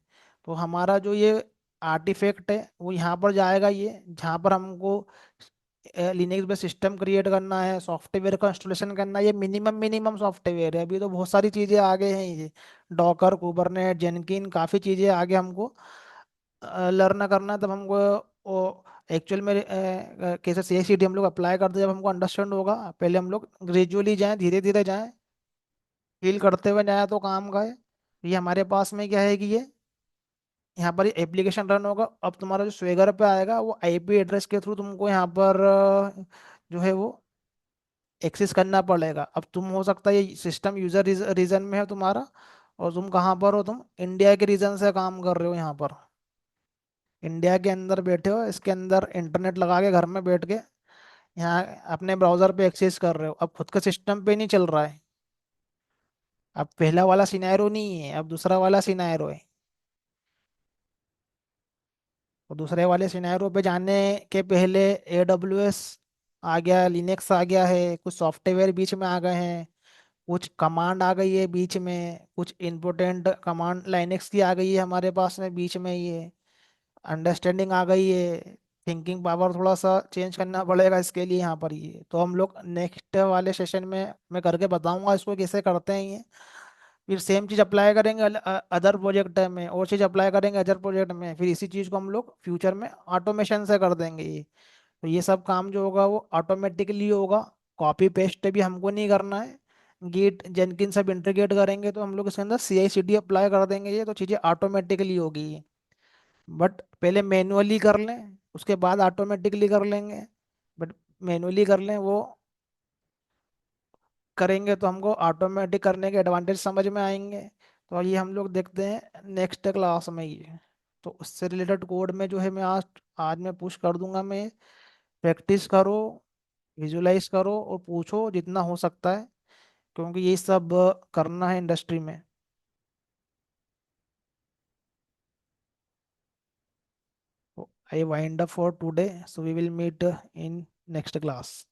तो हमारा जो ये आर्टिफैक्ट है वो यहाँ पर जाएगा ये, जहाँ पर हमको लिनक्स बेस सिस्टम क्रिएट करना है, सॉफ्टवेयर का इंस्टॉलेशन करना है। ये मिनिमम मिनिमम सॉफ्टवेयर है, अभी तो बहुत सारी चीज़ें आगे हैं ये। डॉकर, कुबरनेट, जेनकिन, काफ़ी चीज़ें आगे हमको लर्न करना है। तब हमको वो एक्चुअल में कैसे CI/CD हम लोग अप्लाई करते हैं जब हमको अंडरस्टैंड होगा। पहले हम लोग ग्रेजुअली जाएं, धीरे धीरे जाएं, फील करते हुए जाए तो काम का है। ये हमारे पास में क्या है कि ये यहाँ पर एप्लीकेशन रन होगा। अब तुम्हारा जो स्वेगर पे आएगा वो IP एड्रेस के थ्रू तुमको यहाँ पर जो है वो एक्सेस करना पड़ेगा। अब तुम हो सकता है ये सिस्टम यूजर रीजन में है तुम्हारा, और तुम कहाँ पर हो, तुम इंडिया के रीजन से काम कर रहे हो यहाँ पर, इंडिया के अंदर बैठे हो, इसके अंदर इंटरनेट लगा के घर में बैठ के यहाँ अपने ब्राउजर पे एक्सेस कर रहे हो। अब खुद के सिस्टम पे नहीं चल रहा है। अब पहला वाला सिनेरियो नहीं है, अब दूसरा वाला सिनेरियो है। तो दूसरे वाले सिनेरियो पे जाने के पहले AWS आ गया, लिनक्स आ गया है, कुछ सॉफ्टवेयर बीच में आ गए हैं, कुछ कमांड आ गई है बीच में, कुछ इम्पोर्टेंट कमांड लाइनक्स की आ गई है हमारे पास में बीच में ये, अंडरस्टैंडिंग आ गई है। थिंकिंग पावर थोड़ा सा चेंज करना पड़ेगा इसके लिए यहाँ पर ये। तो हम लोग नेक्स्ट वाले सेशन में मैं करके बताऊंगा इसको कैसे करते हैं ये। फिर सेम चीज़ अप्लाई करेंगे अदर प्रोजेक्ट में, और चीज़ अप्लाई करेंगे अदर प्रोजेक्ट में, फिर इसी चीज़ को हम लोग फ्यूचर में ऑटोमेशन से कर देंगे ये। तो ये सब काम जो होगा वो ऑटोमेटिकली होगा। कॉपी पेस्ट भी हमको नहीं करना है। गिट जेनकिन सब इंटीग्रेट करेंगे तो हम लोग इसके अंदर CI/CD अप्लाई कर देंगे ये, तो चीज़ें ऑटोमेटिकली होगी ये। बट पहले मैनुअली कर लें, उसके बाद ऑटोमेटिकली कर लेंगे। बट मैनुअली कर लें वो करेंगे तो हमको ऑटोमेटिक करने के एडवांटेज समझ में आएंगे। तो ये हम लोग देखते हैं नेक्स्ट क्लास में ये। तो उससे रिलेटेड कोड में जो है मैं आज आज मैं पुश कर दूंगा मैं। प्रैक्टिस करो, विजुलाइज करो और पूछो जितना हो सकता है, क्योंकि ये सब करना है इंडस्ट्री में। I wind up for today, so we will meet in next class.